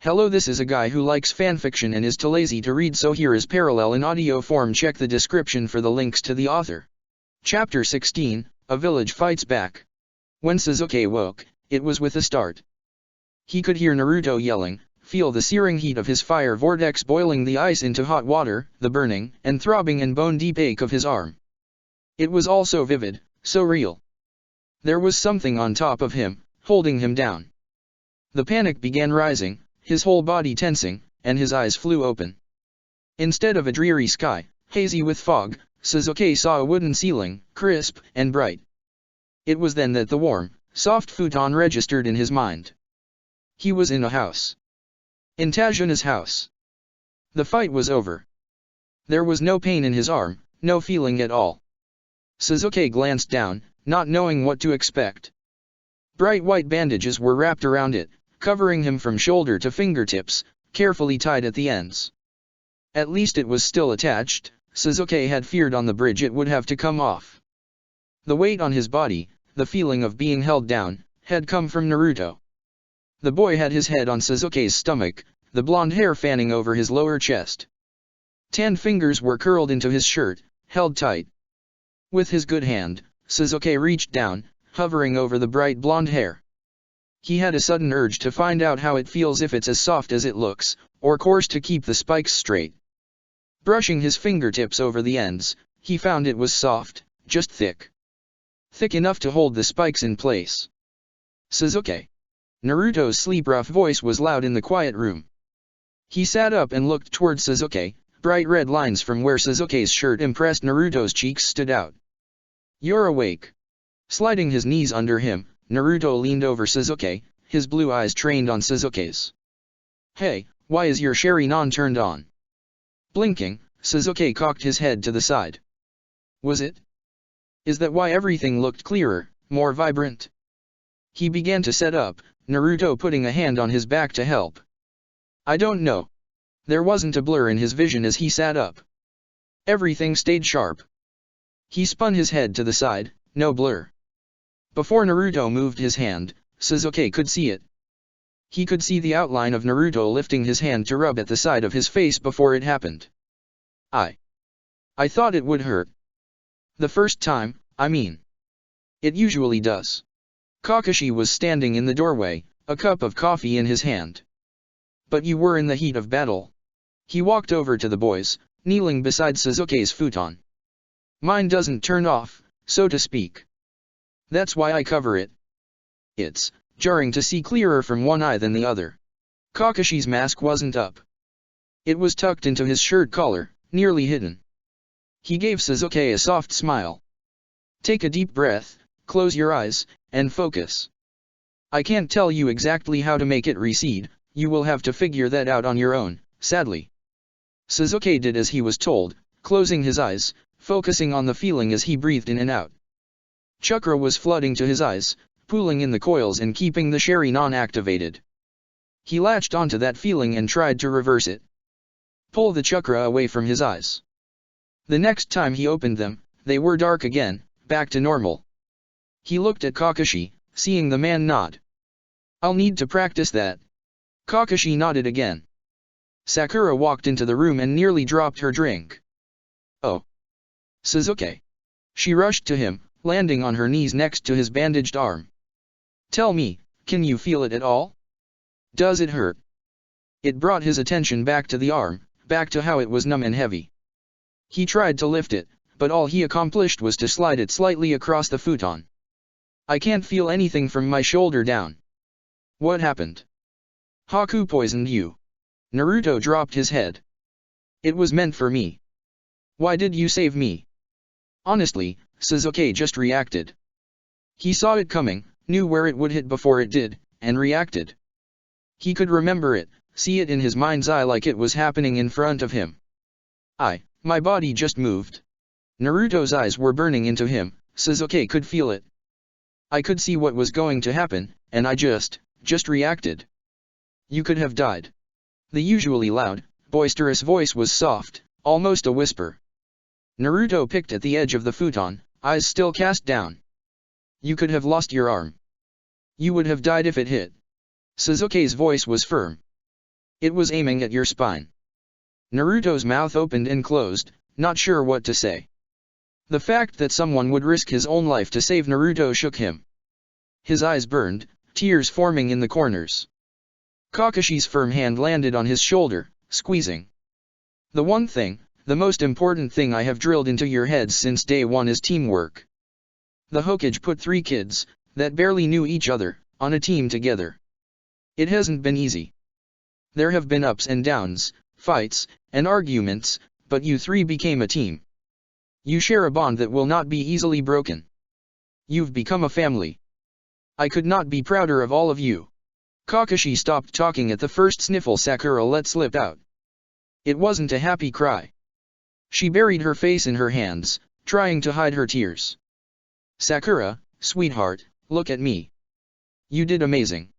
Hello, this is a guy who likes fanfiction and is too lazy to read, so here is parallel in audio form. Check the description for the links to the author. Chapter 16, A Village Fights Back. When Sasuke woke, it was with a start. He could hear Naruto yelling, feel the searing heat of his fire vortex boiling the ice into hot water, the burning and throbbing and bone-deep ache of his arm. It was all so vivid, so real. There was something on top of him, holding him down. The panic began rising, his whole body tensing, and his eyes flew open. Instead of a dreary sky, hazy with fog, Sasuke saw a wooden ceiling, crisp and bright. It was then that the warm, soft futon registered in his mind. He was in a house. In Tajuna's house. The fight was over. There was no pain in his arm, no feeling at all. Sasuke glanced down, not knowing what to expect. Bright white bandages were wrapped around it, covering him from shoulder to fingertips, carefully tied at the ends. At least it was still attached. Sasuke had feared on the bridge it would have to come off. The weight on his body, the feeling of being held down, had come from Naruto. The boy had his head on Sasuke's stomach, the blonde hair fanning over his lower chest. 10 fingers were curled into his shirt, held tight. With his good hand, Sasuke reached down, hovering over the bright blonde hair. He had a sudden urge to find out how it feels, if it's as soft as it looks, or coarse, to keep the spikes straight. Brushing his fingertips over the ends, he found it was soft, just thick. Thick enough to hold the spikes in place. Sasuke. Naruto's sleep-rough voice was loud in the quiet room. He sat up and looked toward Sasuke. Bright red lines from where Sasuke's shirt impressed Naruto's cheeks stood out. You're awake. Sliding his knees under him, Naruto leaned over Sasuke, his blue eyes trained on Sasuke's. Hey, why is your Sharingan turned on? Blinking, Sasuke cocked his head to the side. Was it? Is that why everything looked clearer, more vibrant? He began to set up, Naruto putting a hand on his back to help. I don't know. There wasn't a blur in his vision as he sat up. Everything stayed sharp. He spun his head to the side, no blur. Before Naruto moved his hand, Sasuke could see it. He could see the outline of Naruto lifting his hand to rub at the side of his face before it happened. I thought it would hurt. The first time, I mean. It usually does. Kakashi was standing in the doorway, a cup of coffee in his hand. But you were in the heat of battle. He walked over to the boys, kneeling beside Sasuke's futon. Mine doesn't turn off, so to speak. That's why I cover it. It's jarring to see clearer from one eye than the other. Kakashi's mask wasn't up. It was tucked into his shirt collar, nearly hidden. He gave Sasuke a soft smile. Take a deep breath, close your eyes, and focus. I can't tell you exactly how to make it recede, you will have to figure that out on your own, sadly. Sasuke did as he was told, closing his eyes, focusing on the feeling as he breathed in and out. Chakra was flooding to his eyes, pooling in the coils and keeping the Sharingan activated. He latched onto that feeling and tried to reverse it. Pull the chakra away from his eyes. The next time he opened them, they were dark again, back to normal. He looked at Kakashi, seeing the man nod. I'll need to practice that. Kakashi nodded again. Sakura walked into the room and nearly dropped her drink. Oh. Sasuke. She rushed to him, landing on her knees next to his bandaged arm. Tell me, can you feel it at all? Does it hurt? It brought his attention back to the arm, back to how it was numb and heavy. He tried to lift it, but all he accomplished was to slide it slightly across the futon. I can't feel anything from my shoulder down. What happened? Haku poisoned you. Naruto dropped his head. It was meant for me. Why did you save me? Honestly, Sasuke just reacted. He saw it coming, knew where it would hit before it did, and reacted. He could remember it, see it in his mind's eye like it was happening in front of him. My body just moved. Naruto's eyes were burning into him, Sasuke could feel it. I could see what was going to happen, and I just reacted. You could have died. The usually loud, boisterous voice was soft, almost a whisper. Naruto picked at the edge of the futon, eyes still cast down. You could have lost your arm. You would have died if it hit. Sasuke's voice was firm. It was aiming at your spine. Naruto's mouth opened and closed, not sure what to say. The fact that someone would risk his own life to save Naruto shook him. His eyes burned, tears forming in the corners. Kakashi's firm hand landed on his shoulder, squeezing. The one thing, the most important thing I have drilled into your heads since day one is teamwork. The Hokage put 3 kids, that barely knew each other, on a team together. It hasn't been easy. There have been ups and downs, fights, and arguments, but you 3 became a team. You share a bond that will not be easily broken. You've become a family. I could not be prouder of all of you. Kakashi stopped talking at the first sniffle Sakura let slip out. It wasn't a happy cry. She buried her face in her hands, trying to hide her tears. Sakura, sweetheart, look at me. You did amazing.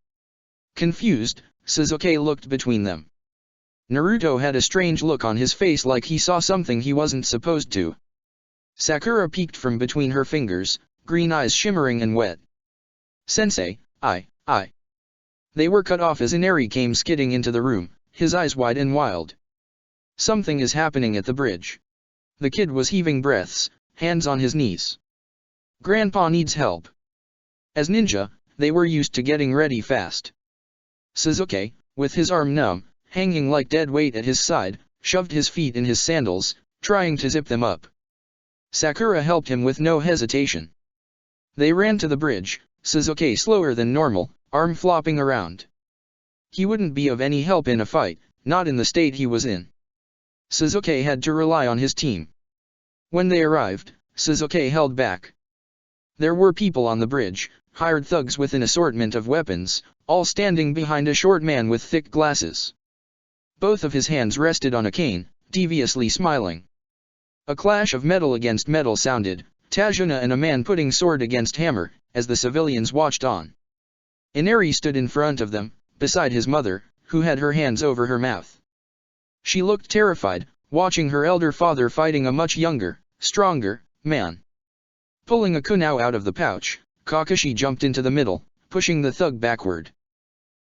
Confused, Sasuke looked between them. Naruto had a strange look on his face like he saw something he wasn't supposed to. Sakura peeked from between her fingers, green eyes shimmering and wet. Sensei, I. They were cut off as Inari came skidding into the room, his eyes wide and wild. Something is happening at the bridge. The kid was heaving breaths, hands on his knees. Grandpa needs help. As ninja, they were used to getting ready fast. Sasuke, with his arm numb, hanging like dead weight at his side, shoved his feet in his sandals, trying to zip them up. Sakura helped him with no hesitation. They ran to the bridge, Sasuke slower than normal, arm flopping around. He wouldn't be of any help in a fight, not in the state he was in. Sasuke had to rely on his team. When they arrived, Sasuke held back. There were people on the bridge, hired thugs with an assortment of weapons, all standing behind a short man with thick glasses. Both of his hands rested on a cane, deviously smiling. A clash of metal against metal sounded, Tazuna and a man putting sword against hammer, as the civilians watched on. Inari stood in front of them, beside his mother, who had her hands over her mouth. She looked terrified, watching her elder father fighting a much younger, stronger, man. Pulling a kunai out of the pouch, Kakashi jumped into the middle, pushing the thug backward.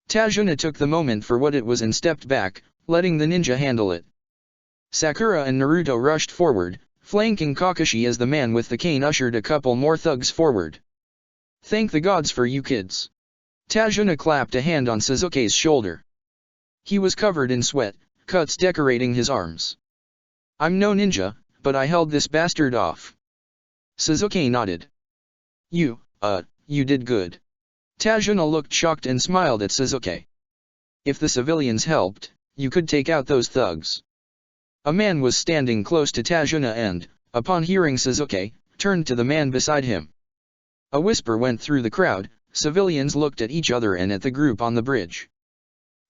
Tazuna took the moment for what it was and stepped back, letting the ninja handle it. Sakura and Naruto rushed forward, flanking Kakashi as the man with the cane ushered a couple more thugs forward. Thank the gods for you kids. Tazuna clapped a hand on Sasuke's shoulder. He was covered in sweat, cuts decorating his arms. I'm no ninja, but I held this bastard off. Sasuke nodded. You did good. Tazuna looked shocked and smiled at Sasuke. If the civilians helped, you could take out those thugs. A man was standing close to Tazuna and, upon hearing Sasuke, turned to the man beside him. A whisper went through the crowd, civilians looked at each other and at the group on the bridge.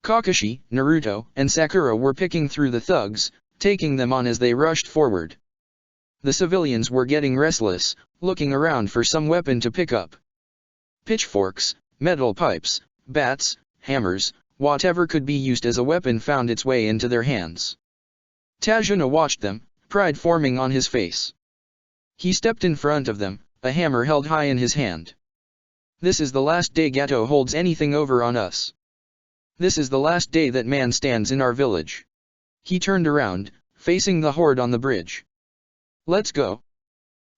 Kakashi, Naruto, and Sakura were picking through the thugs, taking them on as they rushed forward. The civilians were getting restless, looking around for some weapon to pick up. Pitchforks, metal pipes, bats, hammers, whatever could be used as a weapon found its way into their hands. Tazuna watched them, pride forming on his face. He stepped in front of them, a hammer held high in his hand. This is the last day Gato holds anything over on us. This is the last day that man stands in our village. He turned around, facing the horde on the bridge. Let's go.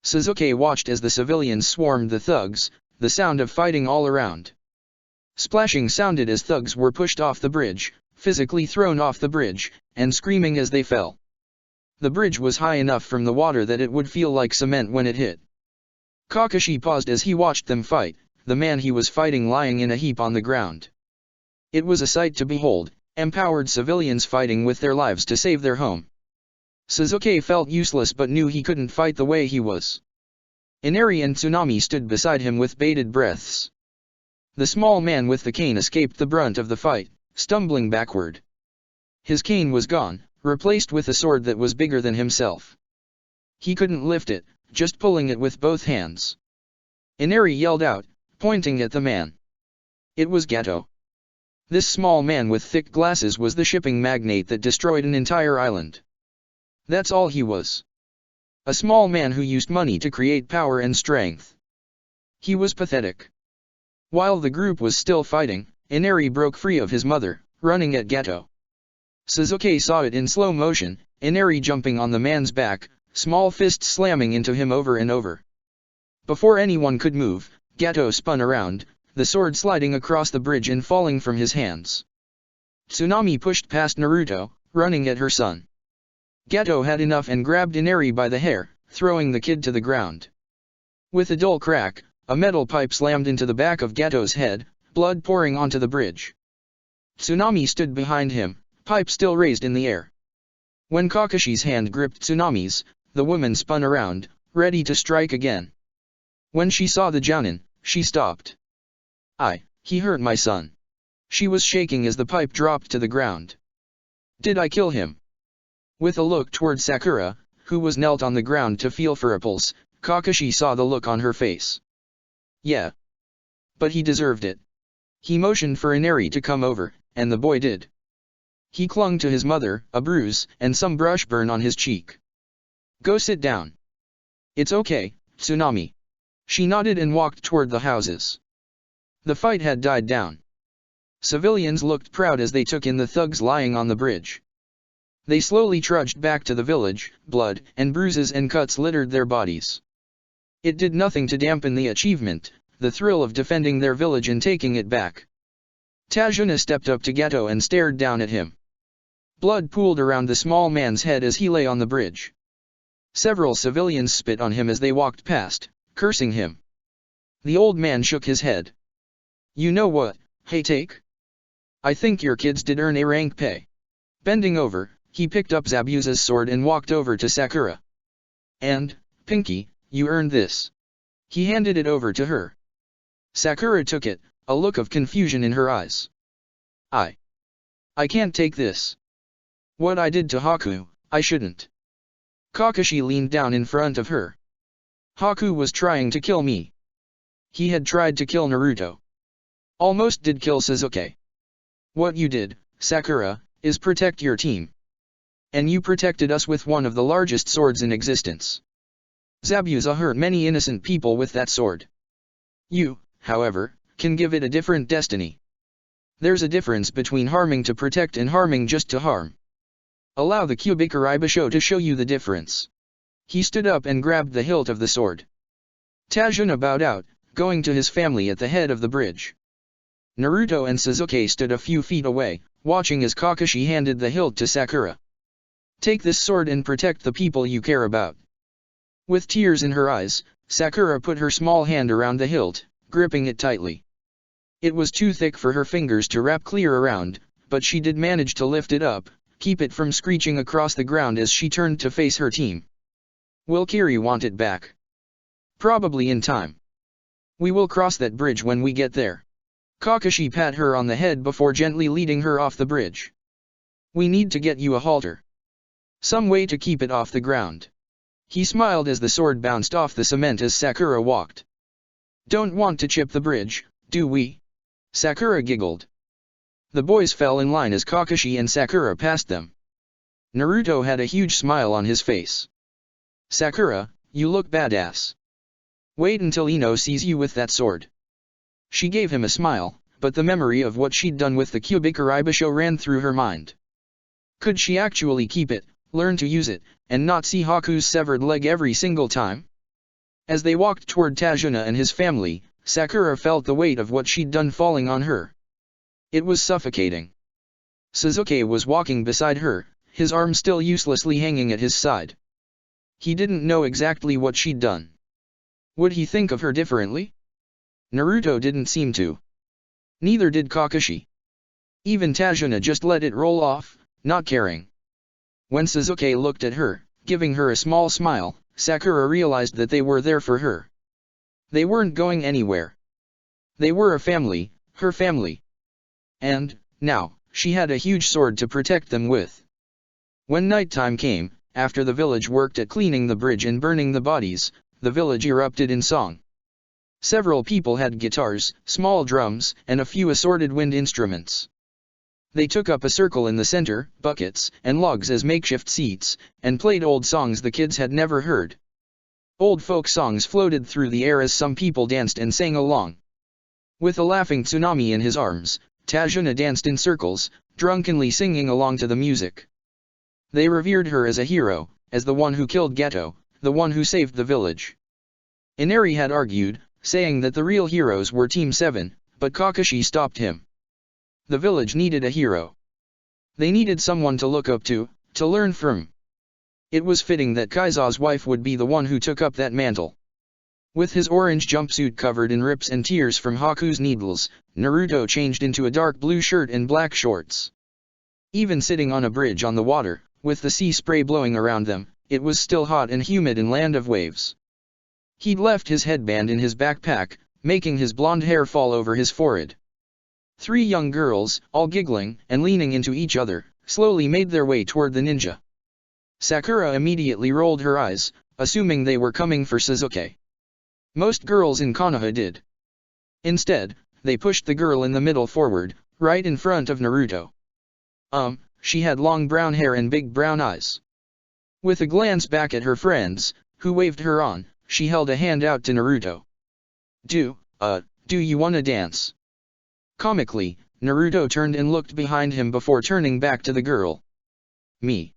Sasuke watched as the civilians swarmed the thugs, the sound of fighting all around. Splashing sounded as thugs were pushed off the bridge, physically thrown off the bridge, and screaming as they fell. The bridge was high enough from the water that it would feel like cement when it hit. Kakashi paused as he watched them fight, the man he was fighting lying in a heap on the ground. It was a sight to behold, empowered civilians fighting with their lives to save their home. Sasuke felt useless but knew he couldn't fight the way he was. Inari and Tsunami stood beside him with bated breaths. The small man with the cane escaped the brunt of the fight, stumbling backward. His cane was gone, replaced with a sword that was bigger than himself. He couldn't lift it, just pulling it with both hands. Inari yelled out, pointing at the man. It was Gato. This small man with thick glasses was the shipping magnate that destroyed an entire island. That's all he was. A small man who used money to create power and strength. He was pathetic. While the group was still fighting, Inari broke free of his mother, running at Gato. Sasuke saw it in slow motion, Inari jumping on the man's back, small fists slamming into him over and over. Before anyone could move, Gato spun around, the sword sliding across the bridge and falling from his hands. Tsunami pushed past Naruto, running at her son. Gato had enough and grabbed Inari by the hair, throwing the kid to the ground. With a dull crack, a metal pipe slammed into the back of Gato's head, blood pouring onto the bridge. Tsunami stood behind him, pipe still raised in the air. When Kakashi's hand gripped Tsunami's, the woman spun around, ready to strike again. When she saw the Jounin, she stopped. He hurt my son. She was shaking as the pipe dropped to the ground. Did I kill him? With a look toward Sakura, who was knelt on the ground to feel for a pulse, Kakashi saw the look on her face. Yeah. But he deserved it. He motioned for Inari to come over, and the boy did. He clung to his mother, a bruise, and some brush burn on his cheek. Go sit down. It's okay, Tsunami. She nodded and walked toward the houses. The fight had died down. Civilians looked proud as they took in the thugs lying on the bridge. They slowly trudged back to the village, blood and bruises and cuts littered their bodies. It did nothing to dampen the achievement, the thrill of defending their village and taking it back. Tajuna stepped up to Gato and stared down at him. Blood pooled around the small man's head as he lay on the bridge. Several civilians spit on him as they walked past, cursing him. The old man shook his head. You know what, Haytake? I think your kids did earn a rank pay. Bending over, he picked up Zabuza's sword and walked over to Sakura. And, Pinky, you earned this. He handed it over to her. Sakura took it, a look of confusion in her eyes. I can't take this. What I did to Haku, I shouldn't. Kakashi leaned down in front of her. Haku was trying to kill me. He had tried to kill Naruto. Almost did kill Sasuke. What you did, Sakura, is protect your team. And you protected us with one of the largest swords in existence. Zabuza hurt many innocent people with that sword. You, however, can give it a different destiny. There's a difference between harming to protect and harming just to harm. Allow the Kyubikaribasho to show you the difference. He stood up and grabbed the hilt of the sword. Tajuna bowed out, going to his family at the head of the bridge. Naruto and Sasuke stood a few feet away, watching as Kakashi handed the hilt to Sakura. Take this sword and protect the people you care about. With tears in her eyes, Sakura put her small hand around the hilt, gripping it tightly. It was too thick for her fingers to wrap clear around, but she did manage to lift it up, keep it from screeching across the ground as she turned to face her team. Will Kiri want it back? Probably in time. We will cross that bridge when we get there. Kakashi pat her on the head before gently leading her off the bridge. We need to get you a halter. Some way to keep it off the ground. He smiled as the sword bounced off the cement as Sakura walked. Don't want to chip the bridge, do we? Sakura giggled. The boys fell in line as Kakashi and Sakura passed them. Naruto had a huge smile on his face. Sakura, you look badass. Wait until Ino sees you with that sword. She gave him a smile, but the memory of what she'd done with the Kyubikaribasho ran through her mind. Could she actually keep it, learn to use it, and not see Haku's severed leg every single time? As they walked toward Tajuna and his family, Sakura felt the weight of what she'd done falling on her. It was suffocating. Sasuke was walking beside her, his arm still uselessly hanging at his side. He didn't know exactly what she'd done. Would he think of her differently? Naruto didn't seem to. Neither did Kakashi. Even Tajuna just let it roll off, not caring. When Sasuke looked at her, giving her a small smile, Sakura realized that they were there for her. They weren't going anywhere. They were a family, her family. And, now, she had a huge sword to protect them with. When nighttime came, after the village worked at cleaning the bridge and burning the bodies, the village erupted in song. Several people had guitars, small drums, and a few assorted wind instruments. They took up a circle in the center, buckets and logs as makeshift seats, and played old songs the kids had never heard. Old folk songs floated through the air as some people danced and sang along. With a laughing Tsunami in his arms, Tajuna danced in circles, drunkenly singing along to the music. They revered her as a hero, as the one who killed Geto, the one who saved the village. Inari had argued, saying that the real heroes were Team 7, but Kakashi stopped him. The village needed a hero. They needed someone to look up to learn from. It was fitting that Kaizo's wife would be the one who took up that mantle. With his orange jumpsuit covered in rips and tears from Haku's needles, Naruto changed into a dark blue shirt and black shorts. Even sitting on a bridge on the water, with the sea spray blowing around them, it was still hot and humid in Land of Waves. He'd left his headband in his backpack, making his blonde hair fall over his forehead. 3 young girls, all giggling and leaning into each other, slowly made their way toward the ninja. Sakura immediately rolled her eyes, assuming they were coming for Sasuke. Most girls in Konoha did. Instead, they pushed the girl in the middle forward, right in front of Naruto. She had long brown hair and big brown eyes. With a glance back at her friends, who waved her on, she held a hand out to Naruto. Do you wanna dance? Comically, Naruto turned and looked behind him before turning back to the girl. Me.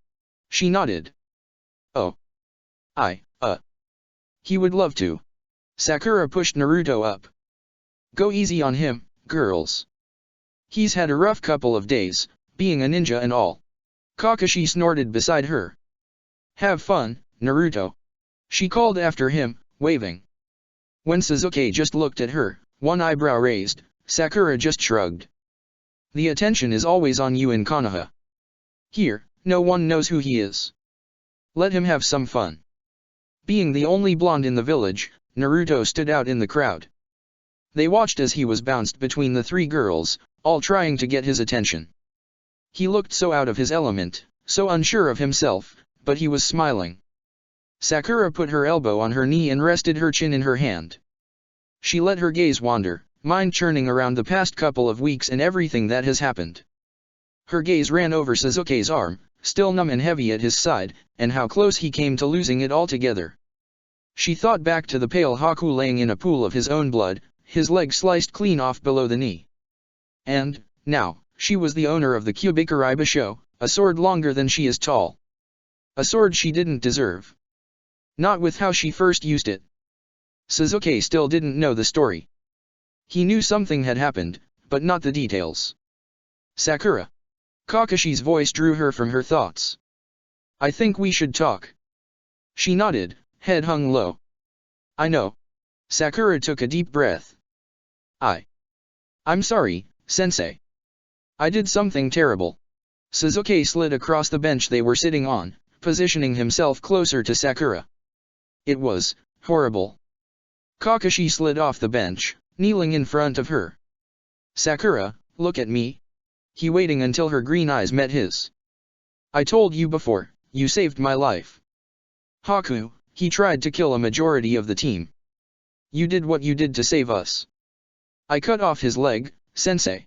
She nodded. Oh. He would love to. Sakura pushed Naruto up. Go easy on him, girls. He's had a rough couple of days, being a ninja and all. Kakashi snorted beside her. Have fun, Naruto. She called after him, waving. When Sasuke just looked at her, one eyebrow raised, Sakura just shrugged. The attention is always on you in Konoha. Here, no one knows who he is. Let him have some fun. Being the only blonde in the village, Naruto stood out in the crowd. They watched as he was bounced between the 3 girls, all trying to get his attention. He looked so out of his element, so unsure of himself, but he was smiling. Sakura put her elbow on her knee and rested her chin in her hand. She let her gaze wander, mind churning around the past couple of weeks and everything that has happened. Her gaze ran over Sasuke's arm, still numb and heavy at his side, and how close he came to losing it altogether. She thought back to the pale Haku laying in a pool of his own blood, his leg sliced clean off below the knee. And, now, she was the owner of the Kyubikurei Basho, a sword longer than she is tall. A sword she didn't deserve. Not with how she first used it. Sasuke still didn't know the story. He knew something had happened, but not the details. Sakura. Kakashi's voice drew her from her thoughts. I think we should talk. She nodded, head hung low. I know. Sakura took a deep breath. I'm sorry, sensei. I did something terrible. Sasuke slid across the bench they were sitting on, positioning himself closer to Sakura. It was horrible. Kakashi slid off the bench, kneeling in front of her. Sakura, look at me. He waiting until her green eyes met his. I told you before, you saved my life. Haku, he tried to kill a majority of the team. You did what you did to save us. I cut off his leg, sensei.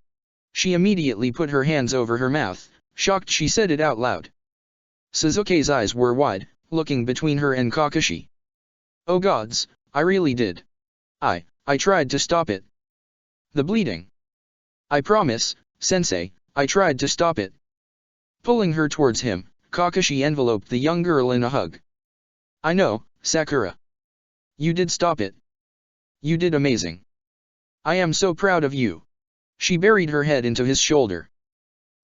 She immediately put her hands over her mouth, shocked she said it out loud. Sasuke's eyes were wide, looking between her and Kakashi. Oh gods, I really did. I tried to stop it. The bleeding. I promise, sensei, I tried to stop it. Pulling her towards him, Kakashi enveloped the young girl in a hug. I know, Sakura. You did stop it. You did amazing. I am so proud of you. She buried her head into his shoulder.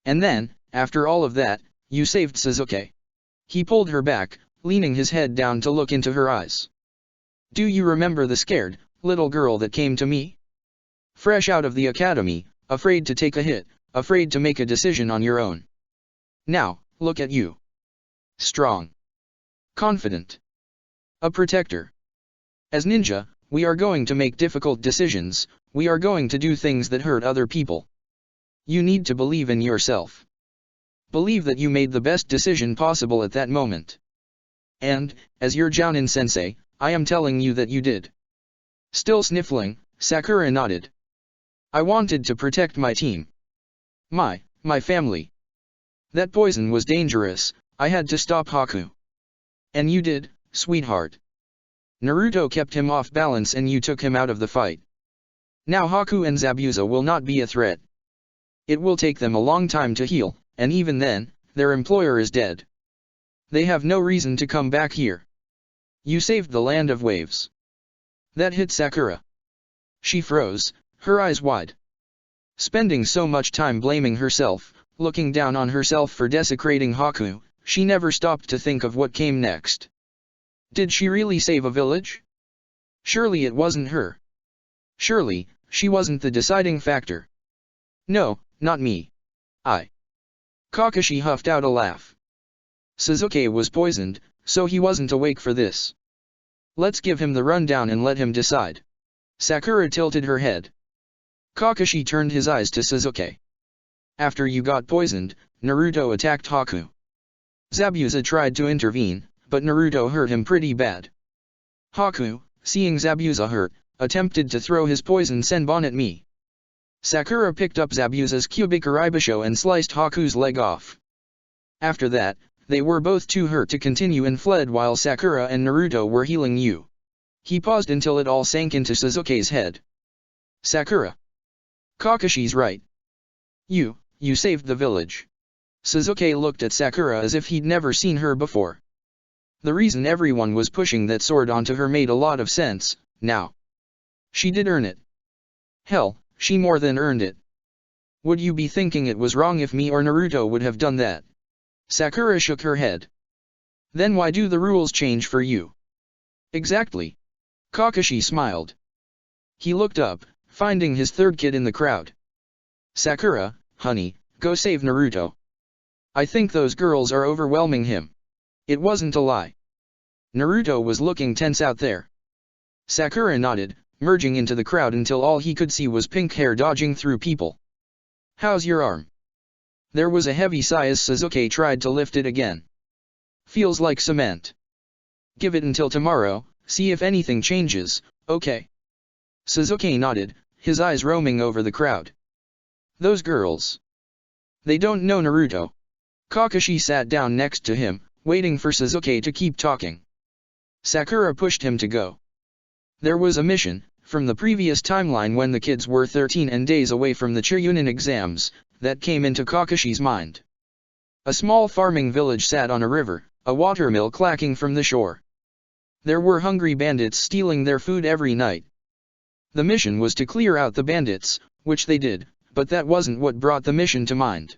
And then, after all of that, you saved Sasuke. He pulled her back, leaning his head down to look into her eyes. Do you remember the scared, little girl that came to me? Fresh out of the academy, afraid to take a hit, afraid to make a decision on your own. Now, look at you. Strong. Confident. A protector. As ninja, we are going to make difficult decisions, we are going to do things that hurt other people. You need to believe in yourself. Believe that you made the best decision possible at that moment. And, as your Jounin sensei, I am telling you that you did. Still sniffling, Sakura nodded. I wanted to protect my team. My family. That poison was dangerous, I had to stop Haku. And you did, sweetheart. Naruto kept him off balance and you took him out of the fight. Now Haku and Zabuza will not be a threat. It will take them a long time to heal, and even then, their employer is dead. They have no reason to come back here. You saved the land of waves. That hit Sakura. She froze, her eyes wide. Spending so much time blaming herself, looking down on herself for desecrating Haku, she never stopped to think of what came next. Did she really save a village? Surely it wasn't her. Surely, she wasn't the deciding factor. No, not me. Kakashi huffed out a laugh. Sasuke was poisoned, so he wasn't awake for this. Let's give him the rundown and let him decide. Sakura tilted her head. Kakashi turned his eyes to Sasuke. After you got poisoned, Naruto attacked Haku. Zabuza tried to intervene, but Naruto hurt him pretty bad. Haku, seeing Zabuza hurt, attempted to throw his poison senbon at me. Sakura picked up Zabuza's Kyubikaribisho and sliced Haku's leg off. After that, they were both too hurt to continue and fled while Sakura and Naruto were healing you. He paused until it all sank into Sasuke's head. Sakura. Kakashi's right. You saved the village. Sasuke looked at Sakura as if he'd never seen her before. The reason everyone was pushing that sword onto her made a lot of sense, now. She did earn it. Hell, she more than earned it. Would you be thinking it was wrong if me or Naruto would have done that? Sakura shook her head. Then why do the rules change for you? Exactly. Kakashi smiled. He looked up, finding his third kid in the crowd. Sakura, honey, go save Naruto. I think those girls are overwhelming him. It wasn't a lie. Naruto was looking tense out there. Sakura nodded, merging into the crowd until all he could see was pink hair dodging through people. How's your arm? There was a heavy sigh as Sasuke tried to lift it again. Feels like cement. Give it until tomorrow, see if anything changes, okay? Sasuke nodded, his eyes roaming over the crowd. Those girls. They don't know Naruto. Kakashi sat down next to him, waiting for Sasuke to keep talking. Sakura pushed him to go. There was a mission, from the previous timeline when the kids were 13 and days away from the Chunin exams, that came into Kakashi's mind. A small farming village sat on a river, a watermill clacking from the shore. There were hungry bandits stealing their food every night. The mission was to clear out the bandits, which they did, but that wasn't what brought the mission to mind.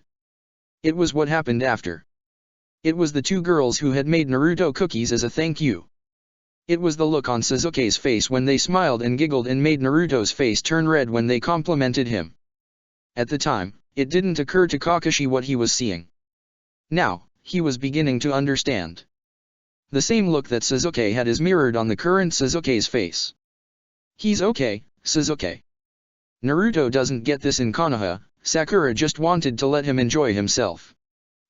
It was what happened after. It was the two girls who had made Naruto cookies as a thank you. It was the look on Sasuke's face when they smiled and giggled and made Naruto's face turn red when they complimented him. At the time, it didn't occur to Kakashi what he was seeing. Now, he was beginning to understand. The same look that Sasuke had is mirrored on the current Sasuke's face. He's okay, Sasuke. Naruto doesn't get this in Konoha, Sakura just wanted to let him enjoy himself.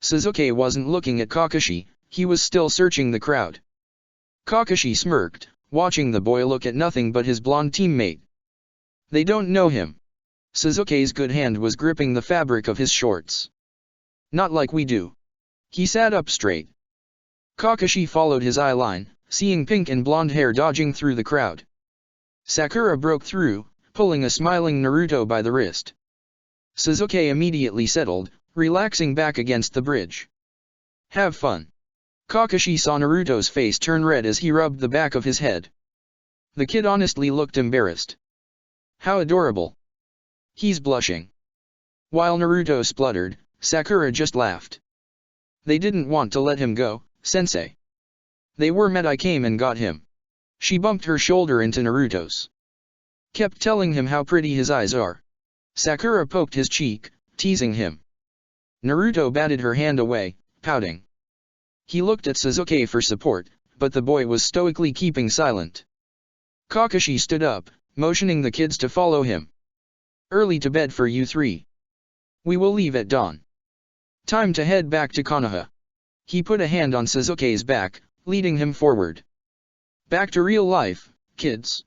Sasuke wasn't looking at Kakashi, he was still searching the crowd. Kakashi smirked, watching the boy look at nothing but his blonde teammate. They don't know him. Sasuke's good hand was gripping the fabric of his shorts. Not like we do. He sat up straight. Kakashi followed his eye line, seeing pink and blonde hair dodging through the crowd. Sakura broke through, pulling a smiling Naruto by the wrist. Sasuke immediately settled, relaxing back against the bridge. Have fun. Kakashi saw Naruto's face turn red as he rubbed the back of his head. The kid honestly looked embarrassed. How adorable. He's blushing. While Naruto spluttered, Sakura just laughed. They didn't want to let him go, sensei. They were mad I came and got him. She bumped her shoulder into Naruto's. Kept telling him how pretty his eyes are. Sakura poked his cheek, teasing him. Naruto batted her hand away, pouting. He looked at Sasuke for support, but the boy was stoically keeping silent. Kakashi stood up, motioning the kids to follow him. Early to bed for you three. We will leave at dawn. Time to head back to Konoha. He put a hand on Sasuke's back, leading him forward. Back to real life, kids.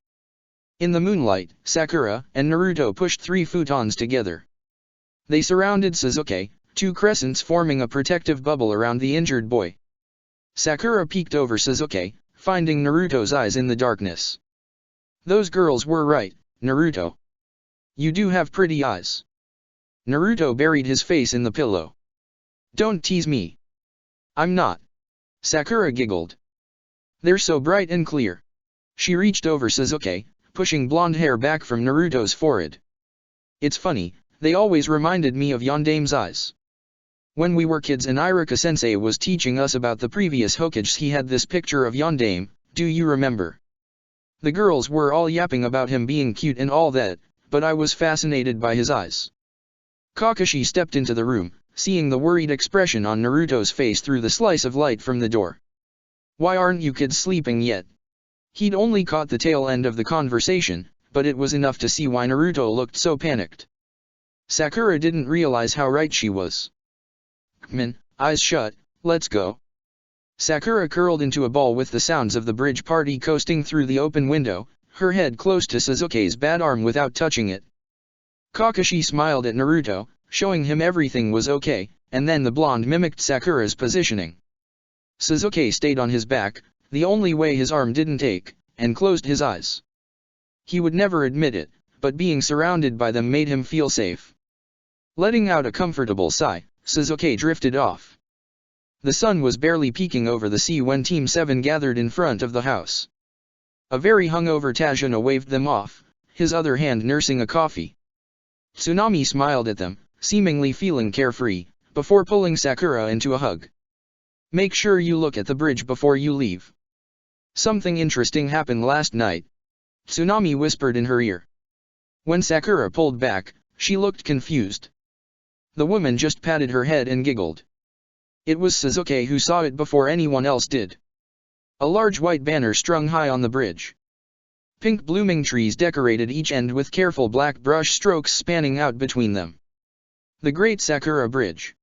In the moonlight, Sakura and Naruto pushed 3 futons together. They surrounded Sasuke, 2 crescents forming a protective bubble around the injured boy. Sakura peeked over Sasuke, finding Naruto's eyes in the darkness. Those girls were right, Naruto. You do have pretty eyes. Naruto buried his face in the pillow. Don't tease me. I'm not. Sakura giggled. They're so bright and clear. She reached over Sasuke, pushing blonde hair back from Naruto's forehead. It's funny, they always reminded me of Yondame's eyes. When we were kids and Iruka-sensei was teaching us about the previous Hokages, he had this picture of Yondame, do you remember? The girls were all yapping about him being cute and all that, but I was fascinated by his eyes. Kakashi stepped into the room, seeing the worried expression on Naruto's face through the slice of light from the door. Why aren't you kids sleeping yet? He'd only caught the tail end of the conversation, but it was enough to see why Naruto looked so panicked. Sakura didn't realize how right she was. Come in, eyes shut, let's go. Sakura curled into a ball with the sounds of the bridge party coasting through the open window, her head close to Sasuke's bad arm without touching it. Kakashi smiled at Naruto, showing him everything was okay, and then the blonde mimicked Sakura's positioning. Sasuke stayed on his back, the only way his arm didn't ache, and closed his eyes. He would never admit it, but being surrounded by them made him feel safe. Letting out a comfortable sigh, Sasuke drifted off. The sun was barely peeking over the sea when Team 7 gathered in front of the house. A very hungover Tajuna waved them off, his other hand nursing a coffee. Tsunami smiled at them, seemingly feeling carefree, before pulling Sakura into a hug. Make sure you look at the bridge before you leave. Something interesting happened last night. Tsunami whispered in her ear. When Sakura pulled back, she looked confused. The woman just patted her head and giggled. It was Sasuke who saw it before anyone else did. A large white banner strung high on the bridge. Pink blooming trees decorated each end with careful black brush strokes spanning out between them. The Great Sakura Bridge.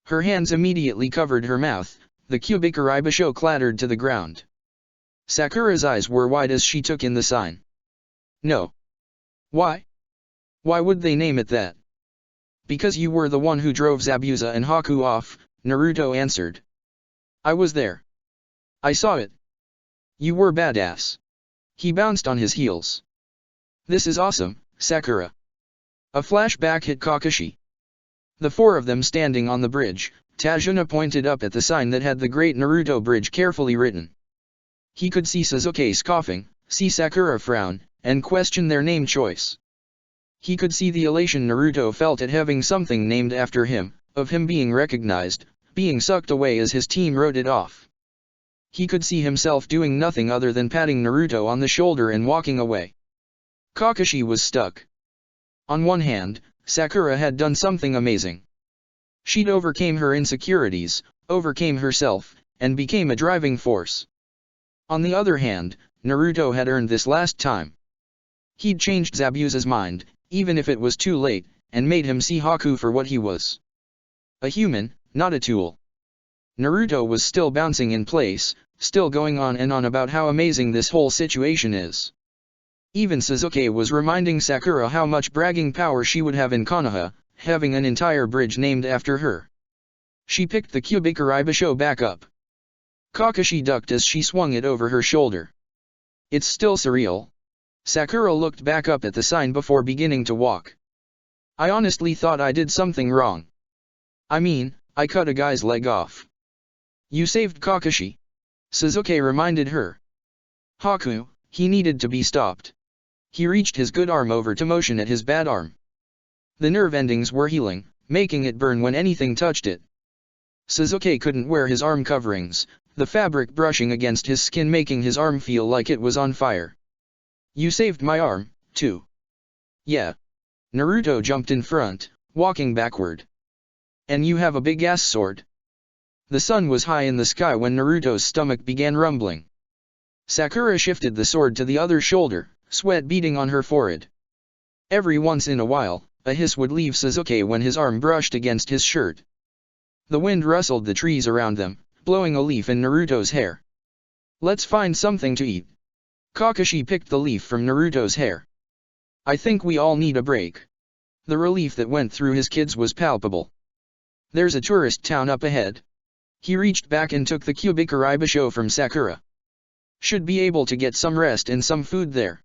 Her hands immediately covered her mouth, the Kyubikurei Basho clattered to the ground. Sakura's eyes were wide as she took in the sign. No. Why? Why would they name it that? Because you were the one who drove Zabuza and Haku off, Naruto answered. I was there. I saw it. You were badass. He bounced on his heels. This is awesome, Sakura. A flashback hit Kakashi. The four of them standing on the bridge, Tajuna pointed up at the sign that had the Great Naruto Bridge carefully written. He could see Sasuke scoffing, see Sakura frown, and question their name choice. He could see the elation Naruto felt at having something named after him, of him being recognized, being sucked away as his team wrote it off. He could see himself doing nothing other than patting Naruto on the shoulder and walking away. Kakashi was stuck. On one hand, Sakura had done something amazing. She'd overcame her insecurities, overcame herself, and became a driving force. On the other hand, Naruto had earned this last time. He'd changed Zabuza's mind, even if it was too late, and made him see Haku for what he was. A human, not a tool. Naruto was still bouncing in place, still going on and on about how amazing this whole situation is. Even Sasuke was reminding Sakura how much bragging power she would have in Konoha, having an entire bridge named after her. She picked the Kyubikurei Basho back up. Kakashi ducked as she swung it over her shoulder. It's still surreal. Sakura looked back up at the sign before beginning to walk. I honestly thought I did something wrong. I mean, I cut a guy's leg off. You saved Kakashi. Sasuke reminded her. Haku, he needed to be stopped. He reached his good arm over to motion at his bad arm. The nerve endings were healing, making it burn when anything touched it. Sasuke couldn't wear his arm coverings, the fabric brushing against his skin making his arm feel like it was on fire. You saved my arm, too. Yeah. Naruto jumped in front, walking backward. And you have a big-ass sword. The sun was high in the sky when Naruto's stomach began rumbling. Sakura shifted the sword to the other shoulder, sweat beading on her forehead. Every once in a while, a hiss would leave Sasuke when his arm brushed against his shirt. The wind rustled the trees around them, blowing a leaf in Naruto's hair. Let's find something to eat. Kakashi picked the leaf from Naruto's hair. I think we all need a break. The relief that went through his kids was palpable. There's a tourist town up ahead. He reached back and took the Kyubikurei Basho from Sakura. Should be able to get some rest and some food there.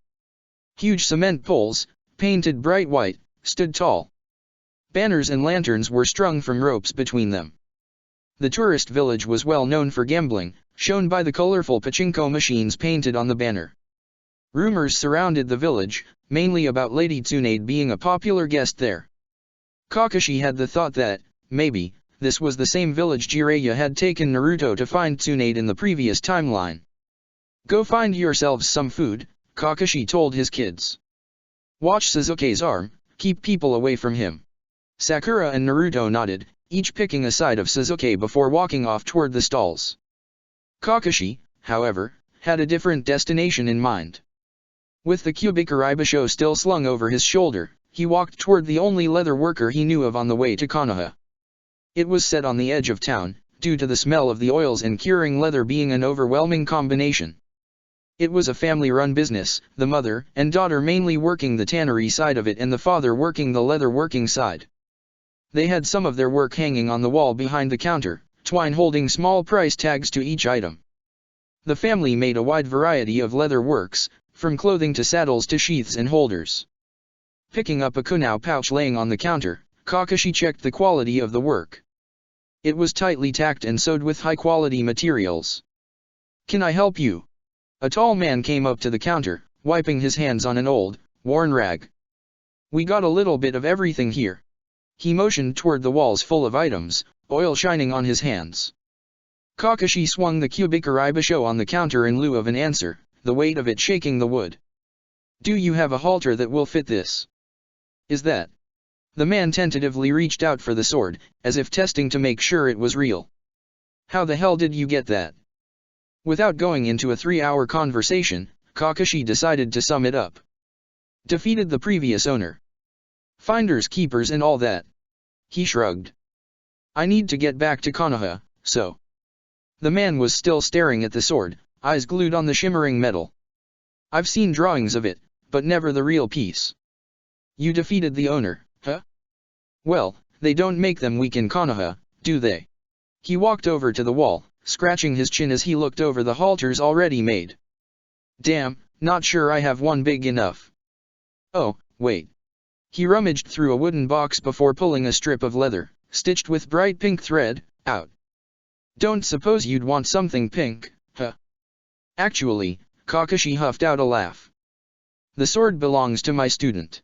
Huge cement poles, painted bright white, stood tall. Banners and lanterns were strung from ropes between them. The tourist village was well known for gambling, shown by the colorful pachinko machines painted on the banner. Rumors surrounded the village, mainly about Lady Tsunade being a popular guest there. Kakashi had the thought that, maybe, this was the same village Jiraiya had taken Naruto to find Tsunade in the previous timeline. Go find yourselves some food, Kakashi told his kids. Watch Sasuke's arm, keep people away from him. Sakura and Naruto nodded, each picking a side of Sasuke before walking off toward the stalls. Kakashi, however, had a different destination in mind. With the Kyubikuribasho still slung over his shoulder, he walked toward the only leather worker he knew of on the way to Konoha. It was set on the edge of town, due to the smell of the oils and curing leather being an overwhelming combination. It was a family-run business, the mother and daughter mainly working the tannery side of it and the father working the leather working side. They had some of their work hanging on the wall behind the counter, twine holding small price tags to each item. The family made a wide variety of leather works, from clothing to saddles to sheaths and holders. Picking up a kunao pouch laying on the counter, Kakashi checked the quality of the work. It was tightly tacked and sewed with high-quality materials. "Can I help you?" A tall man came up to the counter, wiping his hands on an old, worn rag. "We got a little bit of everything here." He motioned toward the walls full of items, oil shining on his hands. Kakashi swung the Kyubikuribasho on the counter in lieu of an answer, the weight of it shaking the wood. "Do you have a halter that will fit this?" "Is that?" The man tentatively reached out for the sword, as if testing to make sure it was real. "How the hell did you get that?" Without going into a 3-hour conversation, Kakashi decided to sum it up. "Defeated the previous owner. Finders keepers and all that." He shrugged. "I need to get back to Konoha, so." The man was still staring at the sword, eyes glued on the shimmering metal. "I've seen drawings of it, but never the real piece." "You defeated the owner, huh? Well, they don't make them weak in Konoha, do they?" He walked over to the wall, scratching his chin as he looked over the halters already made. "Damn, not sure I have one big enough." "Oh, wait." He rummaged through a wooden box before pulling a strip of leather, stitched with bright pink thread, out. "Don't suppose you'd want something pink, huh?" Actually, Kakashi huffed out a laugh. "The sword belongs to my student.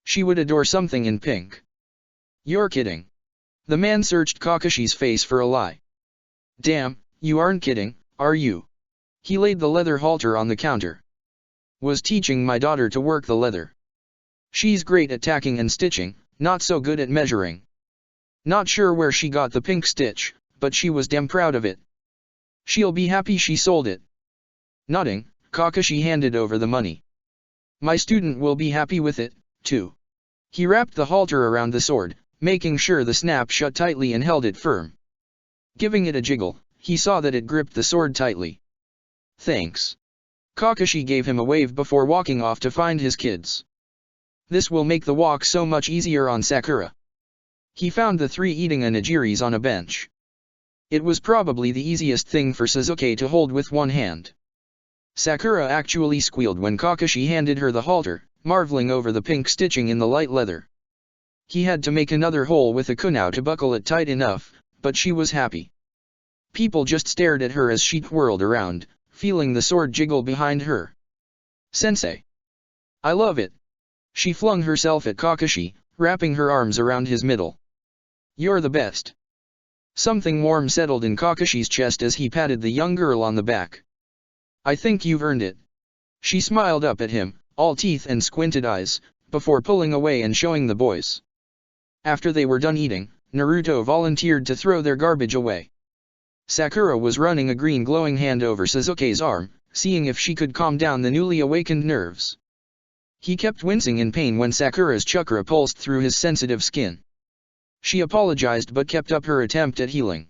She would adore something in pink." "You're kidding." The man searched Kakashi's face for a lie. "Damn, you aren't kidding, are you?" He laid the leather halter on the counter. "Was teaching my daughter to work the leather. She's great at tacking and stitching, not so good at measuring. Not sure where she got the pink stitch, but she was damn proud of it. She'll be happy she sold it." Nodding, Kakashi handed over the money. "My student will be happy with it, too." He wrapped the halter around the sword, making sure the snap shut tightly and held it firm. Giving it a jiggle, he saw that it gripped the sword tightly. "Thanks." Kakashi gave him a wave before walking off to find his kids. This will make the walk so much easier on Sakura. He found the 3 eating onigiris on a bench. It was probably the easiest thing for Sasuke to hold with one hand. Sakura actually squealed when Kakashi handed her the halter, marveling over the pink stitching in the light leather. He had to make another hole with a kunao to buckle it tight enough, but she was happy. People just stared at her as she whirled around, feeling the sword jiggle behind her. "Sensei! I love it!" She flung herself at Kakashi, wrapping her arms around his middle. "You're the best." Something warm settled in Kakashi's chest as he patted the young girl on the back. "I think you've earned it." She smiled up at him, all teeth and squinted eyes, before pulling away and showing the boys. After they were done eating, Naruto volunteered to throw their garbage away. Sakura was running a green glowing hand over Sasuke's arm, seeing if she could calm down the newly awakened nerves. He kept wincing in pain when Sakura's chakra pulsed through his sensitive skin. She apologized but kept up her attempt at healing.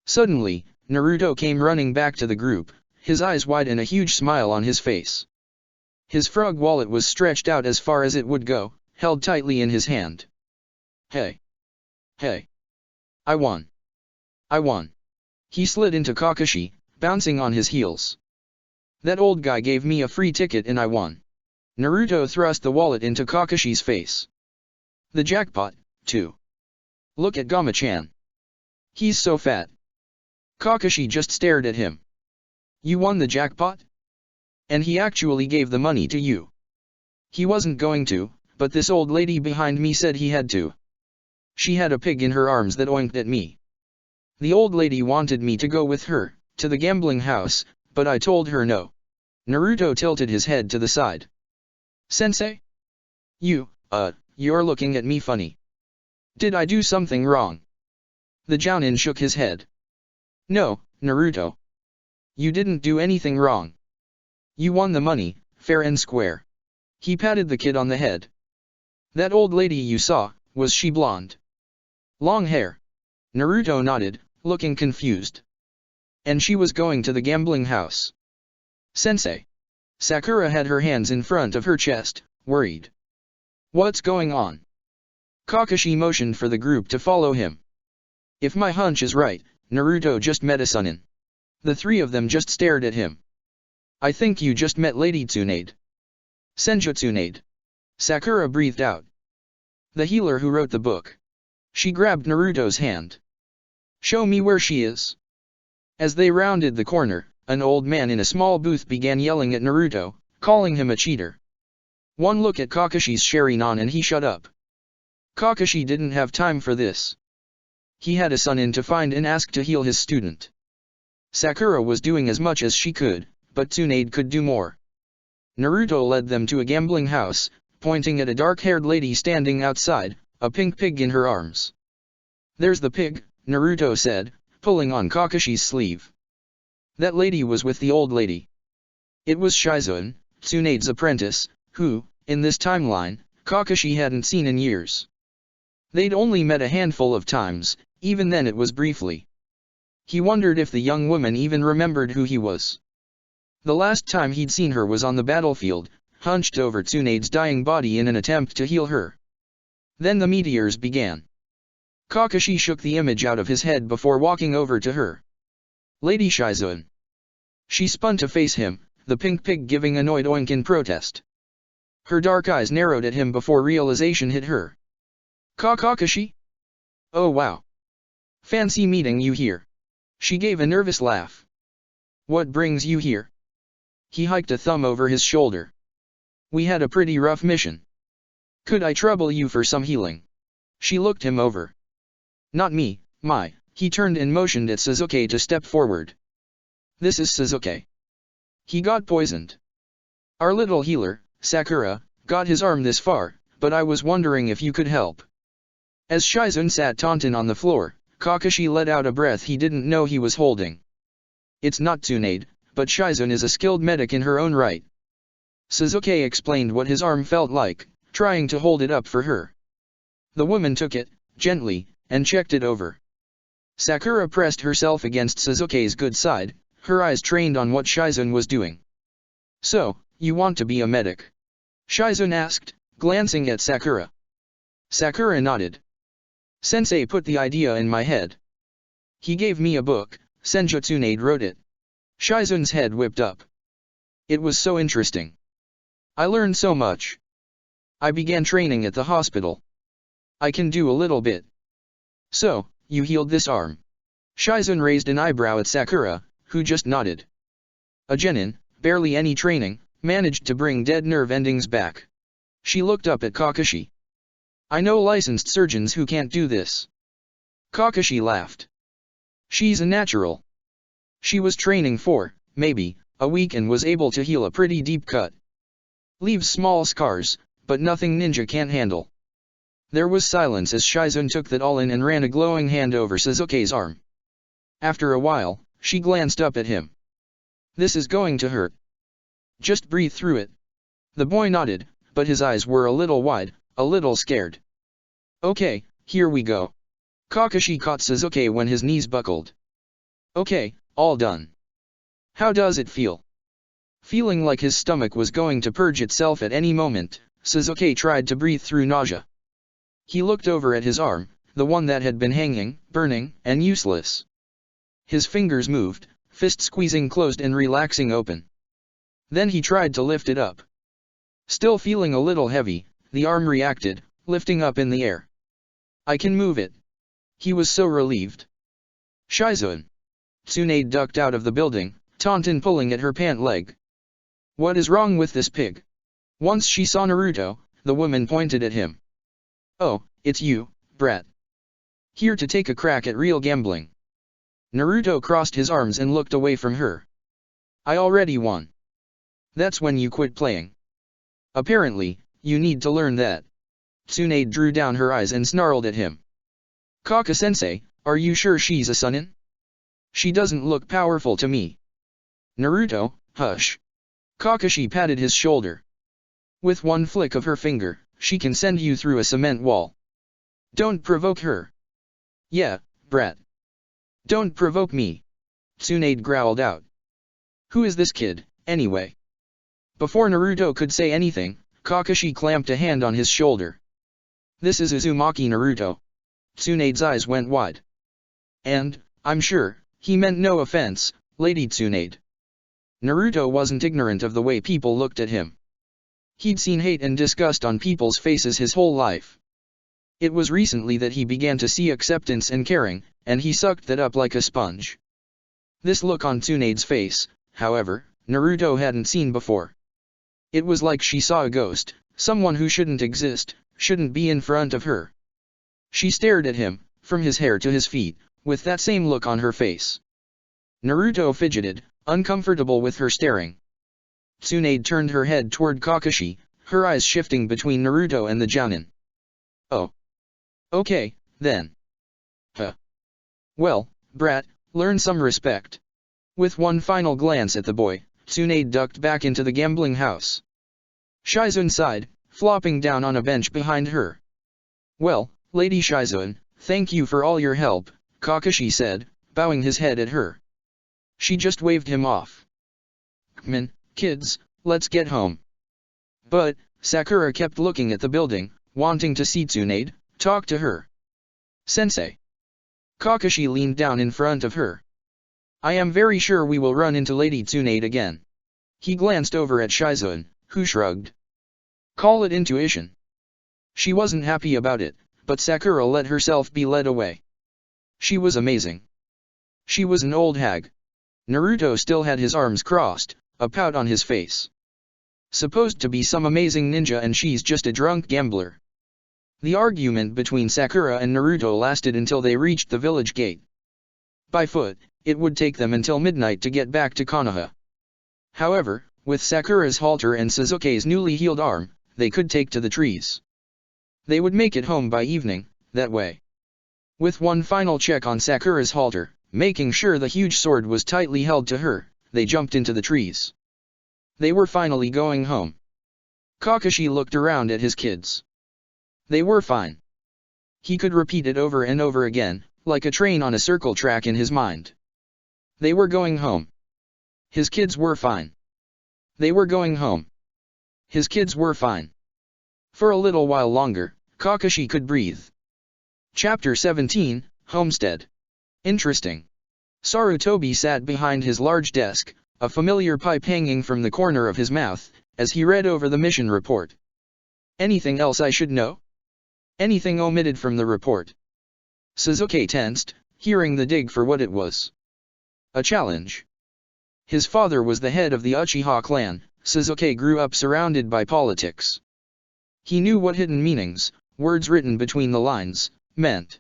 Suddenly, Naruto came running back to the group, his eyes wide and a huge smile on his face. His frog wallet was stretched out as far as it would go, held tightly in his hand. "Hey! Hey! I won! I won!" He slid into Kakashi, bouncing on his heels. "That old guy gave me a free ticket and I won." Naruto thrust the wallet into Kakashi's face. "The jackpot, too. Look at Gama-chan. He's so fat. Kakashi just stared at him. You won the jackpot? And he actually gave the money to you. He wasn't going to, but this old lady behind me said he had to. She had a pig in her arms that oinked at me. The old lady wanted me to go with her, to the gambling house, but I told her no. Naruto tilted his head to the side. Sensei? You're looking at me funny. Did I do something wrong? The Jounin shook his head. No, Naruto. You didn't do anything wrong. You won the money, fair and square. He patted the kid on the head. That old lady you saw, was she blonde? Long hair. Naruto nodded, looking confused. And she was going to the gambling house. Sensei. Sakura had her hands in front of her chest, worried. What's going on? Kakashi motioned for the group to follow him. If my hunch is right, Naruto just met a Sunin. The three of them just stared at him. I think you just met Lady Tsunade. Senju Tsunade. Sakura breathed out. The healer who wrote the book. She grabbed Naruto's hand. Show me where she is. As they rounded the corner, an old man in a small booth began yelling at Naruto, calling him a cheater. One look at Kakashi's Sharingan and he shut up. Kakashi didn't have time for this. He had a Sunin to find and ask to heal his student. Sakura was doing as much as she could, but Tsunade could do more. Naruto led them to a gambling house, pointing at a dark-haired lady standing outside, a pink pig in her arms. There's the pig, Naruto said, pulling on Kakashi's sleeve. That lady was with the old lady. It was Shizune, Tsunade's apprentice, who, in this timeline, Kakashi hadn't seen in years. They'd only met a handful of times, even then it was briefly. He wondered if the young woman even remembered who he was. The last time he'd seen her was on the battlefield, hunched over Tsunade's dying body in an attempt to heal her. Then the meteors began. Kakashi shook the image out of his head before walking over to her. Lady Shizune. She spun to face him, the pink pig giving a annoyed oink in protest. Her dark eyes narrowed at him before realization hit her. Kakashi? Oh wow. Fancy meeting you here. She gave a nervous laugh. What brings you here? He hiked a thumb over his shoulder. We had a pretty rough mission. Could I trouble you for some healing? She looked him over. Not me, he turned and motioned at Sasuke to step forward. This is Sasuke. He got poisoned. Our little healer, Sakura, got his arm this far, but I was wondering if you could help. As Shizune sat taunting on the floor, Kakashi let out a breath he didn't know he was holding. It's not Tsunade, but Shizune is a skilled medic in her own right. Sasuke explained what his arm felt like, trying to hold it up for her. The woman took it, gently, and checked it over. Sakura pressed herself against Sasuke's good side, her eyes trained on what Shizune was doing. So, you want to be a medic? Shizune asked, glancing at Sakura. Sakura nodded. Sensei put the idea in my head. He gave me a book, Senju Tsunade wrote it. Shizune's head whipped up. It was so interesting. I learned so much. I began training at the hospital. I can do a little bit. So, you healed this arm. Shizune raised an eyebrow at Sakura, who just nodded. A genin, barely any training, managed to bring dead nerve endings back. She looked up at Kakashi. I know licensed surgeons who can't do this. Kakashi laughed. She's a natural. She was training for, maybe, a week and was able to heal a pretty deep cut. Leaves small scars, but nothing ninja can't handle. There was silence as Shizune took that all in and ran a glowing hand over Sasuke's arm. After a while, she glanced up at him. This is going to hurt. Just breathe through it. The boy nodded, but his eyes were a little wide, a little scared. Okay, here we go. Kakashi caught Sasuke when his knees buckled. Okay, all done. How does it feel? Feeling like his stomach was going to purge itself at any moment, Sasuke tried to breathe through nausea. He looked over at his arm, the one that had been hanging, burning, and useless. His fingers moved, fist squeezing closed and relaxing open. Then he tried to lift it up. Still feeling a little heavy, the arm reacted, lifting up in the air. I can move it. He was so relieved. Shizune. Tsunade ducked out of the building, taunting pulling at her pant leg. What is wrong with this pig? Once she saw Naruto, the woman pointed at him. Oh, it's you, brat. Here to take a crack at real gambling. Naruto crossed his arms and looked away from her. I already won. That's when you quit playing. Apparently, you need to learn that. Tsunade drew down her eyes and snarled at him. Kaka-sensei, are you sure she's a Sunin? She doesn't look powerful to me. Naruto, hush. Kakashi patted his shoulder. With one flick of her finger, she can send you through a cement wall. Don't provoke her. Yeah, brat. Don't provoke me. Tsunade growled out. Who is this kid, anyway? Before Naruto could say anything, Kakashi clamped a hand on his shoulder. This is Uzumaki Naruto. Tsunade's eyes went wide. And, I'm sure, he meant no offense, Lady Tsunade. Naruto wasn't ignorant of the way people looked at him. He'd seen hate and disgust on people's faces his whole life. It was recently that he began to see acceptance and caring, and he sucked that up like a sponge. This look on Tsunade's face, however, Naruto hadn't seen before. It was like she saw a ghost, someone who shouldn't exist, shouldn't be in front of her. She stared at him, from his hair to his feet, with that same look on her face. Naruto fidgeted, uncomfortable with her staring. Tsunade turned her head toward Kakashi, her eyes shifting between Naruto and the Jounin. Oh. Okay, then. Huh. Well, brat, learn some respect. With one final glance at the boy, Tsunade ducked back into the gambling house. Shizune sighed, flopping down on a bench behind her. Well, Lady Shizune, thank you for all your help, Kakashi said, bowing his head at her. She just waved him off. Come on, kids, let's get home. But, Sakura kept looking at the building, wanting to see Tsunade, talk to her. Sensei. Kakashi leaned down in front of her. I am very sure we will run into Lady Tsunade again. He glanced over at Shizune, who shrugged. Call it intuition. She wasn't happy about it, but Sakura let herself be led away. She was amazing. She was an old hag. Naruto still had his arms crossed, a pout on his face. Supposed to be some amazing ninja and she's just a drunk gambler. The argument between Sakura and Naruto lasted until they reached the village gate. By foot, it would take them until midnight to get back to Konoha. However, with Sakura's halter and Sasuke's newly healed arm, they could take to the trees. They would make it home by evening, that way. With one final check on Sakura's halter, making sure the huge sword was tightly held to her, they jumped into the trees. They were finally going home. Kakashi looked around at his kids. They were fine. He could repeat it over and over again, like a train on a circle track in his mind. They were going home. His kids were fine. They were going home. His kids were fine. For a little while longer, Kakashi could breathe. Chapter 17, Homestead. Interesting. Sarutobi sat behind his large desk, a familiar pipe hanging from the corner of his mouth, as he read over the mission report. Anything else I should know? Anything omitted from the report? Sasuke tensed, hearing the dig for what it was. A challenge. His father was the head of the Uchiha clan. Sasuke grew up surrounded by politics. He knew what hidden meanings, words written between the lines, meant.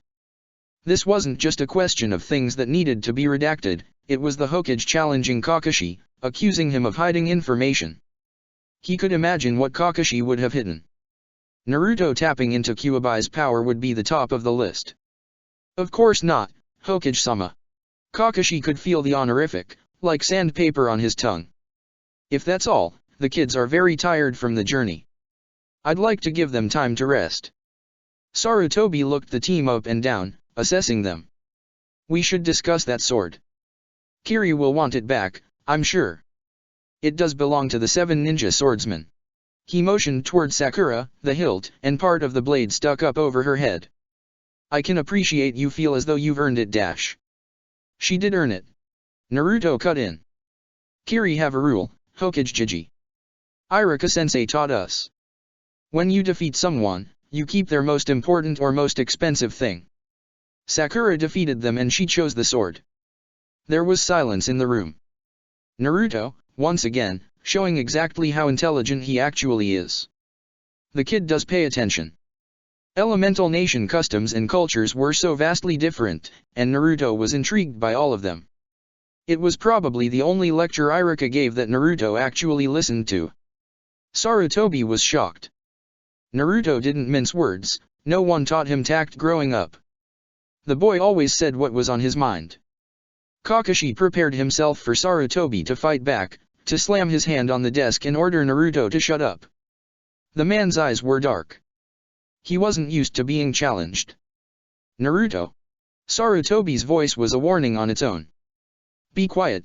This wasn't just a question of things that needed to be redacted, it was the Hokage challenging Kakashi, accusing him of hiding information. He could imagine what Kakashi would have hidden. Naruto tapping into Kyuubi's power would be the top of the list. Of course not, Hokage-sama. Kakashi could feel the honorific, like sandpaper on his tongue. If that's all, the kids are very tired from the journey. I'd like to give them time to rest. Sarutobi looked the team up and down, assessing them. We should discuss that sword. Kiri will want it back, I'm sure. It does belong to the 7 ninja swordsmen. He motioned toward Sakura, the hilt and part of the blade stuck up over her head. I can appreciate you feel as though you've earned it. She did earn it. Naruto cut in. Kiri have a rule, Hokage Jiji. Iruka-sensei taught us. When you defeat someone, you keep their most important or most expensive thing. Sakura defeated them and she chose the sword. There was silence in the room. Naruto, once again, showing exactly how intelligent he actually is. The kid does pay attention. Elemental nation customs and cultures were so vastly different, and Naruto was intrigued by all of them. It was probably the only lecture Iruka gave that Naruto actually listened to. Sarutobi was shocked. Naruto didn't mince words, no one taught him tact growing up. The boy always said what was on his mind. Kakashi prepared himself for Sarutobi to fight back, to slam his hand on the desk and order Naruto to shut up. The man's eyes were dark. He wasn't used to being challenged. Naruto. Sarutobi's voice was a warning on its own. Be quiet.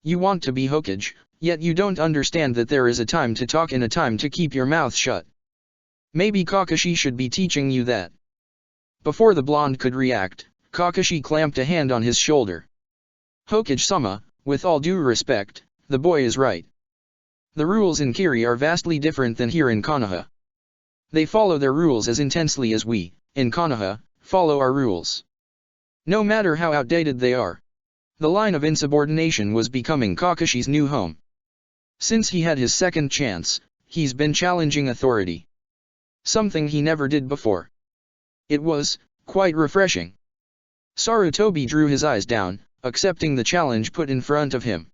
You want to be Hokage, yet you don't understand that there is a time to talk and a time to keep your mouth shut. Maybe Kakashi should be teaching you that. Before the blonde could react, Kakashi clamped a hand on his shoulder. Hokage-sama, with all due respect, the boy is right. The rules in Kiri are vastly different than here in Konoha. They follow their rules as intensely as we, in Konoha, follow our rules. No matter how outdated they are. The line of insubordination was becoming Kakashi's new home. Since he had his second chance, he's been challenging authority. Something he never did before. It was quite refreshing. Sarutobi drew his eyes down, accepting the challenge put in front of him.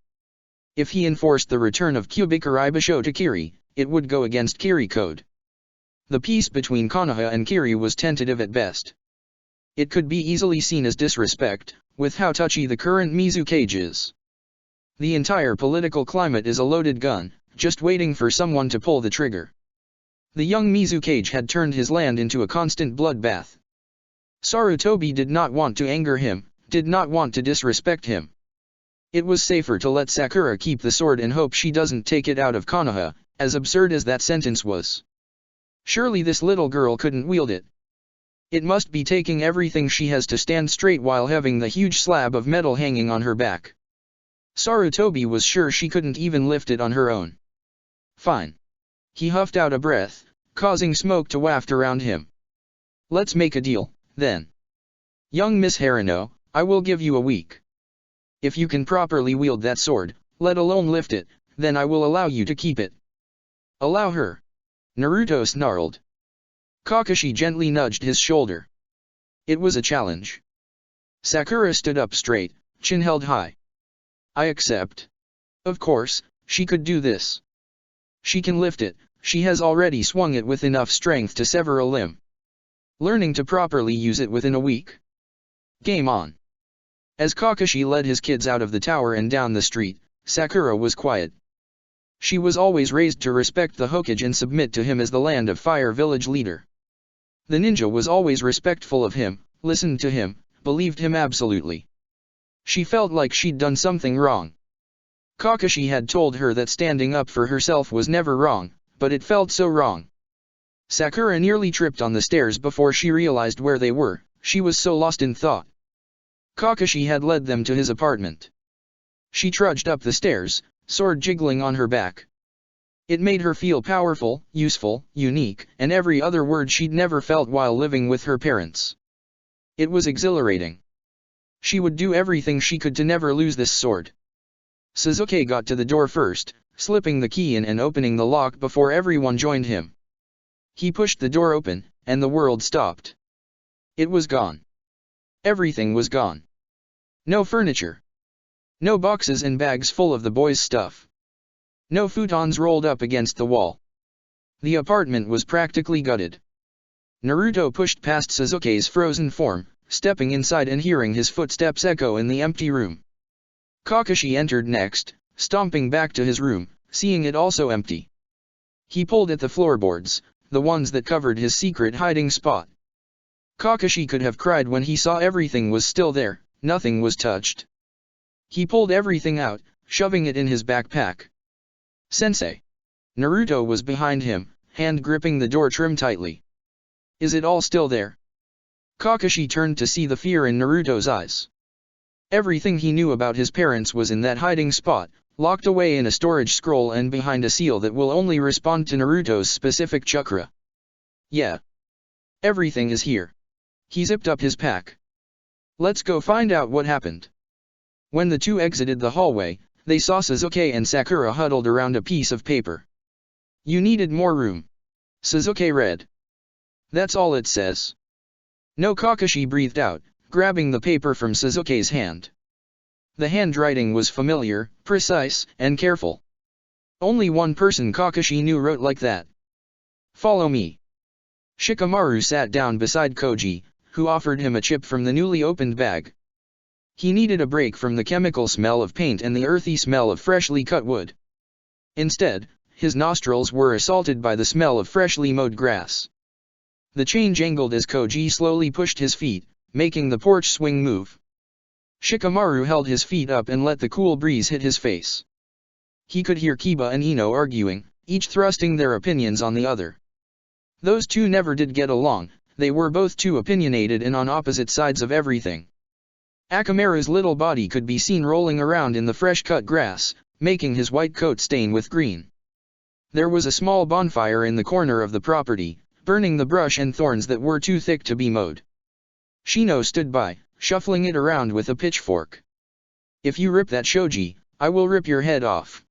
If he enforced the return of Kyubiku Ibisho to Kiri, it would go against Kiri code. The peace between Konoha and Kiri was tentative at best. It could be easily seen as disrespect, with how touchy the current Mizukage is. The entire political climate is a loaded gun, just waiting for someone to pull the trigger. The young Mizukage had turned his land into a constant bloodbath. Sarutobi did not want to anger him, did not want to disrespect him. It was safer to let Sakura keep the sword and hope she doesn't take it out of Konoha, as absurd as that sentence was. Surely this little girl couldn't wield it. It must be taking everything she has to stand straight while having the huge slab of metal hanging on her back. Sarutobi was sure she couldn't even lift it on her own. Fine. He huffed out a breath, causing smoke to waft around him. Let's make a deal, then. Young Miss Harano, I will give you a week. If you can properly wield that sword, let alone lift it, then I will allow you to keep it. Allow her. Naruto snarled. Kakashi gently nudged his shoulder. It was a challenge. Sakura stood up straight, chin held high. I accept. Of course, she could do this. She can lift it, she has already swung it with enough strength to sever a limb. Learning to properly use it within a week? Game on. As Kakashi led his kids out of the tower and down the street, Sakura was quiet. She was always raised to respect the Hokage and submit to him as the Land of Fire village leader. The ninja was always respectful of him, listened to him, believed him absolutely. She felt like she'd done something wrong. Kakashi had told her that standing up for herself was never wrong, but it felt so wrong. Sakura nearly tripped on the stairs before she realized where they were, she was so lost in thought. Kakashi had led them to his apartment. She trudged up the stairs, sword jiggling on her back. It made her feel powerful, useful, unique, and every other word she'd never felt while living with her parents. It was exhilarating. She would do everything she could to never lose this sword. Sasuke got to the door first, slipping the key in and opening the lock before everyone joined him. He pushed the door open, and the world stopped. It was gone. Everything was gone. No furniture. No boxes and bags full of the boys' stuff. No futons rolled up against the wall. The apartment was practically gutted. Naruto pushed past Sasuke's frozen form, stepping inside and hearing his footsteps echo in the empty room. Kakashi entered next, stomping back to his room, seeing it also empty. He pulled at the floorboards, the ones that covered his secret hiding spot. Kakashi could have cried when he saw everything was still there, nothing was touched. He pulled everything out, shoving it in his backpack. Sensei. Naruto was behind him, hand gripping the door trim tightly. Is it all still there? Kakashi turned to see the fear in Naruto's eyes. Everything he knew about his parents was in that hiding spot, locked away in a storage scroll and behind a seal that will only respond to Naruto's specific chakra. Yeah. Everything is here. He zipped up his pack. Let's go find out what happened. When the two exited the hallway, they saw Sasuke and Sakura huddled around a piece of paper. You needed more room. Sasuke read. That's all it says. No, Kakashi breathed out, grabbing the paper from Sasuke's hand. The handwriting was familiar, precise, and careful. Only one person Kakashi knew wrote like that. Follow me. Shikamaru sat down beside Koji, who offered him a chip from the newly opened bag. He needed a break from the chemical smell of paint and the earthy smell of freshly cut wood. Instead, his nostrils were assaulted by the smell of freshly mowed grass. The chain jangled as Koji slowly pushed his feet, making the porch swing move. Shikamaru held his feet up and let the cool breeze hit his face. He could hear Kiba and Ino arguing, each thrusting their opinions on the other. Those two never did get along, they were both too opinionated and on opposite sides of everything. Akamaru's little body could be seen rolling around in the fresh-cut grass, making his white coat stain with green. There was a small bonfire in the corner of the property, burning the brush and thorns that were too thick to be mowed. Shino stood by, shuffling it around with a pitchfork. If you rip that shoji, I will rip your head off.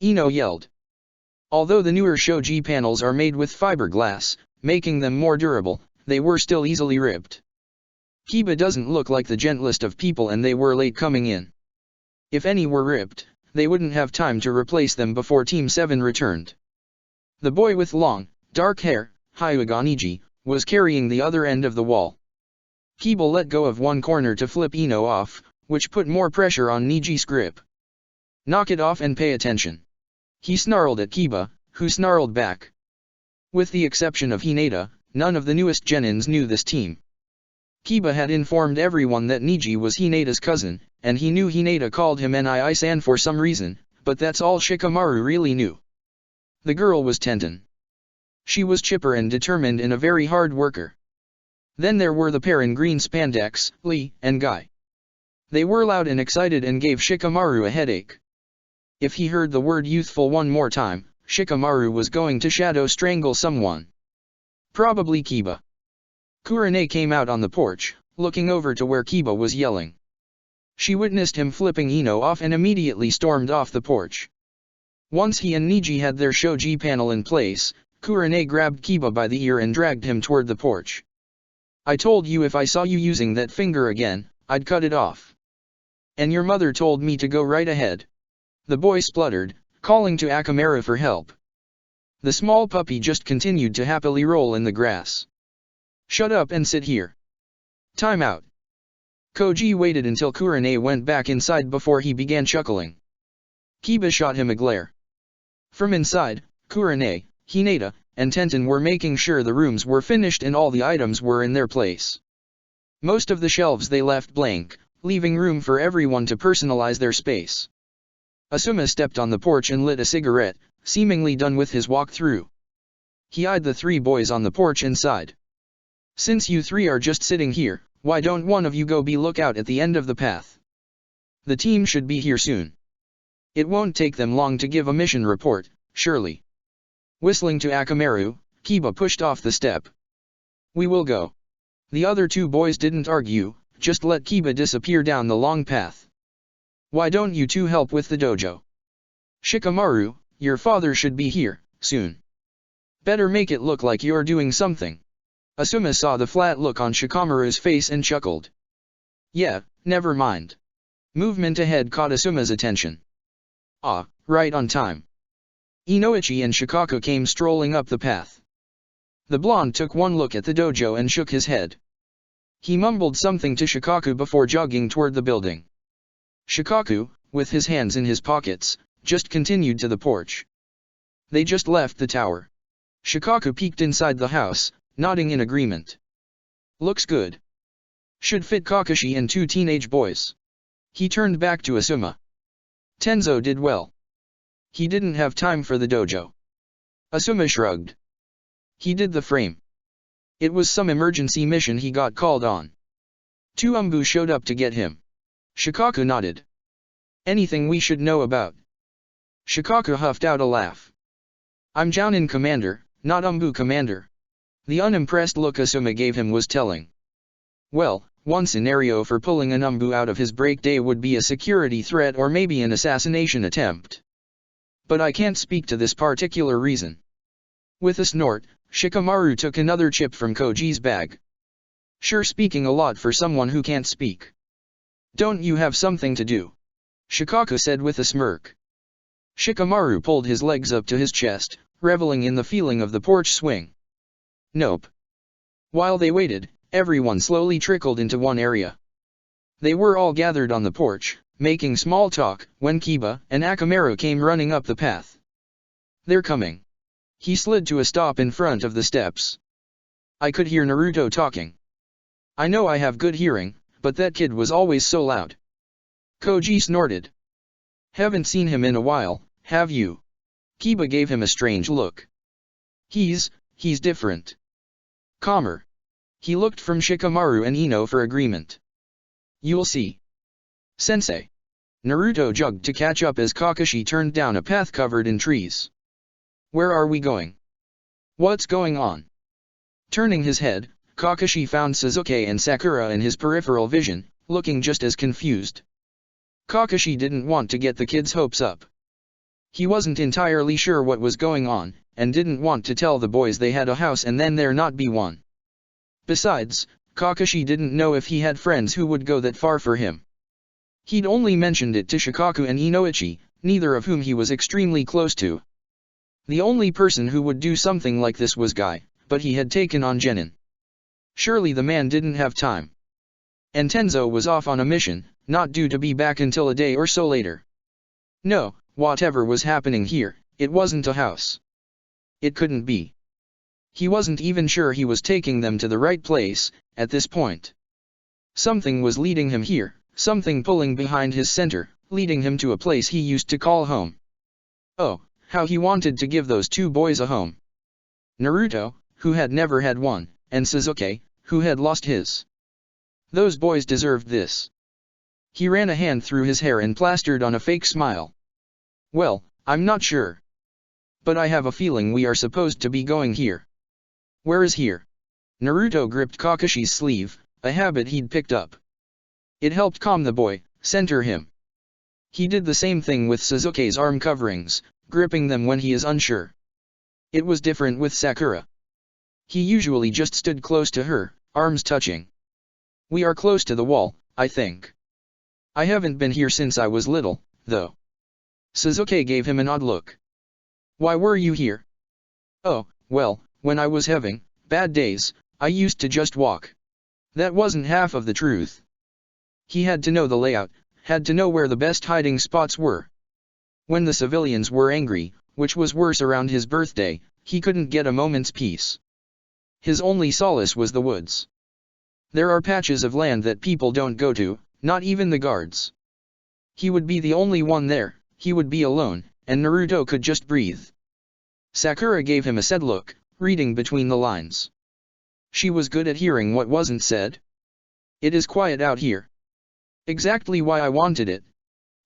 Ino yelled. Although the newer shoji panels are made with fiberglass, making them more durable, they were still easily ripped. Kiba doesn't look like the gentlest of people and they were late coming in. If any were ripped, they wouldn't have time to replace them before Team 7 returned. The boy with long, dark hair, Hyuga Niji, was carrying the other end of the wall. Kiba let go of one corner to flip Ino off, which put more pressure on Niji's grip. Knock it off and pay attention. He snarled at Kiba, who snarled back. With the exception of Hinata, none of the newest genins knew this team. Kiba had informed everyone that Niji was Hinata's cousin, and he knew Hinata called him Nii-san for some reason, but that's all Shikamaru really knew. The girl was Tenten. She was chipper and determined and a very hard worker. Then there were the pair in green spandex, Lee and Guy. They were loud and excited and gave Shikamaru a headache. If he heard the word youthful one more time, Shikamaru was going to shadow strangle someone. Probably Kiba. Kurane came out on the porch, looking over to where Kiba was yelling. She witnessed him flipping Ino off and immediately stormed off the porch. Once he and Niji had their shoji panel in place, Kurane grabbed Kiba by the ear and dragged him toward the porch. I told you if I saw you using that finger again, I'd cut it off. And your mother told me to go right ahead. The boy spluttered, calling to Akamaru for help. The small puppy just continued to happily roll in the grass. Shut up and sit here. Time out. Koji waited until Kurane went back inside before he began chuckling. Kiba shot him a glare. From inside, Kurane, Hinata, and Tenten were making sure the rooms were finished and all the items were in their place. Most of the shelves they left blank, leaving room for everyone to personalize their space. Asuma stepped on the porch and lit a cigarette, seemingly done with his walk through. He eyed the three boys on the porch and sighed. Since you three are just sitting here, why don't one of you go be lookout at the end of the path? The team should be here soon. It won't take them long to give a mission report, surely. Whistling to Akamaru, Kiba pushed off the step. We will go. The other two boys didn't argue, just let Kiba disappear down the long path. Why don't you two help with the dojo? Shikamaru, your father should be here, soon. Better make it look like you're doing something. Asuma saw the flat look on Shikamaru's face and chuckled. Yeah, never mind. Movement ahead caught Asuma's attention. Ah, right on time. Inoichi and Shikaku came strolling up the path. The blonde took one look at the dojo and shook his head. He mumbled something to Shikaku before jogging toward the building. Shikaku, with his hands in his pockets, just continued to the porch. They just left the tower. Shikaku peeked inside the house, nodding in agreement. Looks good. Should fit Kakashi and two teenage boys. He turned back to Asuma. Tenzo did well. He didn't have time for the dojo. Asuma shrugged. He did the frame. It was some emergency mission he got called on. Two Umbu showed up to get him. Shikaku nodded. Anything we should know about? Shikaku huffed out a laugh. I'm Jounin commander, not Umbu commander. The unimpressed look Asuma gave him was telling. Well, one scenario for pulling Anumbu out of his break day would be a security threat or maybe an assassination attempt. But I can't speak to this particular reason. With a snort, Shikamaru took another chip from Koji's bag. Sure, speaking a lot for someone who can't speak. Don't you have something to do? Shikaku said with a smirk. Shikamaru pulled his legs up to his chest, reveling in the feeling of the porch swing. Nope. While they waited, everyone slowly trickled into one area. They were all gathered on the porch, making small talk, when Kiba and Akamaru came running up the path. They're coming. He slid to a stop in front of the steps. I could hear Naruto talking. I know I have good hearing, but that kid was always so loud. Koji snorted. Haven't seen him in a while, have you? Kiba gave him a strange look. He's different. Calmer. He looked from Shikamaru and Ino for agreement. You'll see. Sensei. Naruto jogged to catch up as Kakashi turned down a path covered in trees. Where are we going? What's going on? Turning his head, Kakashi found Sasuke and Sakura in his peripheral vision, looking just as confused. Kakashi didn't want to get the kids' hopes up. He wasn't entirely sure what was going on, and didn't want to tell the boys they had a house and then there not be one. Besides, Kakashi didn't know if he had friends who would go that far for him. He'd only mentioned it to Shikaku and Inoichi, neither of whom he was extremely close to. The only person who would do something like this was Guy, but he had taken on Genin. Surely the man didn't have time. And Tenzo was off on a mission, not due to be back until a day or so later. No, whatever was happening here, it wasn't a house. It couldn't be. He wasn't even sure he was taking them to the right place, at this point. Something was leading him here, something pulling behind his center, leading him to a place he used to call home. Oh, how he wanted to give those two boys a home. Naruto, who had never had one, and Sasuke, who had lost his. Those boys deserved this. He ran a hand through his hair and plastered on a fake smile. Well, I'm not sure. But I have a feeling we are supposed to be going here. Where is here? Naruto gripped Kakashi's sleeve, a habit he'd picked up. It helped calm the boy, center him. He did the same thing with Sasuke's arm coverings, gripping them when he is unsure. It was different with Sakura. He usually just stood close to her, arms touching. We are close to the wall, I think. I haven't been here since I was little, though. Sasuke gave him an odd look. Why were you here? Oh, well, when I was having bad days, I used to just walk. That wasn't half of the truth. He had to know the layout, had to know where the best hiding spots were. When the civilians were angry, which was worse around his birthday, he couldn't get a moment's peace. His only solace was the woods. There are patches of land that people don't go to, not even the guards. He would be the only one there, he would be alone, and Naruto could just breathe. Sakura gave him a sad look, reading between the lines. She was good at hearing what wasn't said. It is quiet out here. Exactly why I wanted it.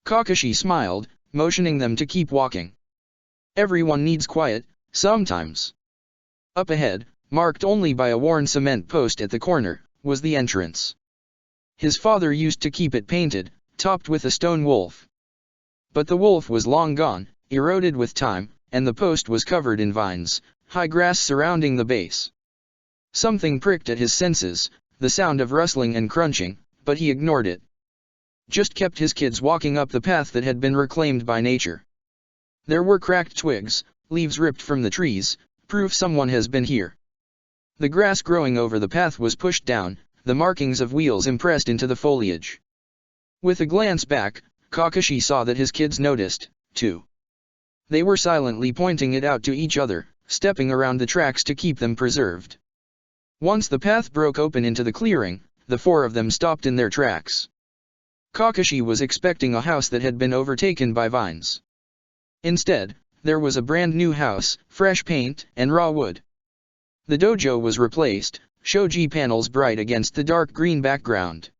Kakashi smiled, motioning them to keep walking. Everyone needs quiet, sometimes. Up ahead, marked only by a worn cement post at the corner, was the entrance. His father used to keep it painted, topped with a stone wolf. But the wolf was long gone, eroded with time, and the post was covered in vines, high grass surrounding the base. Something pricked at his senses, the sound of rustling and crunching, but he ignored it. Just kept his kids walking up the path that had been reclaimed by nature. There were cracked twigs, leaves ripped from the trees, proof someone has been here. The grass growing over the path was pushed down, the markings of wheels impressed into the foliage. With a glance back, Kakashi saw that his kids noticed, too. They were silently pointing it out to each other, stepping around the tracks to keep them preserved. Once the path broke open into the clearing, the four of them stopped in their tracks. Kakashi was expecting a house that had been overtaken by vines. Instead, there was a brand new house, fresh paint, and raw wood. The dojo was replaced, shoji panels bright against the dark green background.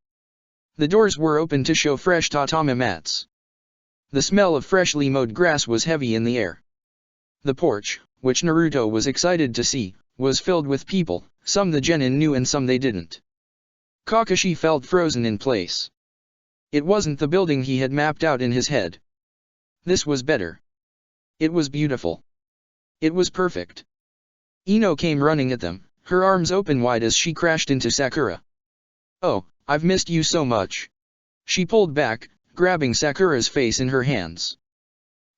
The doors were open to show fresh tatami mats. The smell of freshly mowed grass was heavy in the air. The porch, which Naruto was excited to see, was filled with people, some the genin knew and some they didn't. Kakashi felt frozen in place. It wasn't the building he had mapped out in his head. This was better. It was beautiful. It was perfect. Ino came running at them, her arms open wide as she crashed into Sakura. "Oh, I've missed you so much." She pulled back, grabbing Sakura's face in her hands.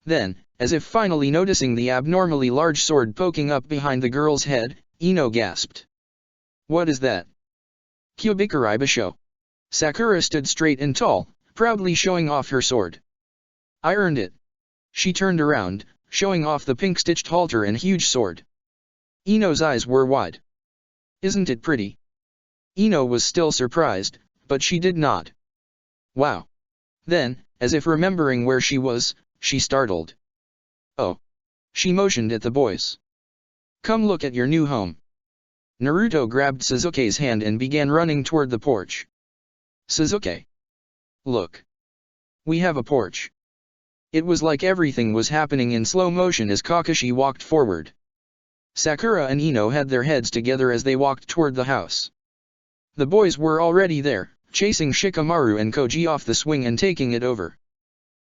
Then, as if finally noticing the abnormally large sword poking up behind the girl's head, Ino gasped. "What is that?" "Kyubikurei Basho." Sakura stood straight and tall, proudly showing off her sword. "I earned it." She turned around, showing off the pink-stitched halter and huge sword. Ino's eyes were wide. "Isn't it pretty?" Ino was still surprised, but she did not. "Wow." Then, as if remembering where she was, she startled. "Oh." She motioned at the boys. "Come look at your new home." Naruto grabbed Sasuke's hand and began running toward the porch. "Sasuke. Look. We have a porch." It was like everything was happening in slow motion as Kakashi walked forward. Sakura and Ino had their heads together as they walked toward the house. The boys were already there, chasing Shikamaru and Koji off the swing and taking it over.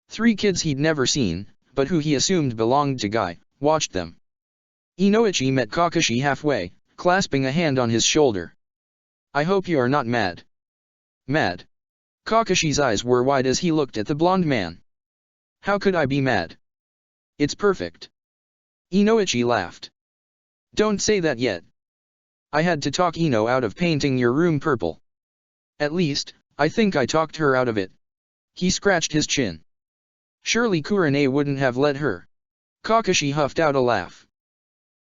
3 kids he'd never seen, but who he assumed belonged to Guy, watched them. Inoichi met Kakashi halfway, clasping a hand on his shoulder. "I hope you are not mad." "Mad?" Kakashi's eyes were wide as he looked at the blonde man. "How could I be mad? It's perfect." Inoichi laughed. "Don't say that yet. I had to talk Ino out of painting your room purple. At least, I think I talked her out of it." He scratched his chin. "Surely Kurane wouldn't have let her." Kakashi huffed out a laugh.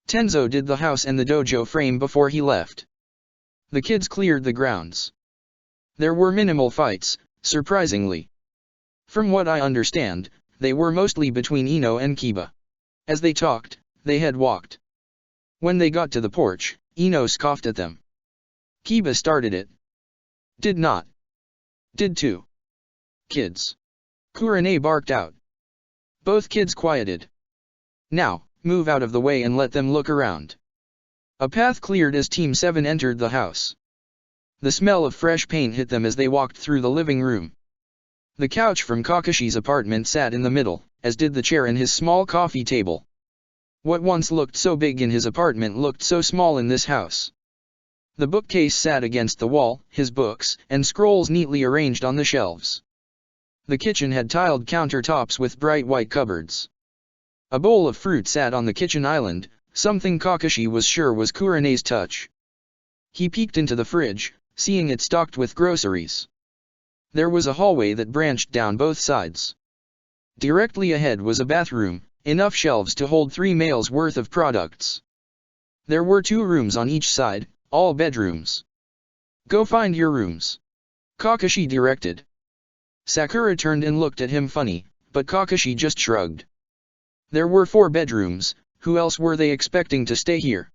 "Tenzo did the house and the dojo frame before he left." The kids cleared the grounds. There were minimal fights, surprisingly. From what I understand, they were mostly between Ino and Kiba. As they talked, they had walked. When they got to the porch, Ino scoffed at them. "Kiba started it." "Did not." "Did too." "Kids." Kurane barked out. Both kids quieted. "Now, move out of the way and let them look around." A path cleared as Team 7 entered the house. The smell of fresh paint hit them as they walked through the living room. The couch from Kakashi's apartment sat in the middle, as did the chair and his small coffee table. What once looked so big in his apartment looked so small in this house. The bookcase sat against the wall, his books and scrolls neatly arranged on the shelves. The kitchen had tiled countertops with bright white cupboards. A bowl of fruit sat on the kitchen island, something Kakashi was sure was Kurane's touch. He peeked into the fridge, seeing it stocked with groceries. There was a hallway that branched down both sides. Directly ahead was a bathroom, enough shelves to hold 3 males' worth of products. There were 2 rooms on each side, all bedrooms. "Go find your rooms," Kakashi directed. Sakura turned and looked at him funny, but Kakashi just shrugged. There were 4 bedrooms, who else were they expecting to stay here?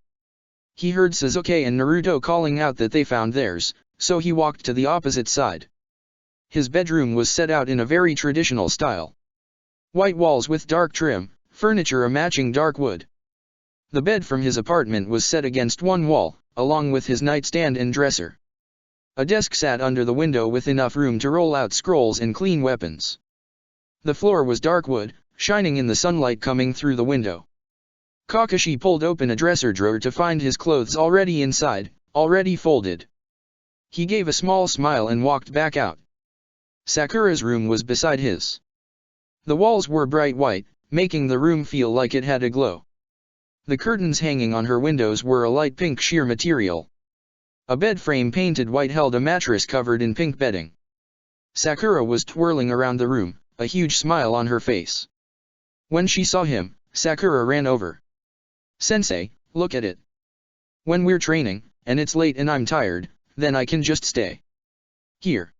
He heard Sasuke and Naruto calling out that they found theirs, so he walked to the opposite side. His bedroom was set out in a very traditional style. White walls with dark trim, furniture a matching dark wood. The bed from his apartment was set against one wall, along with his nightstand and dresser. A desk sat under the window with enough room to roll out scrolls and clean weapons. The floor was dark wood, shining in the sunlight coming through the window. Kakashi pulled open a dresser drawer to find his clothes already inside, already folded. He gave a small smile and walked back out. Sakura's room was beside his. The walls were bright white, making the room feel like it had a glow. The curtains hanging on her windows were a light pink sheer material. A bed frame painted white held a mattress covered in pink bedding. Sakura was twirling around the room, a huge smile on her face. When she saw him, Sakura ran over. "Sensei, look at it. When we're training, and it's late and I'm tired, then I can just stay here."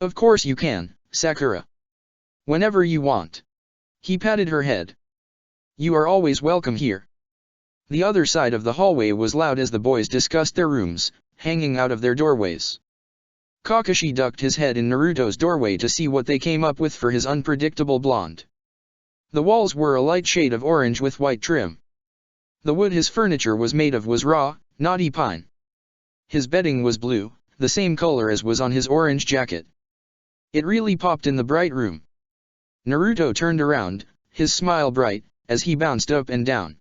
"Of course you can, Sakura. Whenever you want." He patted her head. "You are always welcome here." The other side of the hallway was loud as the boys discussed their rooms, hanging out of their doorways. Kakashi ducked his head in Naruto's doorway to see what they came up with for his unpredictable blonde. The walls were a light shade of orange with white trim. The wood his furniture was made of was raw, knotty pine. His bedding was blue, the same color as was on his orange jacket. It really popped in the bright room. Naruto turned around, his smile bright, as he bounced up and down.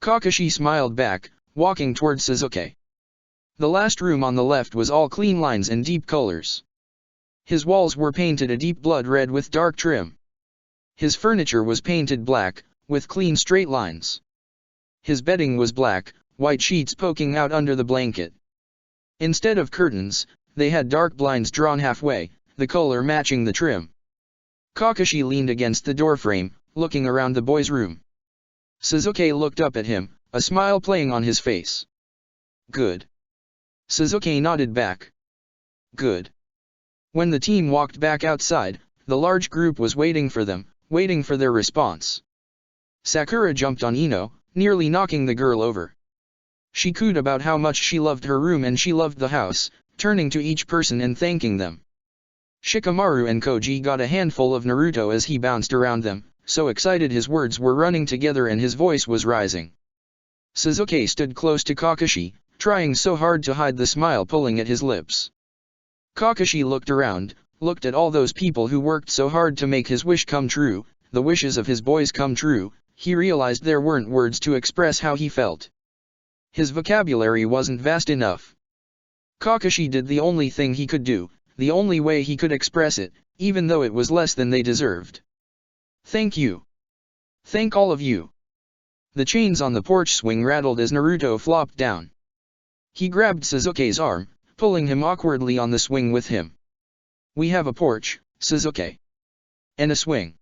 Kakashi smiled back, walking toward Sasuke. The last room on the left was all clean lines and deep colors. His walls were painted a deep blood red with dark trim. His furniture was painted black, with clean straight lines. His bedding was black, white sheets poking out under the blanket. Instead of curtains, they had dark blinds drawn halfway, the color matching the trim. Kakashi leaned against the doorframe, looking around the boys' room. Sasuke looked up at him, a smile playing on his face. Good. Sasuke nodded back. Good. When the team walked back outside, the large group was waiting for them, waiting for their response. Sakura jumped on Ino, nearly knocking the girl over. She cooed about how much she loved her room and she loved the house, turning to each person and thanking them. Shikamaru and Koji got a handful of Naruto as he bounced around them, so excited his words were running together and his voice was rising. Sasuke stood close to Kakashi, trying so hard to hide the smile pulling at his lips. Kakashi looked around, looked at all those people who worked so hard to make his wish come true, the wishes of his boys come true. He realized there weren't words to express how he felt. His vocabulary wasn't vast enough. Kakashi did the only thing he could do, the only way he could express it, even though it was less than they deserved. Thank you. Thank all of you. The chains on the porch swing rattled as Naruto flopped down. He grabbed Sasuke's arm, pulling him awkwardly on the swing with him. We have a porch, Sasuke. And a swing.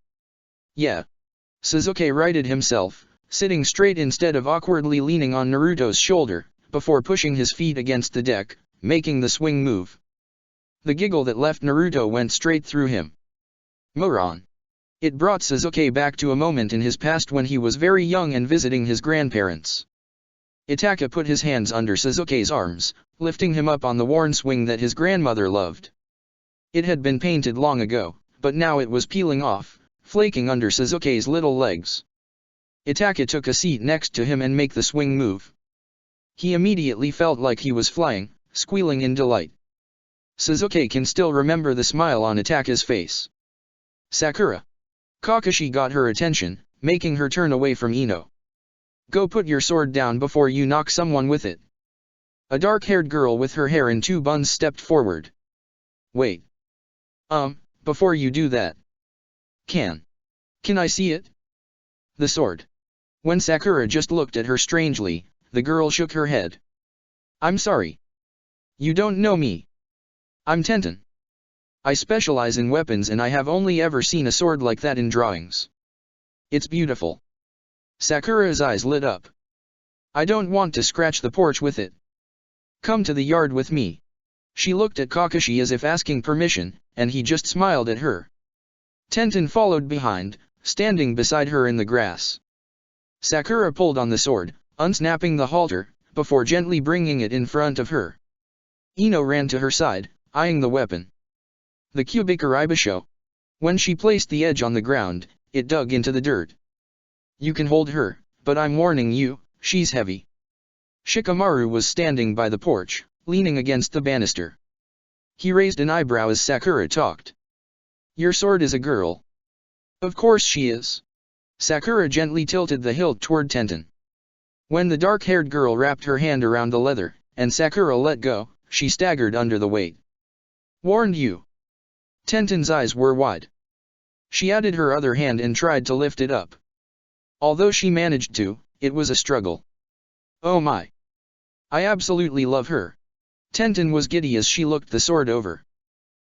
Yeah. Sasuke righted himself, sitting straight instead of awkwardly leaning on Naruto's shoulder, before pushing his feet against the deck, making the swing move. The giggle that left Naruto went straight through him. Moron. It brought Sasuke back to a moment in his past when he was very young and visiting his grandparents. Itaka put his hands under Sasuke's arms, lifting him up on the worn swing that his grandmother loved. It had been painted long ago, but now it was peeling off, flaking under Sasuke's little legs. Itaka took a seat next to him and made the swing move. He immediately felt like he was flying, squealing in delight. Sasuke can still remember the smile on Itaka's face. Sakura. Kakashi got her attention, making her turn away from Ino. Go put your sword down before you knock someone with it. A dark-haired girl with her hair in two buns stepped forward. Wait. Before you do that. Can I see it? The sword. When Sakura just looked at her strangely, the girl shook her head. I'm sorry. You don't know me. I'm Tenten. I specialize in weapons and I have only ever seen a sword like that in drawings. It's beautiful. Sakura's eyes lit up. I don't want to scratch the porch with it. Come to the yard with me. She looked at Kakashi as if asking permission, and he just smiled at her. Tenten followed behind, standing beside her in the grass. Sakura pulled on the sword, unsnapping the halter, before gently bringing it in front of her. Ino ran to her side, eyeing the weapon. The Kubikaribasho. When she placed the edge on the ground, it dug into the dirt. You can hold her, but I'm warning you, she's heavy. Shikamaru was standing by the porch, leaning against the banister. He raised an eyebrow as Sakura talked. Your sword is a girl. Of course she is. Sakura gently tilted the hilt toward Tenten. When the dark-haired girl wrapped her hand around the leather, and Sakura let go, she staggered under the weight. Warned you. Tenten's eyes were wide. She added her other hand and tried to lift it up. Although she managed to, it was a struggle. Oh my. I absolutely love her. Tenten was giddy as she looked the sword over.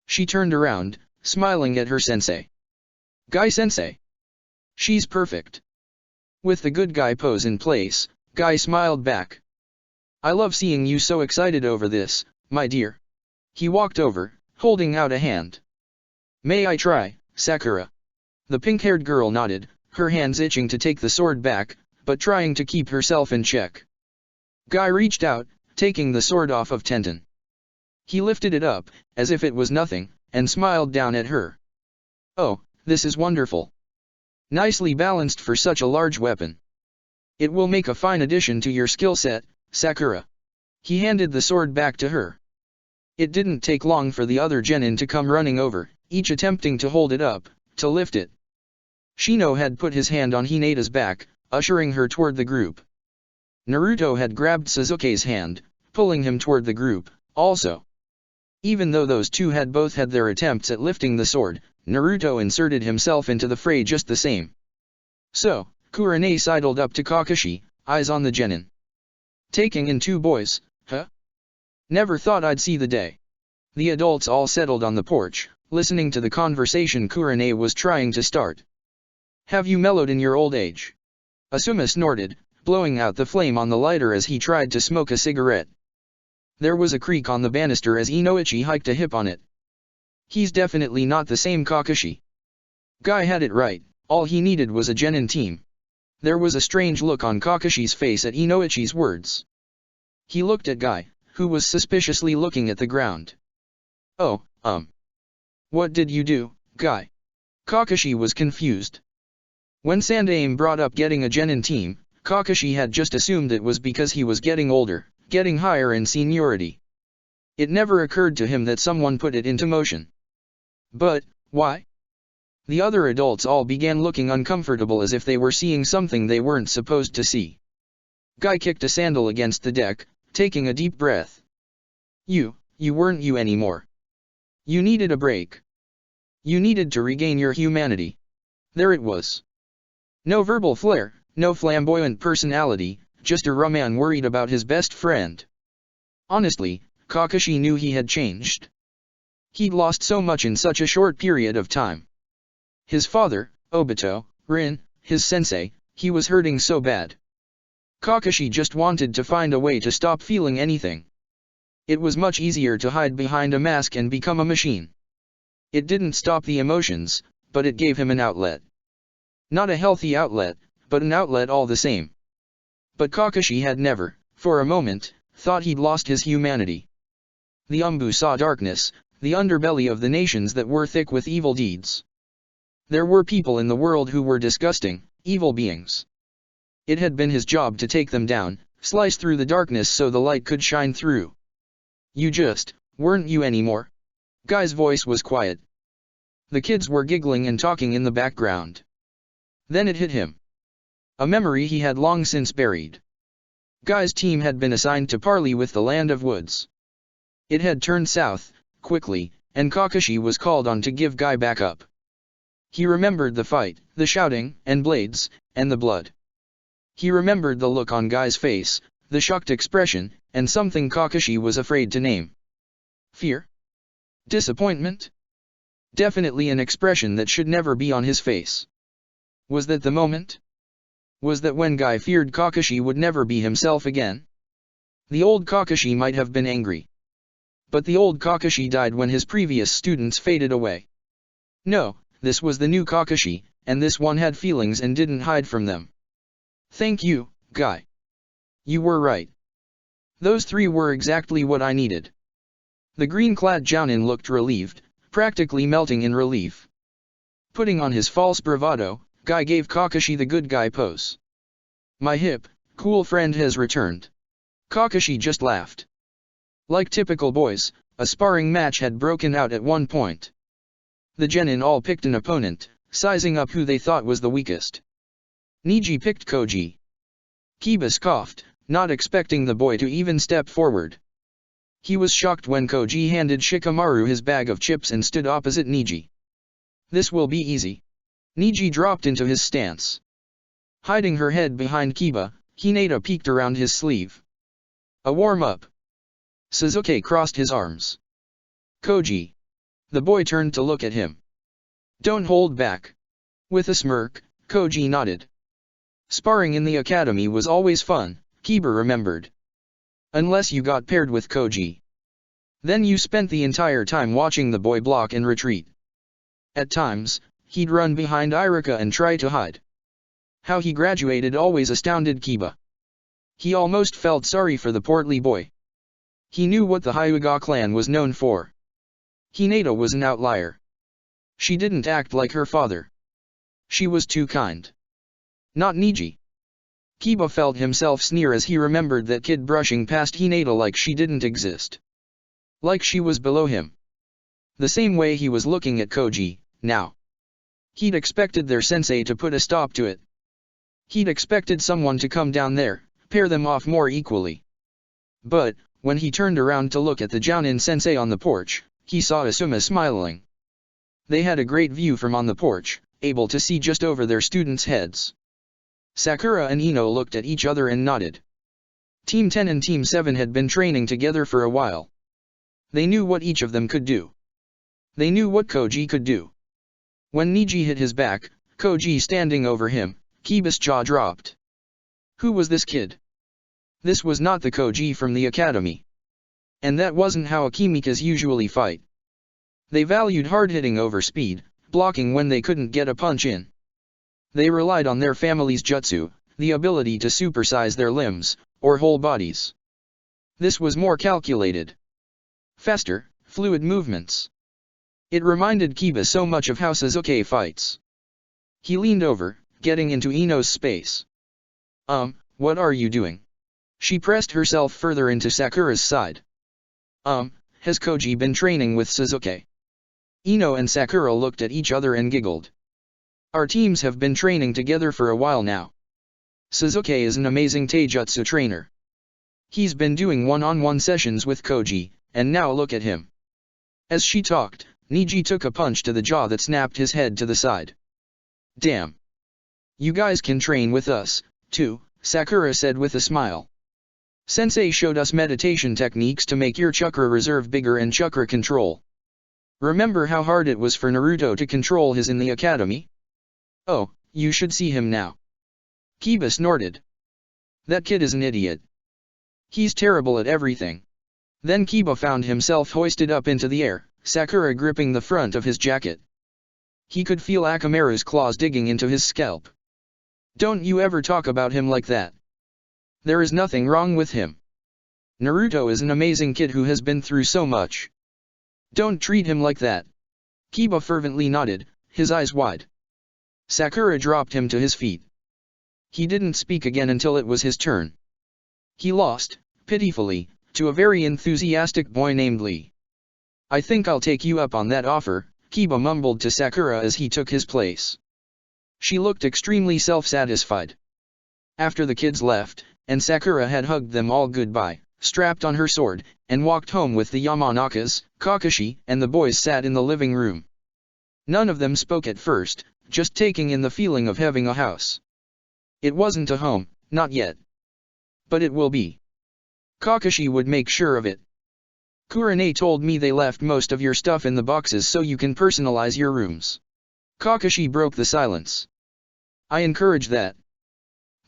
She turned around, smiling at her sensei. Guy sensei. She's perfect. With the good guy pose in place, Guy smiled back. I love seeing you so excited over this, my dear. He walked over, holding out a hand. May I try, Sakura? The pink-haired girl nodded, her hands itching to take the sword back, but trying to keep herself in check. Guy reached out, taking the sword off of Tenten. He lifted it up, as if it was nothing, and smiled down at her. Oh, this is wonderful. Nicely balanced for such a large weapon. It will make a fine addition to your skill set, Sakura. He handed the sword back to her. It didn't take long for the other genin to come running over, each attempting to hold it up, to lift it. Shino had put his hand on Hinata's back, ushering her toward the group. Naruto had grabbed Sasuke's hand, pulling him toward the group, also. Even though those two had both had their attempts at lifting the sword, Naruto inserted himself into the fray just the same. So, Kurane sidled up to Kakashi, eyes on the genin. Taking in 2 boys, huh? Never thought I'd see the day. The adults all settled on the porch, listening to the conversation Kurane was trying to start. Have you mellowed in your old age? Asuma snorted, blowing out the flame on the lighter as he tried to smoke a cigarette. There was a creak on the banister as Inoichi hiked a hip on it. He's definitely not the same Kakashi. Guy had it right, all he needed was a genin team. There was a strange look on Kakashi's face at Inoichi's words. He looked at Guy, who was suspiciously looking at the ground. Oh, what did you do, Guy? Kakashi was confused. When Sandaime brought up getting a genin team, Kakashi had just assumed it was because he was getting older, getting higher in seniority. It never occurred to him that someone put it into motion. But, why? The other adults all began looking uncomfortable as if they were seeing something they weren't supposed to see. Guy kicked a sandal against the deck, taking a deep breath. You weren't you anymore. You needed a break. You needed to regain your humanity. There it was. No verbal flair, no flamboyant personality, just a raw man worried about his best friend. Honestly, Kakashi knew he had changed. He'd lost so much in such a short period of time. His father, Obito, Rin, his sensei, he was hurting so bad. Kakashi just wanted to find a way to stop feeling anything. It was much easier to hide behind a mask and become a machine. It didn't stop the emotions, but it gave him an outlet. Not a healthy outlet, but an outlet all the same. But Kakashi had never, for a moment, thought he'd lost his humanity. The Umbu saw darkness, the underbelly of the nations that were thick with evil deeds. There were people in the world who were disgusting, evil beings. It had been his job to take them down, slice through the darkness so the light could shine through. You just, weren't you anymore? Guy's voice was quiet. The kids were giggling and talking in the background. Then it hit him. A memory he had long since buried. Guy's team had been assigned to parley with the Land of Woods. It had turned south, quickly, and Kakashi was called on to give Guy backup. He remembered the fight, the shouting, and blades, and the blood. He remembered the look on Guy's face, the shocked expression, and something Kakashi was afraid to name. Fear? Disappointment? Definitely an expression that should never be on his face. Was that the moment? Was that when Guy feared Kakashi would never be himself again? The old Kakashi might have been angry. But the old Kakashi died when his previous students faded away. No, this was the new Kakashi, and this one had feelings and didn't hide from them. Thank you, Guy. You were right. Those 3 were exactly what I needed. The green-clad Jounin looked relieved, practically melting in relief. Putting on his false bravado, Guy gave Kakashi the good guy pose. My hip, cool friend has returned. Kakashi just laughed. Like typical boys, a sparring match had broken out at one point. The genin all picked an opponent, sizing up who they thought was the weakest. Neji picked Koji. Kiba scoffed, not expecting the boy to even step forward. He was shocked when Koji handed Shikamaru his bag of chips and stood opposite Neji. This will be easy. Neji dropped into his stance. Hiding her head behind Kiba, Hinata peeked around his sleeve. A warm-up. Sasuke crossed his arms. Koji. The boy turned to look at him. Don't hold back. With a smirk, Koji nodded. Sparring in the academy was always fun, Kiba remembered. Unless you got paired with Koji. Then you spent the entire time watching the boy block and retreat. At times, he'd run behind Iruka and try to hide. How he graduated always astounded Kiba. He almost felt sorry for the portly boy. He knew what the Hyuga clan was known for. Hinata was an outlier. She didn't act like her father. She was too kind. Not Neji. Kiba felt himself sneer as he remembered that kid brushing past Hinata like she didn't exist. Like she was below him. The same way he was looking at Koji, now. He'd expected their sensei to put a stop to it. He'd expected someone to come down there, pair them off more equally. But, when he turned around to look at the Jounin sensei on the porch, he saw Asuma smiling. They had a great view from on the porch, able to see just over their students' heads. Sakura and Ino looked at each other and nodded. Team 10 and Team 7 had been training together for a while. They knew what each of them could do. They knew what Koji could do. When Niji hit his back, Koji standing over him, Kiba's jaw dropped. Who was this kid? This was not the Koji from the academy. And that wasn't how Akimikas usually fight. They valued hard-hitting over speed, blocking when they couldn't get a punch in. They relied on their family's jutsu, the ability to supersize their limbs, or whole bodies. This was more calculated. Faster, fluid movements. It reminded Kiba so much of how Sasuke fights. He leaned over, getting into Ino's space. What are you doing? She pressed herself further into Sakura's side. Has Koji been training with Sasuke? Ino and Sakura looked at each other and giggled. Our teams have been training together for a while now. Sasuke is an amazing taijutsu trainer. He's been doing one-on-one sessions with Koji, and now look at him. As she talked, Niji took a punch to the jaw that snapped his head to the side. Damn. You guys can train with us, too, Sakura said with a smile. Sensei showed us meditation techniques to make your chakra reserve bigger and chakra control. Remember how hard it was for Naruto to control his in the academy? Oh, you should see him now. Kiba snorted. That kid is an idiot. He's terrible at everything. Then Kiba found himself hoisted up into the air, Sakura gripping the front of his jacket. He could feel Akamaru's claws digging into his scalp. Don't you ever talk about him like that. There is nothing wrong with him. Naruto is an amazing kid who has been through so much. Don't treat him like that. Kiba fervently nodded, his eyes wide. Sakura dropped him to his feet. He didn't speak again until it was his turn. He lost, pitifully, to a very enthusiastic boy named Lee. I think I'll take you up on that offer, Kiba mumbled to Sakura as he took his place. She looked extremely self-satisfied. After the kids left, and Sakura had hugged them all goodbye, strapped on her sword, and walked home with the Yamanakas, Kakashi, and the boys sat in the living room. None of them spoke at first, just taking in the feeling of having a house. It wasn't a home, not yet. But it will be. Kakashi would make sure of it. Kurane told me they left most of your stuff in the boxes so you can personalize your rooms. Kakashi broke the silence. I encourage that.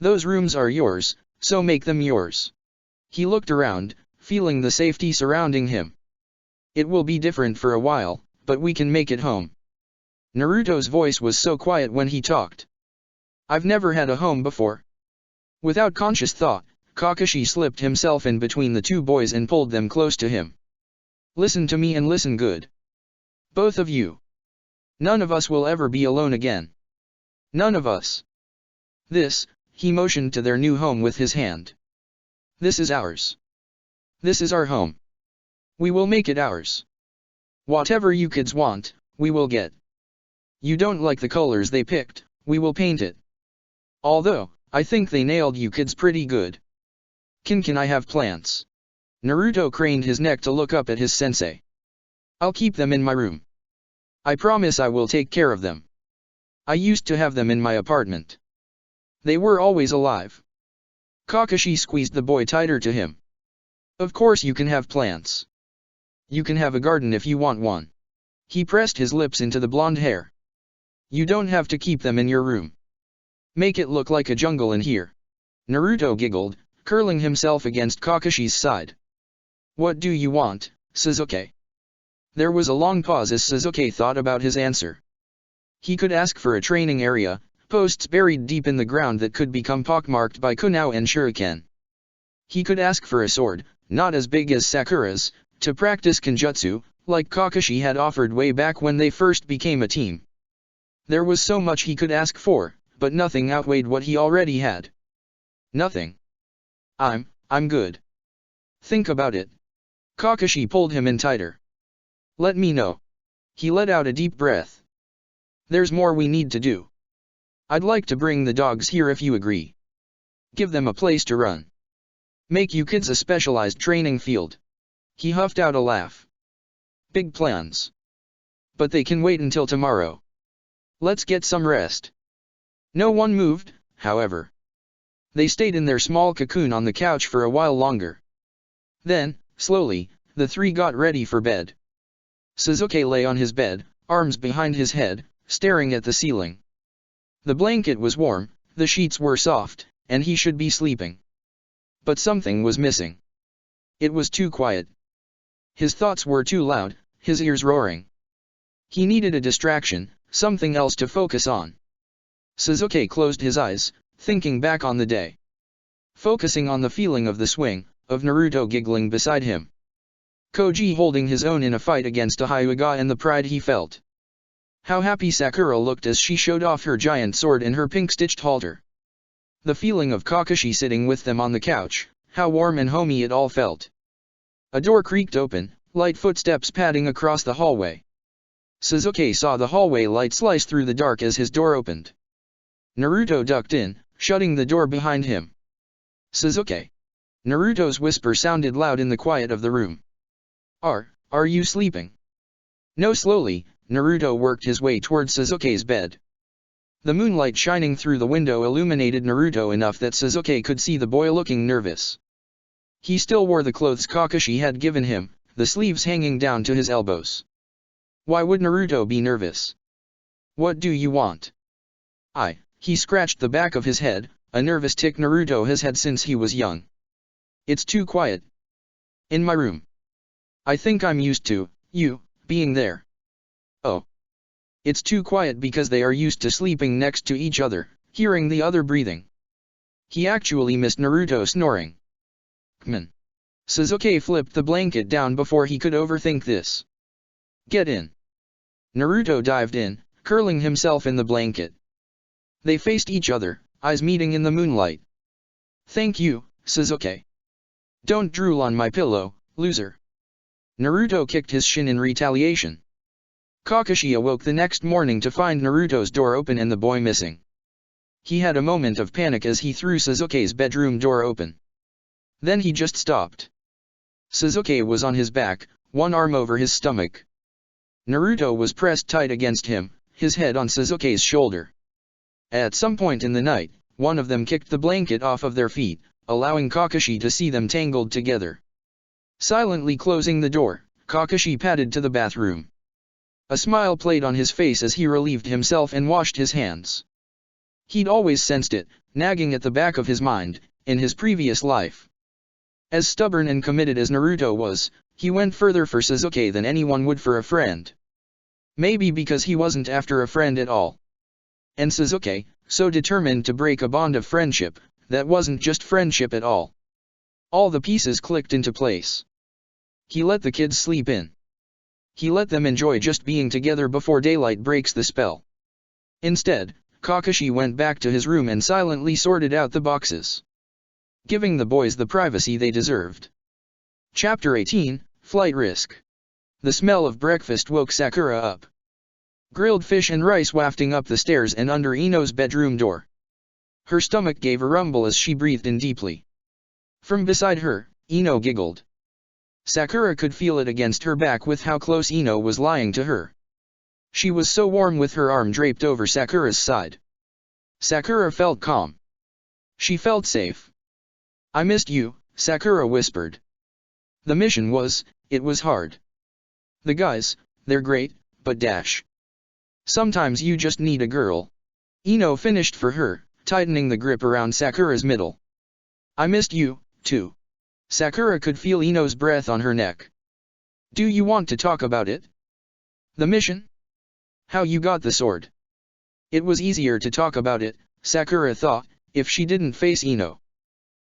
Those rooms are yours, so make them yours. He looked around, feeling the safety surrounding him. It will be different for a while, but we can make it home. Naruto's voice was so quiet when he talked. I've never had a home before. Without conscious thought, Kakashi slipped himself in between the two boys and pulled them close to him. Listen to me and listen good. Both of you. None of us will ever be alone again. None of us. This, he motioned to their new home with his hand. This is ours. This is our home. We will make it ours. Whatever you kids want, we will get. You don't like the colors they picked, we will paint it. Although, I think they nailed you kids pretty good. Can I have plants? Naruto craned his neck to look up at his sensei. I'll keep them in my room. I promise I will take care of them. I used to have them in my apartment. They were always alive. Kakashi squeezed the boy tighter to him. Of course you can have plants. You can have a garden if you want one. He pressed his lips into the blonde hair. You don't have to keep them in your room. Make it look like a jungle in here. Naruto giggled, curling himself against Kakashi's side. What do you want, Sasuke? There was a long pause as Sasuke thought about his answer. He could ask for a training area, posts buried deep in the ground that could become pockmarked by kunao and shuriken. He could ask for a sword, not as big as Sakura's, to practice kenjutsu, like Kakashi had offered way back when they first became a team. There was so much he could ask for, but nothing outweighed what he already had. Nothing. I'm good. Think about it. Kakashi pulled him in tighter. Let me know. He let out a deep breath. There's more we need to do. I'd like to bring the dogs here if you agree. Give them a place to run. Make you kids a specialized training field. He huffed out a laugh. Big plans. But they can wait until tomorrow. Let's get some rest. No one moved, however. They stayed in their small cocoon on the couch for a while longer. Then, slowly, the three got ready for bed. Sasuke lay on his bed, arms behind his head, staring at the ceiling. The blanket was warm, the sheets were soft, and he should be sleeping. But something was missing. It was too quiet. His thoughts were too loud, his ears roaring. He needed a distraction, something else to focus on. Sasuke closed his eyes, thinking back on the day. Focusing on the feeling of the swing, of Naruto giggling beside him. Koji holding his own in a fight against a Hyuga and the pride he felt. How happy Sakura looked as she showed off her giant sword and her pink-stitched halter. The feeling of Kakashi sitting with them on the couch, how warm and homey it all felt. A door creaked open, light footsteps padding across the hallway. Sasuke saw the hallway light slice through the dark as his door opened. Naruto ducked in, shutting the door behind him. Sasuke. Naruto's whisper sounded loud in the quiet of the room. Are you sleeping? No. Slowly, Naruto worked his way towards Sasuke's bed. The moonlight shining through the window illuminated Naruto enough that Sasuke could see the boy looking nervous. He still wore the clothes Kakashi had given him, the sleeves hanging down to his elbows. Why would Naruto be nervous? What do you want? He scratched the back of his head, a nervous tic Naruto has had since he was young. It's too quiet. In my room. I think I'm used to you being there. Oh. It's too quiet because they are used to sleeping next to each other, hearing the other breathing. He actually missed Naruto snoring. Kman. Sasuke flipped the blanket down before he could overthink this. Get in. Naruto dived in, curling himself in the blanket. They faced each other, eyes meeting in the moonlight. Thank you, Sasuke. Don't drool on my pillow, loser. Naruto kicked his shin in retaliation. Kakashi awoke the next morning to find Naruto's door open and the boy missing. He had a moment of panic as he threw Sasuke's bedroom door open. Then he just stopped. Sasuke was on his back, one arm over his stomach. Naruto was pressed tight against him, his head on Sasuke's shoulder. At some point in the night, one of them kicked the blanket off of their feet, allowing Kakashi to see them tangled together. Silently closing the door, Kakashi padded to the bathroom. A smile played on his face as he relieved himself and washed his hands. He'd always sensed it, nagging at the back of his mind, in his previous life. As stubborn and committed as Naruto was, he went further for Sasuke than anyone would for a friend. Maybe because he wasn't after a friend at all. And Sasuke, so determined to break a bond of friendship, that wasn't just friendship at all. All the pieces clicked into place. He let the kids sleep in. He let them enjoy just being together before daylight breaks the spell. Instead, Kakashi went back to his room and silently sorted out the boxes, giving the boys the privacy they deserved. Chapter 18, Flight Risk. The smell of breakfast woke Sakura up. Grilled fish and rice wafting up the stairs and under Ino's bedroom door. Her stomach gave a rumble as she breathed in deeply. From beside her, Ino giggled. Sakura could feel it against her back with how close Ino was lying to her. She was so warm with her arm draped over Sakura's side. Sakura felt calm. She felt safe. I missed you, Sakura whispered. The mission it was hard. The guys, they're great, but sometimes you just need a girl. Ino finished for her, tightening the grip around Sakura's middle. I missed you, too. Sakura could feel Ino's breath on her neck. Do you want to talk about it? The mission? How you got the sword? It was easier to talk about it, Sakura thought, if she didn't face Ino.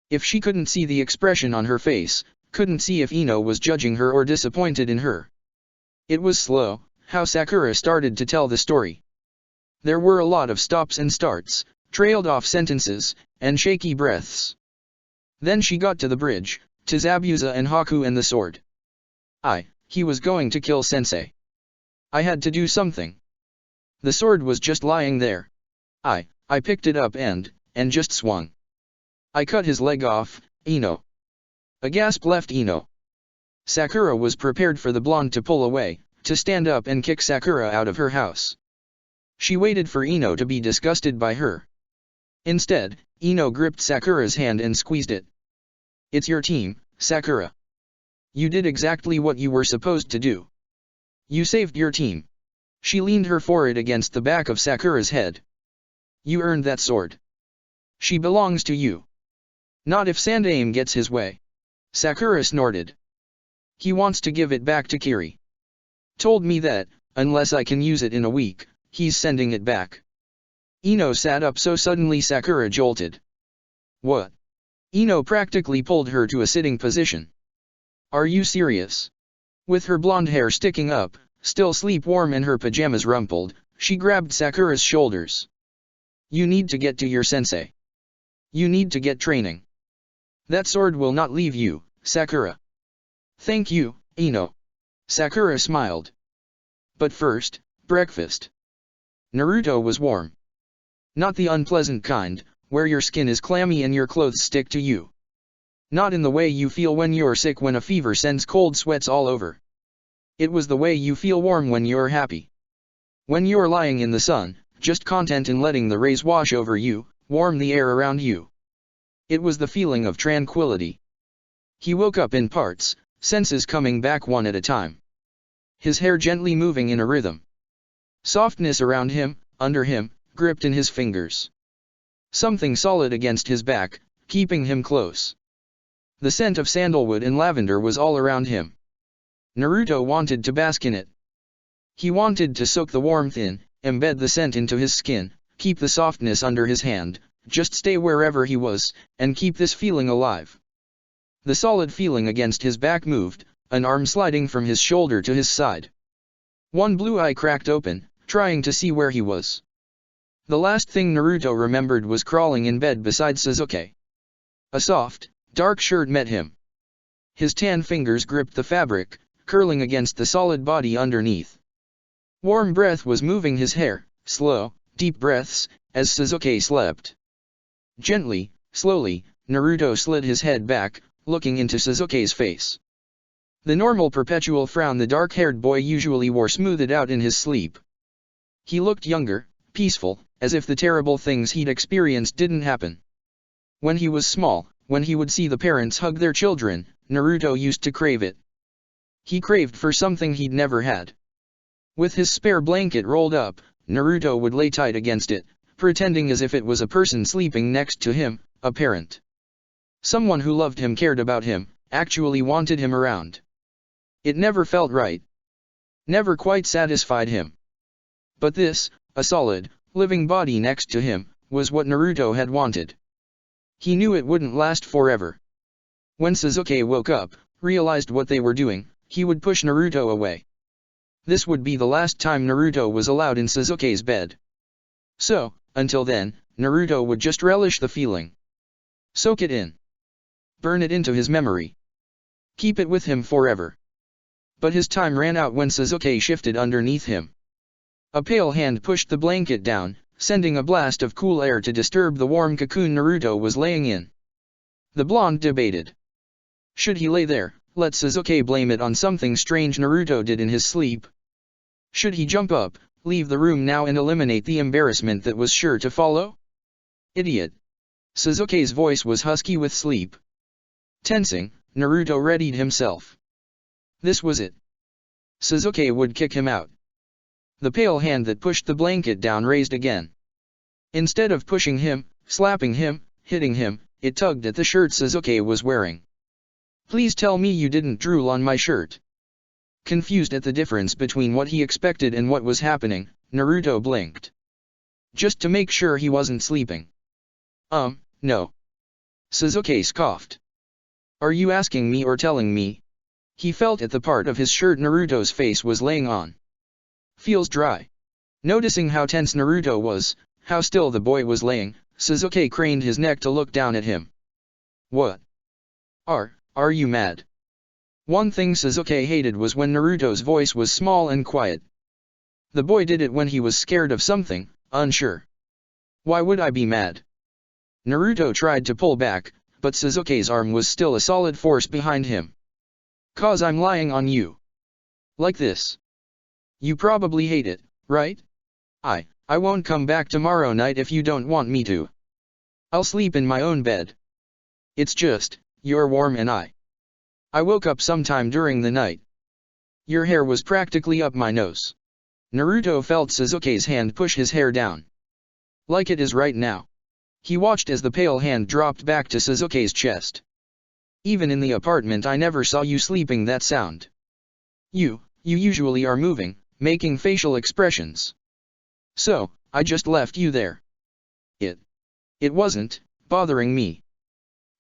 If she couldn't see the expression on her face, couldn't see if Ino was judging her or disappointed in her. It was slow, how Sakura started to tell the story. There were a lot of stops and starts, trailed off sentences, and shaky breaths. Then she got to the bridge, to Zabuza and Haku and the sword. He was going to kill Sensei. I had to do something. The sword was just lying there. I picked it up and just swung. I cut his leg off, Ino. A gasp left Ino. Sakura was prepared for the blonde to pull away, to stand up and kick Sakura out of her house. She waited for Ino to be disgusted by her. Instead, Ino gripped Sakura's hand and squeezed it. It's your team, Sakura. You did exactly what you were supposed to do. You saved your team. She leaned her forehead against the back of Sakura's head. You earned that sword. She belongs to you. Not if Sandaime gets his way. Sakura snorted. He wants to give it back to Kiri. Told me that, unless I can use it in a week, he's sending it back. Ino sat up so suddenly Sakura jolted. What? Ino practically pulled her to a sitting position. Are you serious? With her blonde hair sticking up, still sleep-warm and her pajamas rumpled, she grabbed Sakura's shoulders. You need to get to your sensei. You need to get training. That sword will not leave you, Sakura. Thank you, Ino. Sakura smiled. But first, breakfast. Naruto was warm. Not the unpleasant kind, where your skin is clammy and your clothes stick to you. Not in the way you feel when you're sick when a fever sends cold sweats all over. It was the way you feel warm when you're happy. When you're lying in the sun, just content in letting the rays wash over you, warm the air around you. It was the feeling of tranquility. He woke up in parts, senses coming back one at a time. His hair gently moving in a rhythm. Softness around him, under him, gripped in his fingers. Something solid against his back, keeping him close. The scent of sandalwood and lavender was all around him. Naruto wanted to bask in it. He wanted to soak the warmth in, embed the scent into his skin, keep the softness under his hand, just stay wherever he was, and keep this feeling alive. The solid feeling against his back moved, an arm sliding from his shoulder to his side. One blue eye cracked open, trying to see where he was. The last thing Naruto remembered was crawling in bed beside Sasuke. A soft, dark shirt met him. His tan fingers gripped the fabric, curling against the solid body underneath. Warm breath was moving his hair, slow, deep breaths, as Sasuke slept. Gently, slowly, Naruto slid his head back, looking into Sasuke's face. The normal perpetual frown the dark-haired boy usually wore smoothed out in his sleep. He looked younger, peaceful, as if the terrible things he'd experienced didn't happen. When he was small, when he would see the parents hug their children, Naruto used to crave it. He craved for something he'd never had. With his spare blanket rolled up, Naruto would lay tight against it, pretending as if it was a person sleeping next to him, a parent. Someone who loved him, cared about him, actually wanted him around. It never felt right. Never quite satisfied him. But this, a solid, living body next to him, was what Naruto had wanted. He knew it wouldn't last forever. When Sasuke woke up, realized what they were doing, he would push Naruto away. This would be the last time Naruto was allowed in Sasuke's bed. So, until then, Naruto would just relish the feeling. Soak it in. Burn it into his memory. Keep it with him forever. But his time ran out when Sasuke shifted underneath him. A pale hand pushed the blanket down, sending a blast of cool air to disturb the warm cocoon Naruto was laying in. The blonde debated. Should he lay there, let Sasuke blame it on something strange Naruto did in his sleep? Should he jump up, leave the room now and eliminate the embarrassment that was sure to follow? Idiot. Sasuke's voice was husky with sleep. Tensing, Naruto readied himself. This was it. Sasuke would kick him out. The pale hand that pushed the blanket down raised again. Instead of pushing him, slapping him, hitting him, it tugged at the shirt Sasuke was wearing. Please tell me you didn't drool on my shirt. Confused at the difference between what he expected and what was happening, Naruto blinked. Just to make sure he wasn't sleeping. No. Sasuke scoffed. Are you asking me or telling me? He felt at the part of his shirt Naruto's face was laying on. Feels dry. Noticing how tense Naruto was, how still the boy was laying, Sasuke craned his neck to look down at him. What? Are you mad? One thing Sasuke hated was when Naruto's voice was small and quiet. The boy did it when he was scared of something, unsure. Why would I be mad? Naruto tried to pull back, but Sasuke's arm was still a solid force behind him. "'Cause I'm lying on you. Like this. You probably hate it, right? I won't come back tomorrow night if you don't want me to. I'll sleep in my own bed. It's just, you're warm and I woke up sometime during the night. Your hair was practically up my nose." Naruto felt Sasuke's hand push his hair down. "Like it is right now." He watched as the pale hand dropped back to Sasuke's chest. "Even in the apartment I never saw you sleeping that sound. You usually are moving, making facial expressions. So, I just left you there. It wasn't bothering me."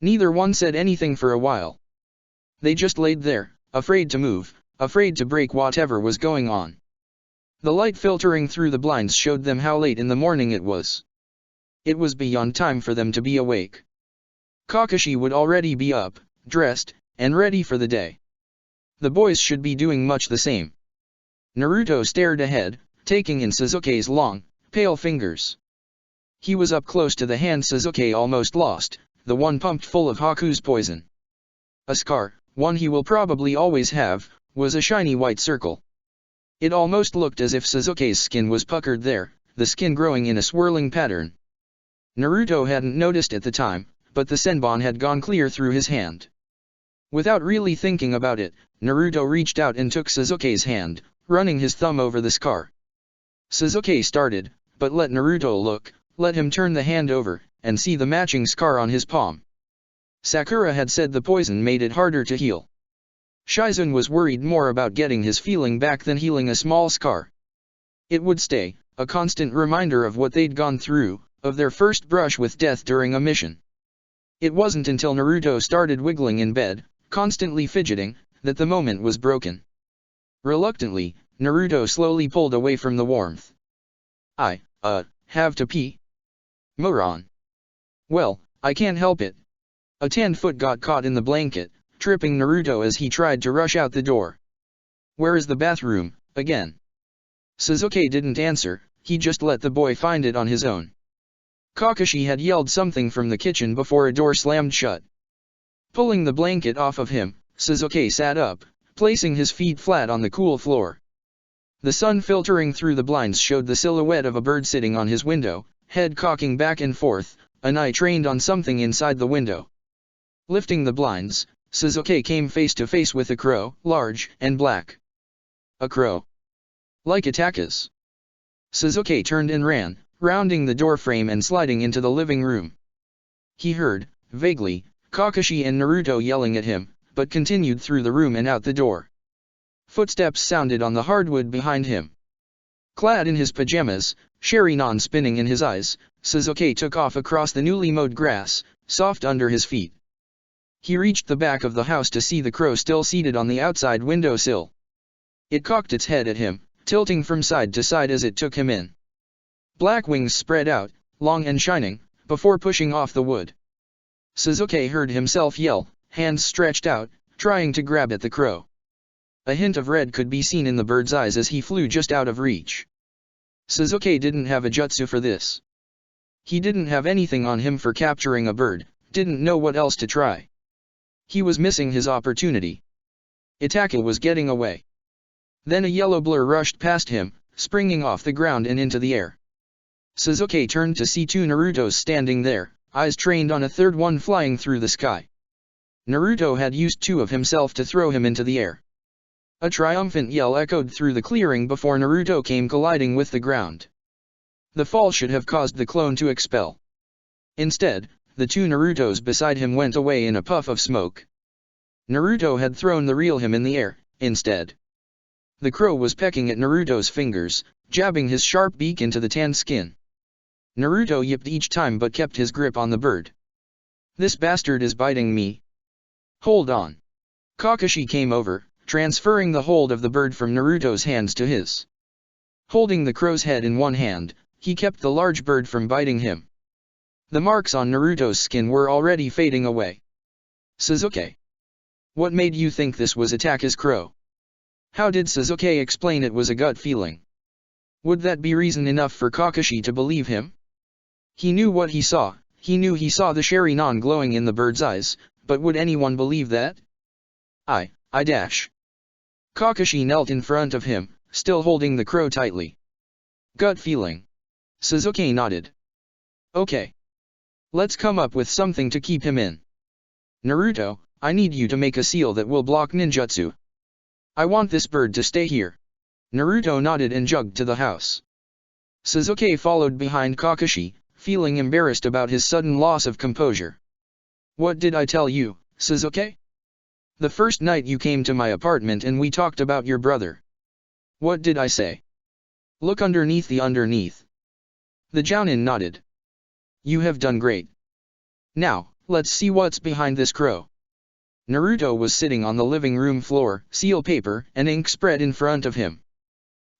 Neither one said anything for a while. They just laid there, afraid to move, afraid to break whatever was going on. The light filtering through the blinds showed them how late in the morning it was. It was beyond time for them to be awake. Kakashi would already be up, dressed, and ready for the day. The boys should be doing much the same. Naruto stared ahead, taking in Sasuke's long, pale fingers. He was up close to the hand Sasuke almost lost, the one pumped full of Haku's poison. A scar, one he will probably always have, was a shiny white circle. It almost looked as if Sasuke's skin was puckered there, the skin growing in a swirling pattern. Naruto hadn't noticed at the time, but the senbon had gone clear through his hand. Without really thinking about it, Naruto reached out and took Sasuke's hand, running his thumb over the scar. Sasuke started, but let Naruto look, let him turn the hand over, and see the matching scar on his palm. Sakura had said the poison made it harder to heal. Shizune was worried more about getting his feeling back than healing a small scar. It would stay, a constant reminder of what they'd gone through, of their first brush with death during a mission. It wasn't until Naruto started wiggling in bed, constantly fidgeting, that the moment was broken. Reluctantly, Naruto slowly pulled away from the warmth. "I have to pee." "Moron." "Well, I can't help it." A tan foot got caught in the blanket, tripping Naruto as he tried to rush out the door. "Where is the bathroom, again?" Sasuke didn't answer, he just let the boy find it on his own. Kakashi had yelled something from the kitchen before a door slammed shut. Pulling the blanket off of him, Sasuke sat up, placing his feet flat on the cool floor. The sun filtering through the blinds showed the silhouette of a bird sitting on his window, head cocking back and forth, an eye trained on something inside the window. Lifting the blinds, Sasuke came face to face with a crow, large and black. A crow. Like Itaka's. Sasuke turned and ran, rounding the doorframe and sliding into the living room. He heard, vaguely, Kakashi and Naruto yelling at him, but continued through the room and out the door. Footsteps sounded on the hardwood behind him. Clad in his pajamas, Sharingan spinning in his eyes, Sasuke took off across the newly mowed grass, soft under his feet. He reached the back of the house to see the crow still seated on the outside windowsill. It cocked its head at him, tilting from side to side as it took him in. Black wings spread out, long and shining, before pushing off the wood. Sasuke heard himself yell, hands stretched out, trying to grab at the crow. A hint of red could be seen in the bird's eyes as he flew just out of reach. Sasuke didn't have a jutsu for this. He didn't have anything on him for capturing a bird, didn't know what else to try. He was missing his opportunity. Itaka was getting away. Then a yellow blur rushed past him, springing off the ground and into the air. Sasuke turned to see two Narutos standing there, eyes trained on a third one flying through the sky. Naruto had used two of himself to throw him into the air. A triumphant yell echoed through the clearing before Naruto came colliding with the ground. The fall should have caused the clone to expel. Instead, the two Narutos beside him went away in a puff of smoke. Naruto had thrown the real him in the air, instead. The crow was pecking at Naruto's fingers, jabbing his sharp beak into the tan skin. Naruto yipped each time but kept his grip on the bird. "This bastard is biting me. Hold on." Kakashi came over, transferring the hold of the bird from Naruto's hands to his. Holding the crow's head in one hand, he kept the large bird from biting him. The marks on Naruto's skin were already fading away. Sasuke. What made you think this was Itachi's crow? How did Sasuke explain it was a gut feeling? Would that be reason enough for Kakashi to believe him? He knew what he saw, he knew he saw the Sharingan glowing in the bird's eyes, but would anyone believe that? I dash. Kakashi knelt in front of him, still holding the crow tightly. Gut feeling. Sasuke nodded. Okay. Let's come up with something to keep him in. Naruto, I need you to make a seal that will block ninjutsu. I want this bird to stay here. Naruto nodded and jogged to the house. Sasuke followed behind Kakashi, feeling embarrassed about his sudden loss of composure. What did I tell you, Sasuke? The first night you came to my apartment and we talked about your brother. What did I say? Look underneath the underneath. The Jounin nodded. You have done great. Now, let's see what's behind this crow. Naruto was sitting on the living room floor, seal paper and ink spread in front of him.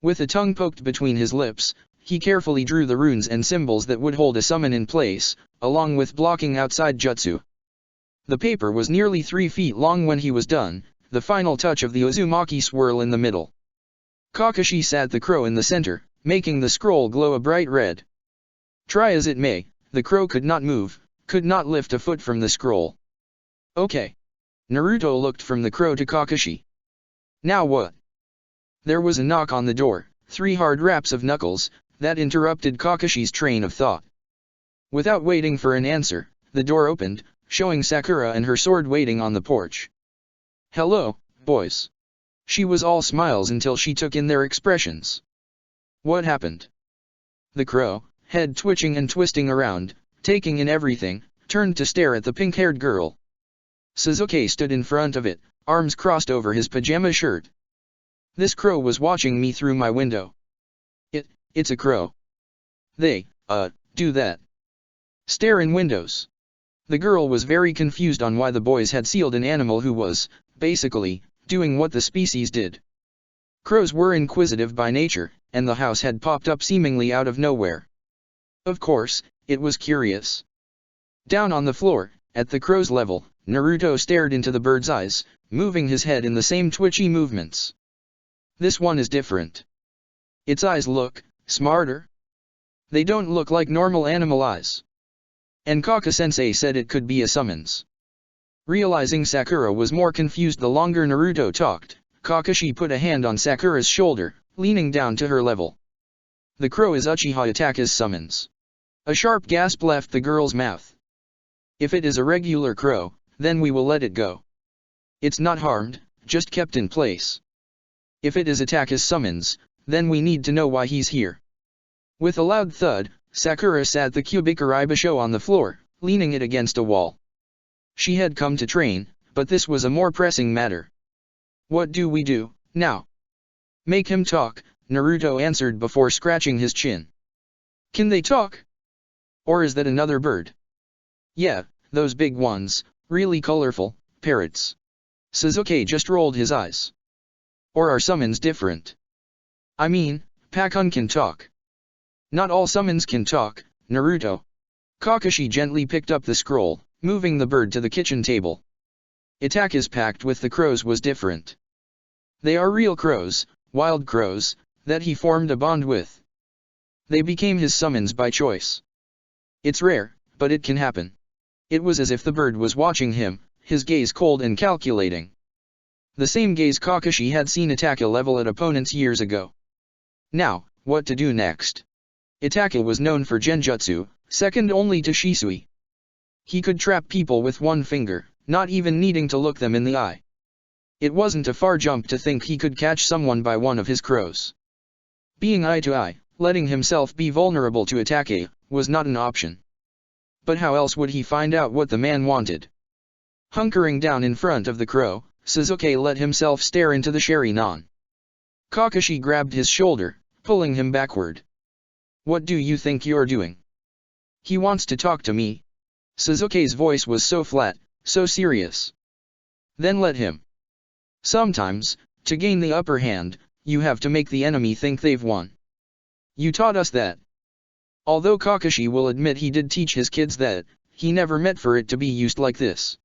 With a tongue poked between his lips, he carefully drew the runes and symbols that would hold a summon in place, along with blocking outside jutsu. The paper was nearly 3 feet long when he was done, the final touch of the Uzumaki swirl in the middle. Kakashi sat the crow in the center, making the scroll glow a bright red. Try as it may, the crow could not move, could not lift a foot from the scroll. Okay. Naruto looked from the crow to Kakashi. Now what? There was a knock on the door, 3 hard raps of knuckles, that interrupted Kakashi's train of thought. Without waiting for an answer, the door opened, showing Sakura and her sword waiting on the porch. Hello, boys. She was all smiles until she took in their expressions. What happened? The crow, head twitching and twisting around, taking in everything, turned to stare at the pink-haired girl. Sasuke stood in front of it, arms crossed over his pajama shirt. This crow was watching me through my window. It's a crow. They, do that. Stare in windows. The girl was very confused on why the boys had sealed an animal who was, basically, doing what the species did. Crows were inquisitive by nature, and the house had popped up seemingly out of nowhere. Of course, it was curious. Down on the floor, at the crow's level, Naruto stared into the bird's eyes, moving his head in the same twitchy movements. This one is different. Its eyes look smarter. They don't look like normal animal eyes. And Kaka-sensei said it could be a summons. Realizing Sakura was more confused the longer Naruto talked, Kakashi put a hand on Sakura's shoulder, leaning down to her level. The crow is Uchiha Itachi's summons. A sharp gasp left the girl's mouth. If it is a regular crow, then we will let it go. It's not harmed, just kept in place. If it is Itachi's summons, then we need to know why he's here. With a loud thud, Sakura sat the Kyubikuribasho on the floor, leaning it against a wall. She had come to train, but this was a more pressing matter. What do we do, now? Make him talk, Naruto answered before scratching his chin. Can they talk? Or is that another bird? Yeah, those big ones, really colorful, parrots. Sasuke just rolled his eyes. Or are summons different? I mean, Pakun can talk. Not all summons can talk, Naruto. Kakashi gently picked up the scroll, moving the bird to the kitchen table. Itachi's pact with the crows was different. They are real crows, wild crows, that he formed a bond with. They became his summons by choice. It's rare, but it can happen. It was as if the bird was watching him, his gaze cold and calculating. The same gaze Kakashi had seen Itachi level at opponents years ago. Now, what to do next? Itachi was known for genjutsu, second only to Shisui. He could trap people with one finger, not even needing to look them in the eye. It wasn't a far jump to think he could catch someone by one of his crows. Being eye to eye, letting himself be vulnerable to Itachi, was not an option. But how else would he find out what the man wanted? Hunkering down in front of the crow, Sasuke let himself stare into the Sharingan. Kakashi grabbed his shoulder, pulling him backward. What do you think you're doing? He wants to talk to me. Sasuke's voice was so flat, so serious. Then let him. Sometimes, to gain the upper hand, you have to make the enemy think they've won. You taught us that. Although Kakashi will admit he did teach his kids that, he never meant for it to be used like this.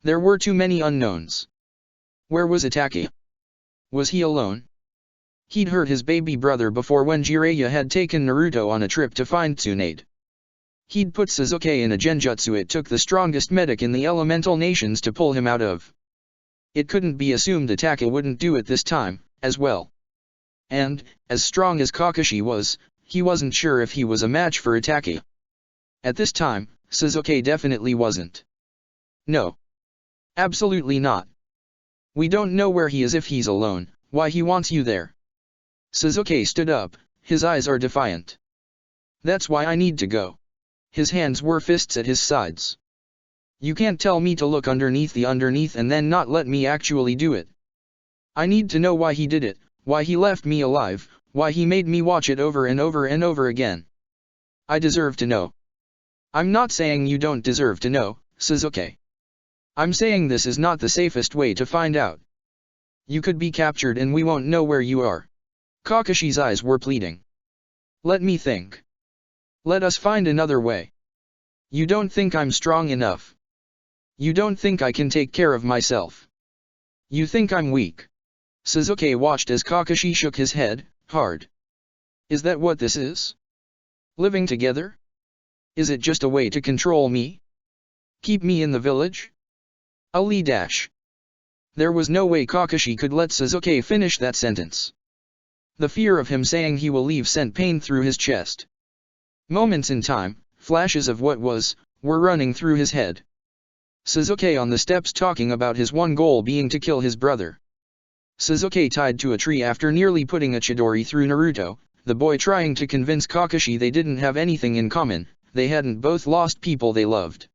There were too many unknowns. Where was Itachi? Was he alone? He'd hurt his baby brother before when Jiraiya had taken Naruto on a trip to find Tsunade. He'd put Sasuke in a genjutsu it took the strongest medic in the elemental nations to pull him out of. It couldn't be assumed Itachi wouldn't do it this time, as well. And, as strong as Kakashi was, he wasn't sure if he was a match for Itachi. At this time, Sasuke definitely wasn't. No. Absolutely not. We don't know where he is if he's alone, why he wants you there. Sasuke stood up, his eyes are defiant. That's why I need to go. His hands were fists at his sides. You can't tell me to look underneath the underneath and then not let me actually do it. I need to know why he did it, why he left me alive, why he made me watch it over and over and over again. I deserve to know. I'm not saying you don't deserve to know, Sasuke. I'm saying this is not the safest way to find out. You could be captured and we won't know where you are. Kakashi's eyes were pleading. Let me think. Let us find another way. You don't think I'm strong enough. You don't think I can take care of myself. You think I'm weak. Sasuke watched as Kakashi shook his head, hard. Is that what this is? Living together? Is it just a way to control me? Keep me in the village? Ali dash. There was no way Kakashi could let Sasuke finish that sentence. The fear of him saying he will leave sent pain through his chest. Moments in time, flashes of what was, were running through his head. Sasuke on the steps talking about his one goal being to kill his brother. Sasuke tied to a tree after nearly putting a Chidori through Naruto, the boy trying to convince Kakashi they didn't have anything in common, they hadn't both lost people they loved.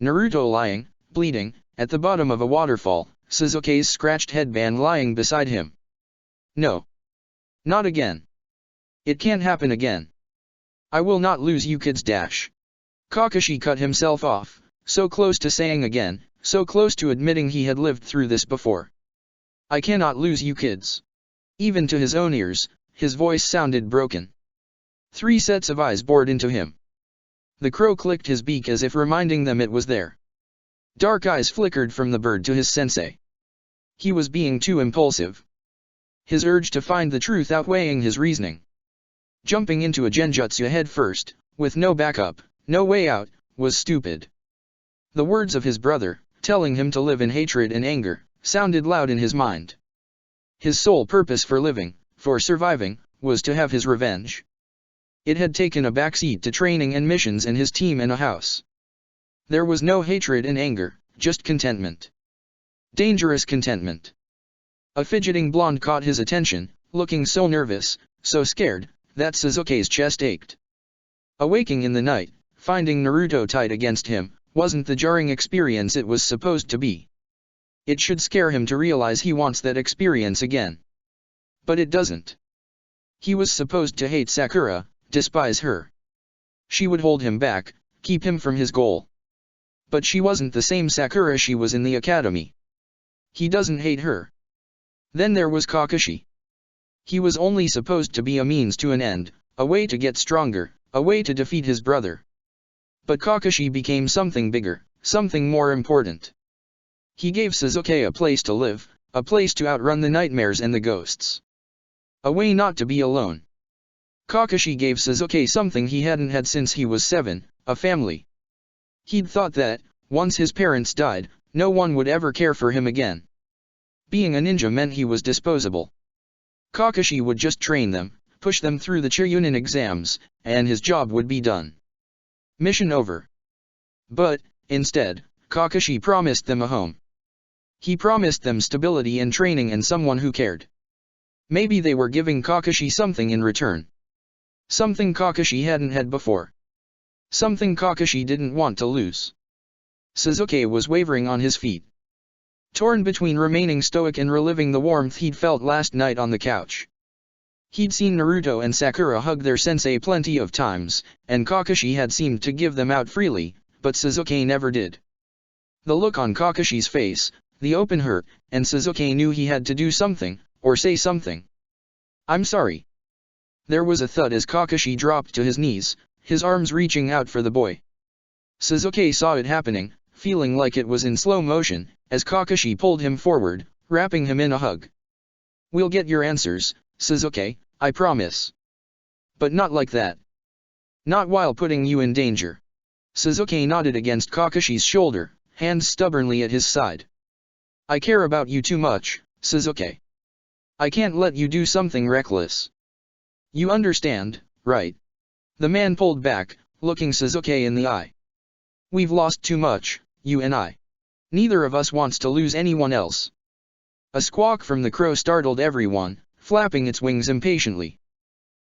Naruto lying, bleeding, at the bottom of a waterfall, Sasuke's scratched headband lying beside him. No. Not again. It can't happen again. I will not lose you kids dash. Kakashi cut himself off, so close to saying again, so close to admitting he had lived through this before. I cannot lose you kids. Even to his own ears, his voice sounded broken. 3 sets of eyes bored into him. The crow clicked his beak as if reminding them it was there. Dark eyes flickered from the bird to his sensei. He was being too impulsive. His urge to find the truth outweighing his reasoning. Jumping into a genjutsu head first, with no backup, no way out, was stupid. The words of his brother, telling him to live in hatred and anger, sounded loud in his mind. His sole purpose for living, for surviving, was to have his revenge. It had taken a backseat to training and missions and his team in a house. There was no hatred and anger, just contentment. Dangerous contentment. A fidgeting blonde caught his attention, looking so nervous, so scared, that Sasuke's chest ached. Awaking in the night, finding Naruto tied against him, wasn't the jarring experience it was supposed to be. It should scare him to realize he wants that experience again. But it doesn't. He was supposed to hate Sakura, despise her. She would hold him back, keep him from his goal. But she wasn't the same Sakura she was in the academy. He doesn't hate her. Then there was Kakashi. He was only supposed to be a means to an end, a way to get stronger, a way to defeat his brother. But Kakashi became something bigger, something more important. He gave Sasuke a place to live, a place to outrun the nightmares and the ghosts. A way not to be alone. Kakashi gave Sasuke something he hadn't had since he was 7, a family. He'd thought that, once his parents died, no one would ever care for him again. Being a ninja meant he was disposable. Kakashi would just train them, push them through the Chunin exams, and his job would be done. Mission over. But, instead, Kakashi promised them a home. He promised them stability and training and someone who cared. Maybe they were giving Kakashi something in return. Something Kakashi hadn't had before. Something Kakashi didn't want to lose. Sasuke was wavering on his feet. Torn between remaining stoic and reliving the warmth he'd felt last night on the couch. He'd seen Naruto and Sakura hug their sensei plenty of times, and Kakashi had seemed to give them out freely, but Sasuke never did. The look on Kakashi's face, the open hurt, and Sasuke knew he had to do something, or say something. I'm sorry. There was a thud as Kakashi dropped to his knees, his arms reaching out for the boy. Sasuke saw it happening, feeling like it was in slow motion, as Kakashi pulled him forward, wrapping him in a hug. "We'll get your answers, Sasuke, I promise. But not like that. Not while putting you in danger." Sasuke nodded against Kakashi's shoulder, hands stubbornly at his side. "I care about you too much, Sasuke. I can't let you do something reckless. You understand, right?" The man pulled back, looking Sasuke in the eye. "We've lost too much, you and I. Neither of us wants to lose anyone else." A squawk from the crow startled everyone, flapping its wings impatiently.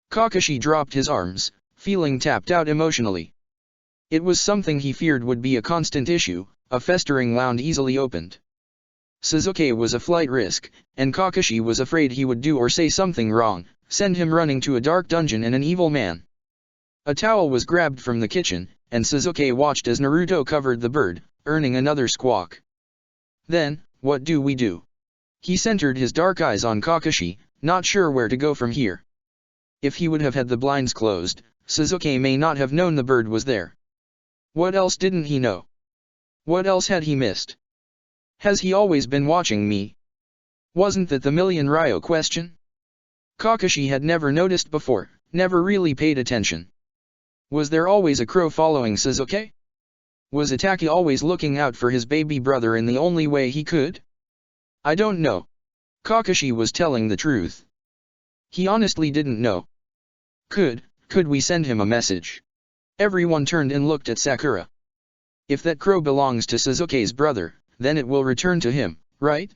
Kakashi dropped his arms, feeling tapped out emotionally. It was something he feared would be a constant issue, a festering wound easily opened. Sasuke was a flight risk, and Kakashi was afraid he would do or say something wrong, send him running to a dark dungeon and an evil man. A towel was grabbed from the kitchen, and Sasuke watched as Naruto covered the bird, earning another squawk. "Then, what do we do?" He centered his dark eyes on Kakashi, not sure where to go from here. If he would have had the blinds closed, Sasuke may not have known the bird was there. What else didn't he know? What else had he missed? Has he always been watching me? Wasn't that the million Ryo question? Kakashi had never noticed before, never really paid attention. Was there always a crow following Sasuke? Was Itachi always looking out for his baby brother in the only way he could? I don't know. Kakashi was telling the truth. He honestly didn't know. Could we send him a message? Everyone turned and looked at Sakura. If that crow belongs to Sasuke's brother, then it will return to him, right?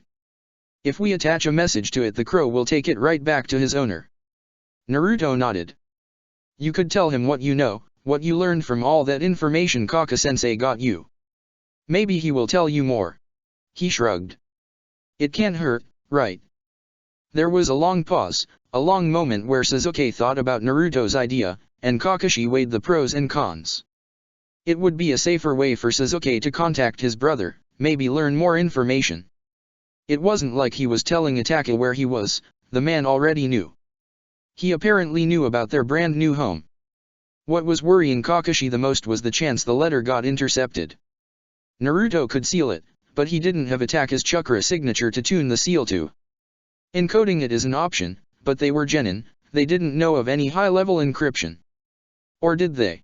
If we attach a message to it, the crow will take it right back to his owner. Naruto nodded. You could tell him what you know, what you learned from all that information Kaka-sensei got you. Maybe he will tell you more. He shrugged. It can't hurt, right? There was a long pause, a long moment where Sasuke thought about Naruto's idea, and Kakashi weighed the pros and cons. It would be a safer way for Sasuke to contact his brother, maybe learn more information. It wasn't like he was telling Itachi where he was, the man already knew. He apparently knew about their brand new home. What was worrying Kakashi the most was the chance the letter got intercepted. Naruto could seal it, but he didn't have Itachi's chakra signature to tune the seal to. Encoding it is an option, but they were genin, they didn't know of any high-level encryption. Or did they?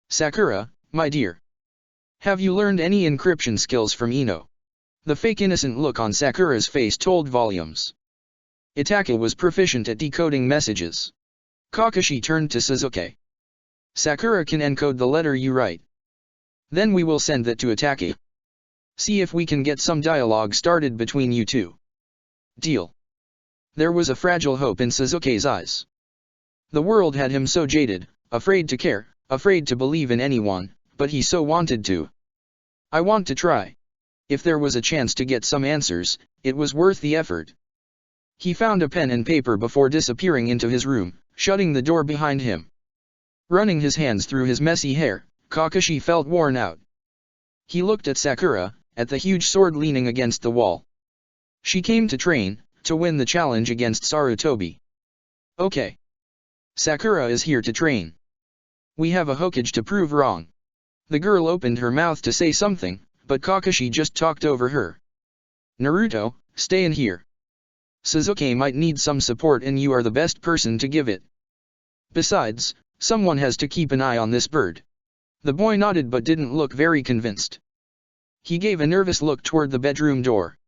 Sakura, my dear. Have you learned any encryption skills from Ino? The fake innocent look on Sakura's face told volumes. Itachi was proficient at decoding messages. Kakashi turned to Sasuke. Sakura can encode the letter you write. Then we will send that to Itachi. See if we can get some dialogue started between you two. Deal. There was a fragile hope in Sasuke's eyes. The world had him so jaded, afraid to care, afraid to believe in anyone, but he so wanted to. I want to try. If there was a chance to get some answers, it was worth the effort. He found a pen and paper before disappearing into his room, shutting the door behind him. Running his hands through his messy hair, Kakashi felt worn out. He looked at Sakura, at the huge sword leaning against the wall. She came to train, to win the challenge against Sarutobi. Okay. Sakura is here to train. We have a Hokage to prove wrong. The girl opened her mouth to say something, but Kakashi just talked over her. Naruto, stay in here. Sasuke might need some support and you are the best person to give it. Besides, someone has to keep an eye on this bird. The boy nodded but didn't look very convinced. He gave a nervous look toward the bedroom door.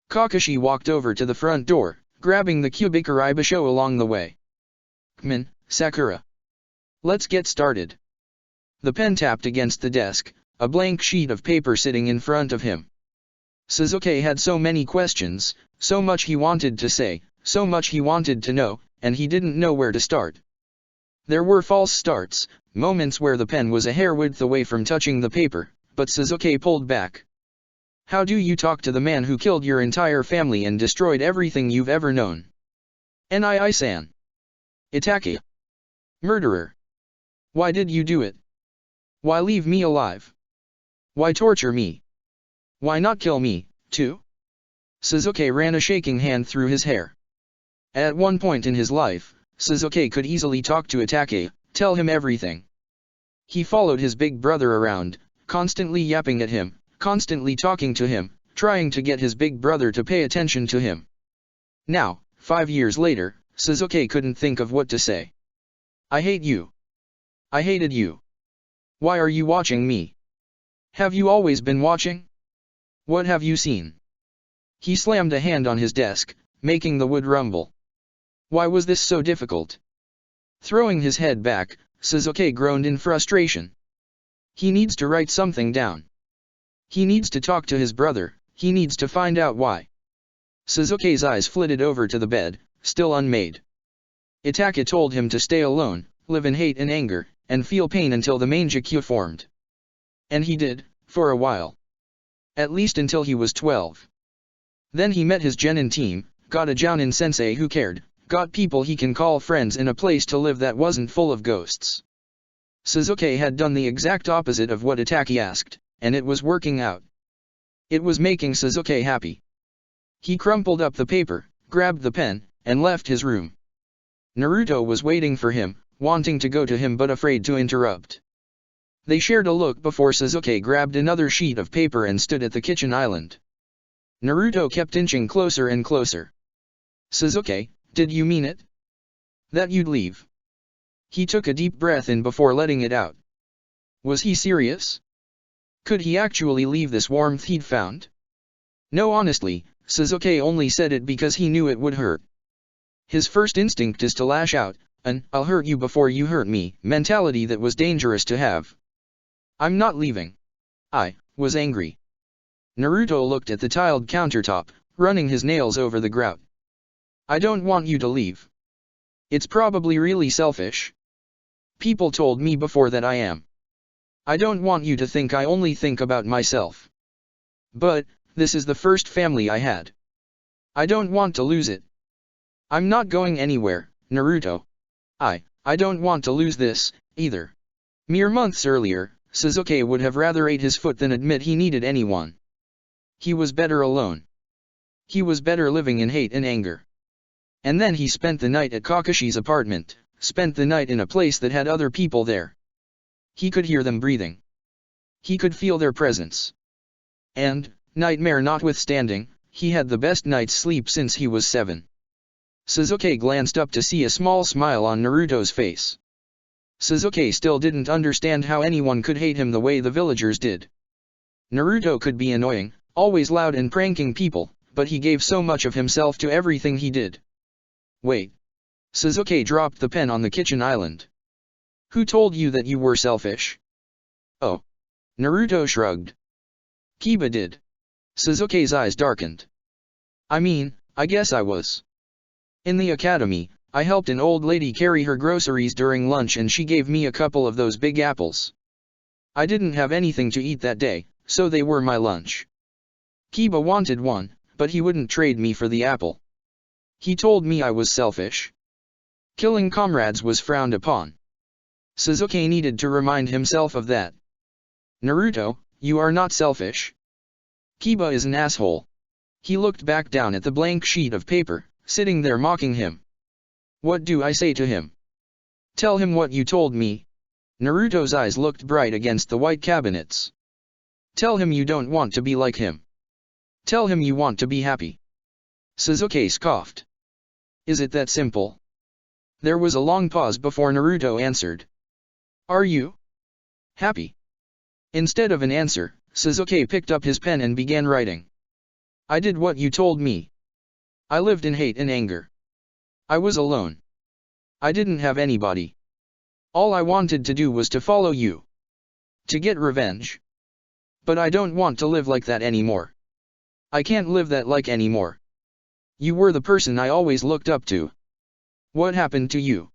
Kakashi walked over to the front door, grabbing the Kyubikurei Basho along the way. Come in, Sakura. Let's get started. The pen tapped against the desk, a blank sheet of paper sitting in front of him. Sasuke had so many questions, so much he wanted to say, so much he wanted to know, and he didn't know where to start. There were false starts, moments where the pen was a hair width away from touching the paper, but Sasuke pulled back. How do you talk to the man who killed your entire family and destroyed everything you've ever known? Nii-san. Itachi. Murderer. Why did you do it? Why leave me alive? Why torture me? Why not kill me, too? Sasuke ran a shaking hand through his hair. At one point in his life, Sasuke could easily talk to Itachi, tell him everything. He followed his big brother around, constantly yapping at him, constantly talking to him, trying to get his big brother to pay attention to him. Now, 5 years later, Sasuke couldn't think of what to say. I hate you. I hated you. Why are you watching me? Have you always been watching? What have you seen? He slammed a hand on his desk, making the wood rumble. Why was this so difficult? Throwing his head back, Sasuke groaned in frustration. He needs to write something down. He needs to talk to his brother, he needs to find out why. Sasuke's eyes flitted over to the bed, still unmade. Itachi told him to stay alone, live in hate and anger, and feel pain until the Mangekyo formed. And he did, for a while. At least until he was 12. Then he met his Genin team, got a Jounin sensei who cared, got people he can call friends and a place to live that wasn't full of ghosts. Sasuke had done the exact opposite of what Itachi asked, and it was working out. It was making Sasuke happy. He crumpled up the paper, grabbed the pen, and left his room. Naruto was waiting for him, wanting to go to him but afraid to interrupt. They shared a look before Sasuke grabbed another sheet of paper and stood at the kitchen island. Naruto kept inching closer and closer. Sasuke, did you mean it? That you'd leave? He took a deep breath in before letting it out. Was he serious? Could he actually leave this warmth he'd found? No, honestly, Sasuke only said it because he knew it would hurt. His first instinct is to lash out, an "I'll hurt you before you hurt me" mentality that was dangerous to have. I'm not leaving. I was angry. Naruto looked at the tiled countertop, running his nails over the grout. I don't want you to leave. It's probably really selfish. People told me before that I am. I don't want you to think I only think about myself. But, this is the first family I had. I don't want to lose it. I'm not going anywhere, Naruto. I don't want to lose this, either. Mere months earlier, Sasuke would have rather ate his foot than admit he needed anyone. He was better alone. He was better living in hate and anger. And then he spent the night at Kakashi's apartment, spent the night in a place that had other people there. He could hear them breathing. He could feel their presence. And, nightmare notwithstanding, he had the best night's sleep since he was 7. Sasuke glanced up to see a small smile on Naruto's face. Sasuke still didn't understand how anyone could hate him the way the villagers did. Naruto could be annoying, always loud and pranking people, but he gave so much of himself to everything he did. Wait. Sasuke dropped the pen on the kitchen island. Who told you that you were selfish? Oh. Naruto shrugged. Kiba did. Sasuke's eyes darkened. I mean, I guess I was. In the academy, I helped an old lady carry her groceries during lunch and she gave me a couple of those big apples. I didn't have anything to eat that day, so they were my lunch. Kiba wanted one, but he wouldn't trade me for the apple. He told me I was selfish. Killing comrades was frowned upon. Sasuke needed to remind himself of that. Naruto, you are not selfish. Kiba is an asshole. He looked back down at the blank sheet of paper, sitting there mocking him. What do I say to him? Tell him what you told me. Naruto's eyes looked bright against the white cabinets. Tell him you don't want to be like him. Tell him you want to be happy. Sasuke scoffed. Is it that simple? There was a long pause before Naruto answered. Are you happy? Instead of an answer, Sasuke picked up his pen and began writing. I did what you told me. I lived in hate and anger. I was alone. I didn't have anybody. All I wanted to do was to follow you. To get revenge. But I don't want to live like that anymore. I can't live that like anymore. You were the person I always looked up to. What happened to you?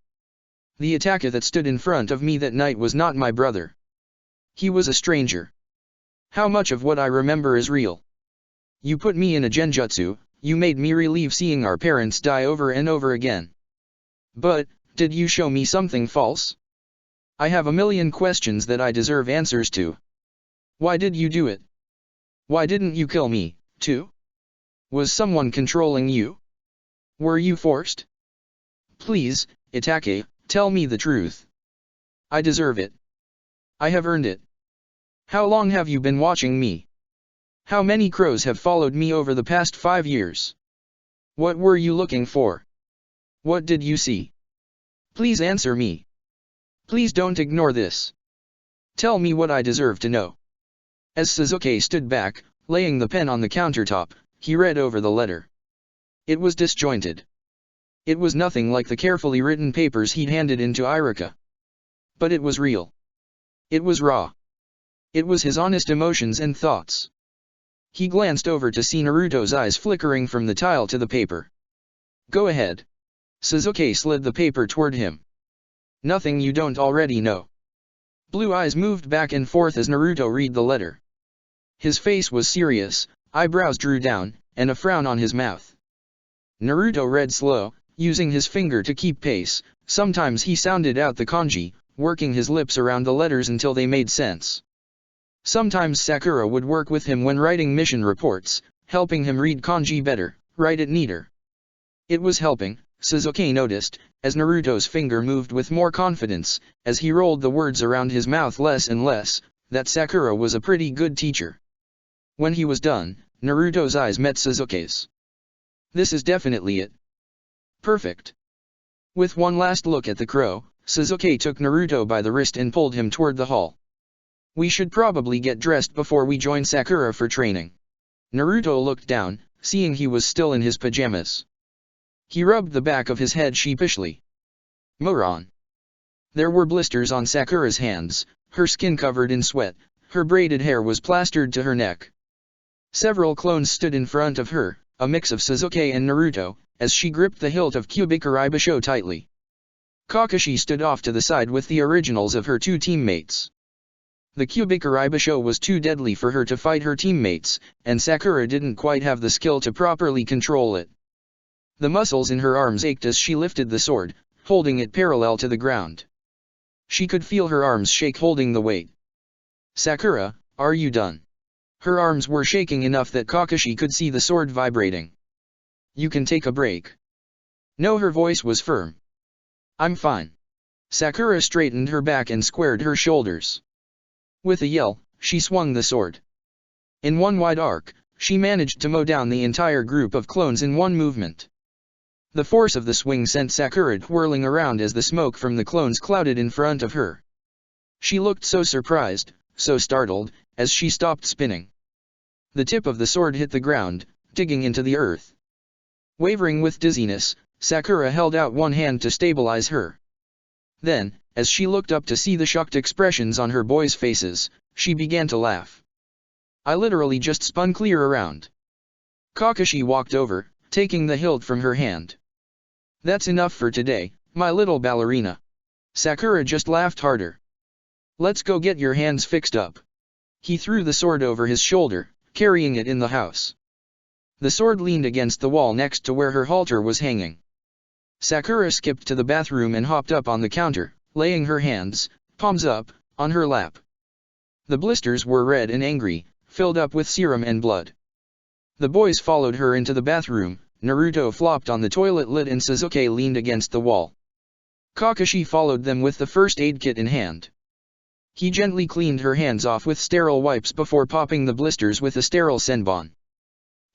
The attacker that stood in front of me that night was not my brother. He was a stranger. How much of what I remember is real? You put me in a genjutsu, you made me relive seeing our parents die over and over again. But, did you show me something false? I have a million questions that I deserve answers to. Why did you do it? Why didn't you kill me, too? Was someone controlling you? Were you forced? Please, Itake, tell me the truth. I deserve it. I have earned it. How long have you been watching me? How many crows have followed me over the past 5 years? What were you looking for? What did you see? Please answer me. Please don't ignore this. Tell me what I deserve to know. As Sasuke stood back, laying the pen on the countertop, he read over the letter. It was disjointed. It was nothing like the carefully written papers he'd handed into Iruka. But it was real. It was raw. It was his honest emotions and thoughts. He glanced over to see Naruto's eyes flickering from the tile to the paper. Go ahead. Sasuke slid the paper toward him. Nothing you don't already know. Blue eyes moved back and forth as Naruto read the letter. His face was serious, eyebrows drew down, and a frown on his mouth. Naruto read slow, using his finger to keep pace. Sometimes he sounded out the kanji, working his lips around the letters until they made sense. Sometimes Sakura would work with him when writing mission reports, helping him read kanji better, write it neater. It was helping, Sasuke noticed, as Naruto's finger moved with more confidence, as he rolled the words around his mouth less and less, that Sakura was a pretty good teacher. When he was done, Naruto's eyes met Sasuke's. This is definitely it. Perfect. With one last look at the crow, Sasuke took Naruto by the wrist and pulled him toward the hall. We should probably get dressed before we join Sakura for training. Naruto looked down, seeing he was still in his pajamas. He rubbed the back of his head sheepishly. Moron. There were blisters on Sakura's hands, her skin covered in sweat, her braided hair was plastered to her neck. Several clones stood in front of her, a mix of Sasuke and Naruto, as she gripped the hilt of Kyubikaribasho tightly. Kakashi stood off to the side with the originals of her 2 teammates. The Kyubikaribasho was too deadly for her to fight her teammates, and Sakura didn't quite have the skill to properly control it. The muscles in her arms ached as she lifted the sword, holding it parallel to the ground. She could feel her arms shake holding the weight. Sakura, are you done? Her arms were shaking enough that Kakashi could see the sword vibrating. You can take a break. No, her voice was firm. I'm fine. Sakura straightened her back and squared her shoulders. With a yell, she swung the sword. In one wide arc, she managed to mow down the entire group of clones in one movement. The force of the swing sent Sakura whirling around as the smoke from the clones clouded in front of her. She looked so surprised, so startled, as she stopped spinning. The tip of the sword hit the ground, digging into the earth. Wavering with dizziness, Sakura held out one hand to stabilize her. Then, as she looked up to see the shocked expressions on her boys' faces, she began to laugh. I literally just spun clear around. Kakashi walked over, taking the hilt from her hand. That's enough for today, my little ballerina. Sakura just laughed harder. Let's go get your hands fixed up. He threw the sword over his shoulder, carrying it in the house. The sword leaned against the wall next to where her halter was hanging. Sakura skipped to the bathroom and hopped up on the counter, laying her hands, palms up, on her lap. The blisters were red and angry, filled up with serum and blood. The boys followed her into the bathroom. Naruto flopped on the toilet lid and Sasuke leaned against the wall. Kakashi followed them with the first aid kit in hand. He gently cleaned her hands off with sterile wipes before popping the blisters with a sterile senbon.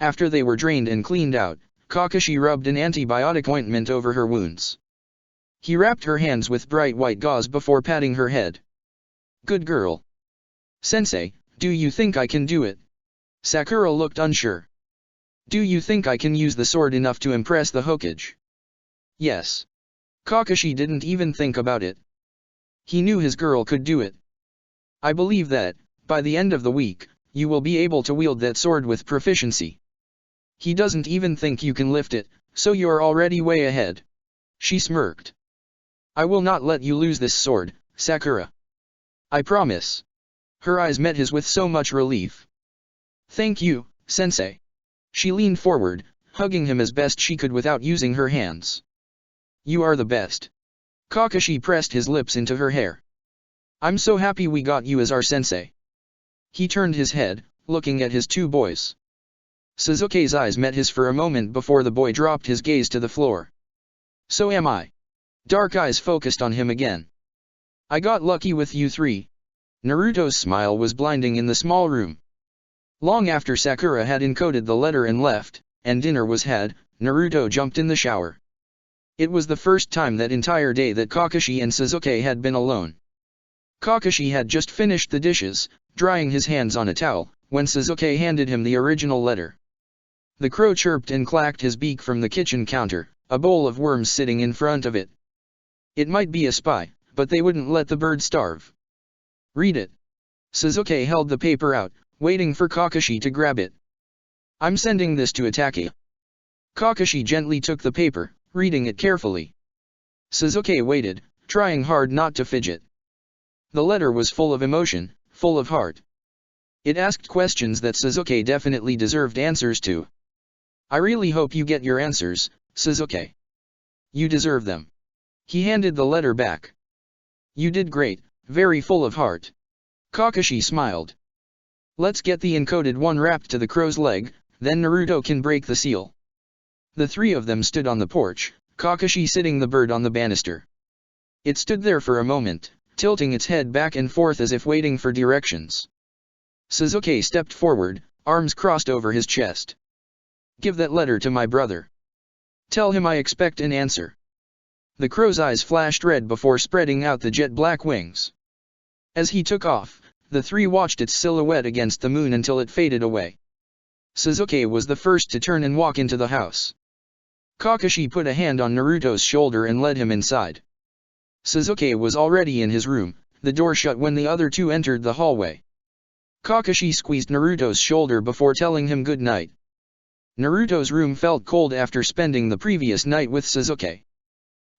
After they were drained and cleaned out, Kakashi rubbed an antibiotic ointment over her wounds. He wrapped her hands with bright white gauze before patting her head. Good girl. Sensei, do you think I can do it? Sakura looked unsure. Do you think I can use the sword enough to impress the Hokage? Yes. Kakashi didn't even think about it. He knew his girl could do it. I believe that, by the end of the week, you will be able to wield that sword with proficiency. He doesn't even think you can lift it, so you're already way ahead. She smirked. I will not let you lose this sword, Sakura. I promise. Her eyes met his with so much relief. Thank you, Sensei. She leaned forward, hugging him as best she could without using her hands. You are the best. Kakashi pressed his lips into her hair. I'm so happy we got you as our sensei. He turned his head, looking at his 2 boys. Sasuke's eyes met his for a moment before the boy dropped his gaze to the floor. So am I. Dark eyes focused on him again. I got lucky with you three. Naruto's smile was blinding in the small room. Long after Sakura had encoded the letter and left, and dinner was had, Naruto jumped in the shower. It was the first time that entire day that Kakashi and Sasuke had been alone. Kakashi had just finished the dishes, drying his hands on a towel, when Sasuke handed him the original letter. The crow chirped and clacked his beak from the kitchen counter, a bowl of worms sitting in front of it. It might be a spy, but they wouldn't let the bird starve. Read it. Sasuke held the paper out, waiting for Kakashi to grab it. I'm sending this to Itachi. Kakashi gently took the paper, reading it carefully. Sasuke waited, trying hard not to fidget. The letter was full of emotion, full of heart. It asked questions that Sasuke definitely deserved answers to. I really hope you get your answers, Sasuke. You deserve them. He handed the letter back. You did great, very full of heart. Kakashi smiled. Let's get the encoded one wrapped to the crow's leg, then Naruto can break the seal. The three of them stood on the porch, Kakashi sitting the bird on the banister. It stood there for a moment, tilting its head back and forth as if waiting for directions. Sasuke stepped forward, arms crossed over his chest. Give that letter to my brother. Tell him I expect an answer. The crow's eyes flashed red before spreading out the jet-black wings. As he took off, the three watched its silhouette against the moon until it faded away. Sasuke was the first to turn and walk into the house. Kakashi put a hand on Naruto's shoulder and led him inside. Sasuke was already in his room, the door shut when the other two entered the hallway. Kakashi squeezed Naruto's shoulder before telling him good night. Naruto's room felt cold after spending the previous night with Sasuke.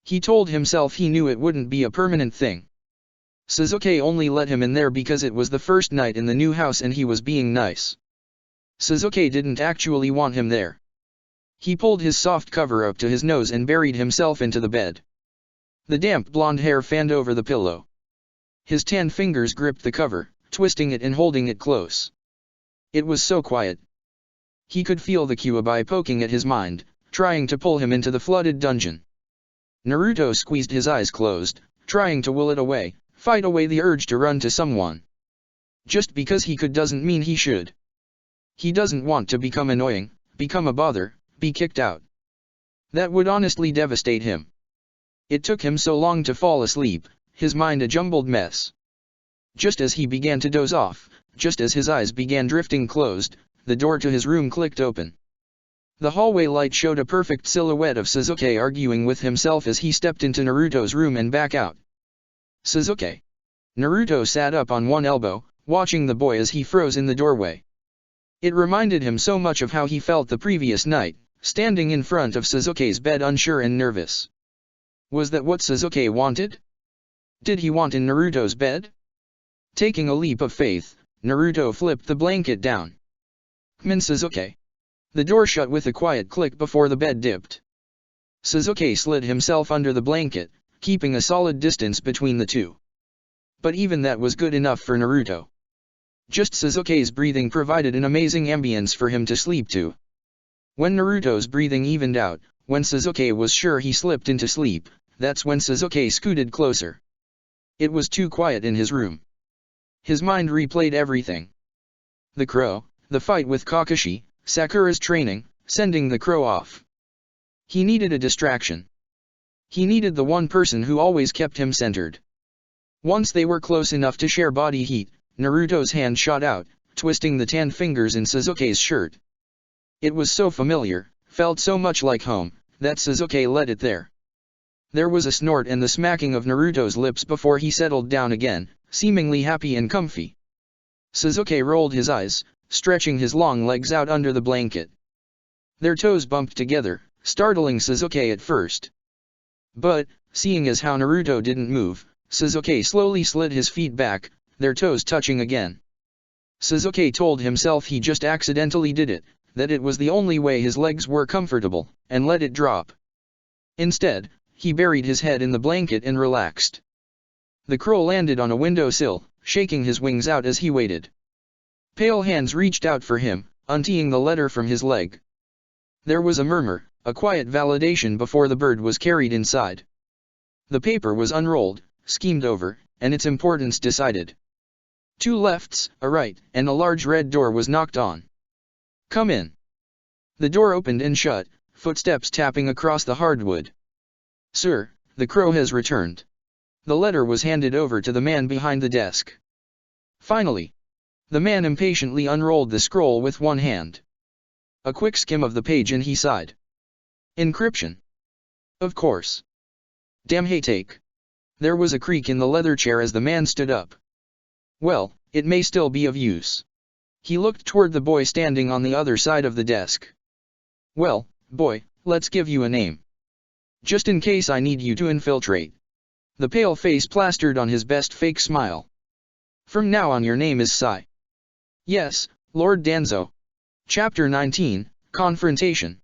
He told himself he knew it wouldn't be a permanent thing. Sasuke only let him in there because it was the first night in the new house and he was being nice. Sasuke didn't actually want him there. He pulled his soft cover up to his nose and buried himself into the bed. The damp blonde hair fanned over the pillow. His tan fingers gripped the cover, twisting it and holding it close. It was so quiet. He could feel the Kyuubi poking at his mind, trying to pull him into the flooded dungeon. Naruto squeezed his eyes closed, trying to will it away, fight away the urge to run to someone. Just because he could doesn't mean he should. He doesn't want to become annoying, become a bother, be kicked out. That would honestly devastate him. It took him so long to fall asleep, his mind a jumbled mess. Just as he began to doze off, just as his eyes began drifting closed, the door to his room clicked open. The hallway light showed a perfect silhouette of Sasuke arguing with himself as he stepped into Naruto's room and back out. Sasuke. Naruto sat up on one elbow, watching the boy as he froze in the doorway. It reminded him so much of how he felt the previous night, standing in front of Sasuke's bed unsure and nervous. Was that what Sasuke wanted? Did he want in Naruto's bed? Taking a leap of faith, Naruto flipped the blanket down. Come in, Sasuke. The door shut with a quiet click before the bed dipped. Sasuke slid himself under the blanket, keeping a solid distance between the two. But even that was good enough for Naruto. Just Sasuke's breathing provided an amazing ambience for him to sleep to. When Naruto's breathing evened out, when Sasuke was sure he slipped into sleep, that's when Sasuke scooted closer. It was too quiet in his room. His mind replayed everything. The crow, the fight with Kakashi, Sakura's training, sending the crow off. He needed a distraction. He needed the one person who always kept him centered. Once they were close enough to share body heat, Naruto's hand shot out, twisting the tan fingers in Sasuke's shirt. It was so familiar, felt so much like home, that Sasuke let it there. There was a snort and the smacking of Naruto's lips before he settled down again, seemingly happy and comfy. Sasuke rolled his eyes, stretching his long legs out under the blanket. Their toes bumped together, startling Sasuke at first. But, seeing as how Naruto didn't move, Sasuke slowly slid his feet back, their toes touching again. Sasuke told himself he just accidentally did it, that it was the only way his legs were comfortable, and let it drop. Instead, he buried his head in the blanket and relaxed. The crow landed on a windowsill, shaking his wings out as he waited. Pale hands reached out for him, unteeing the letter from his leg. There was a murmur, a quiet validation before the bird was carried inside. The paper was unrolled, schemed over, and its importance decided. 2 lefts, a right, and a large red door was knocked on. "Come in." The door opened and shut, footsteps tapping across the hardwood. "Sir, the crow has returned." The letter was handed over to the man behind the desk. Finally. The man impatiently unrolled the scroll with one hand. A quick skim of the page and he sighed. Encryption. Of course. Damn take. There was a creak in the leather chair as the man stood up. Well, it may still be of use. He looked toward the boy standing on the other side of the desk. Well, boy, let's give you a name. Just in case I need you to infiltrate. The pale face plastered on his best fake smile. From now on your name is Sai. Yes, Lord Danzo. Chapter 19, Confrontation.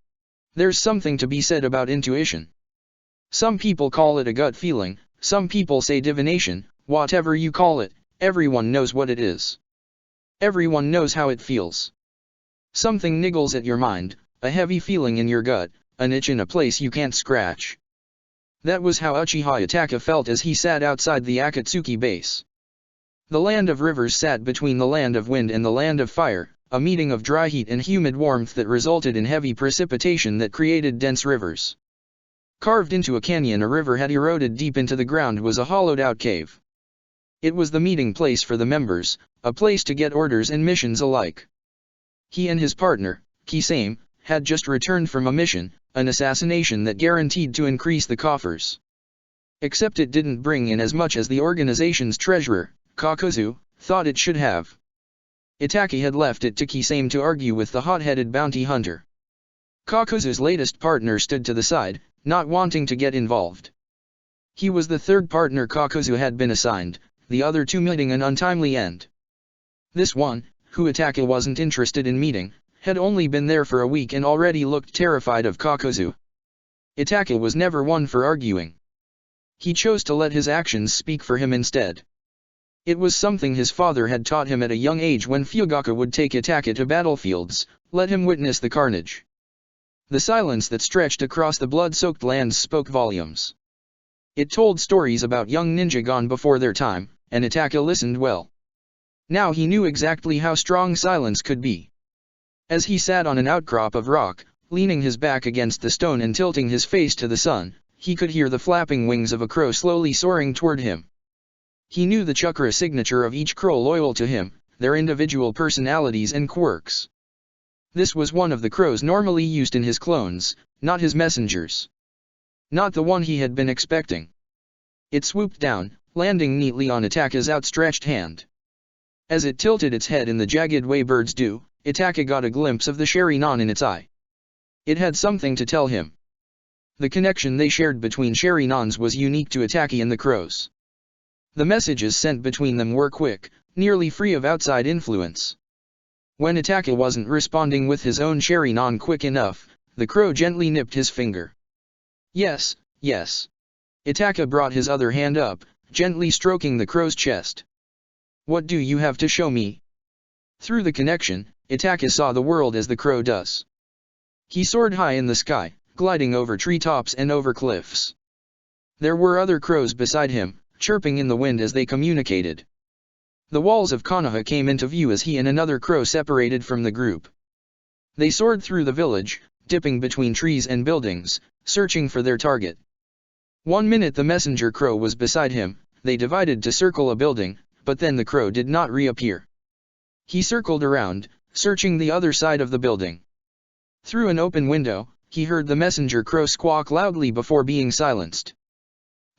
There's something to be said about intuition. Some people call it a gut feeling, some people say divination, whatever you call it, everyone knows what it is. Everyone knows how it feels. Something niggles at your mind, a heavy feeling in your gut, an itch in a place you can't scratch. That was how Uchiha Itaka felt as he sat outside the Akatsuki base. The land of rivers sat between the land of wind and the land of fire, a meeting of dry heat and humid warmth that resulted in heavy precipitation that created dense rivers. Carved into a canyon a river had eroded deep into the ground was a hollowed-out cave. It was the meeting place for the members, a place to get orders and missions alike. He and his partner, Kisame, had just returned from a mission, an assassination that guaranteed to increase the coffers. Except it didn't bring in as much as the organization's treasurer, Kakuzu, thought it should have. Itaki had left it to Kisame to argue with the hot-headed bounty hunter. Kakuzu's latest partner stood to the side, not wanting to get involved. He was the third partner Kakuzu had been assigned, the other two meeting an untimely end. This one, who Itaki wasn't interested in meeting, had only been there for a week and already looked terrified of Kakuzu. Itaki was never one for arguing. He chose to let his actions speak for him instead. It was something his father had taught him at a young age when Fugaku would take Itaki to battlefields, let him witness the carnage. The silence that stretched across the blood-soaked lands spoke volumes. It told stories about young ninja gone before their time, and Itaki listened well. Now he knew exactly how strong silence could be. As he sat on an outcrop of rock, leaning his back against the stone and tilting his face to the sun, he could hear the flapping wings of a crow slowly soaring toward him. He knew the chakra signature of each crow loyal to him, their individual personalities and quirks. This was one of the crows normally used in his clones, not his messengers. Not the one he had been expecting. It swooped down, landing neatly on Itaki's outstretched hand. As it tilted its head in the jagged way birds do, Itaki got a glimpse of the Sharingan in its eye. It had something to tell him. The connection they shared between Sharinans was unique to Itaki and the crows. The messages sent between them were quick, nearly free of outside influence. When Itaki wasn't responding with his own Sharingan quick enough, the crow gently nipped his finger. Yes, yes. Itaki brought his other hand up, gently stroking the crow's chest. What do you have to show me? Through the connection, Itaki saw the world as the crow does. He soared high in the sky, gliding over treetops and over cliffs. There were other crows beside him, chirping in the wind as they communicated. The walls of Konoha came into view as he and another crow separated from the group. They soared through the village, dipping between trees and buildings, searching for their target. 1 minute the messenger crow was beside him, they divided to circle a building, but then the crow did not reappear. He circled around, searching the other side of the building. Through an open window, he heard the messenger crow squawk loudly before being silenced.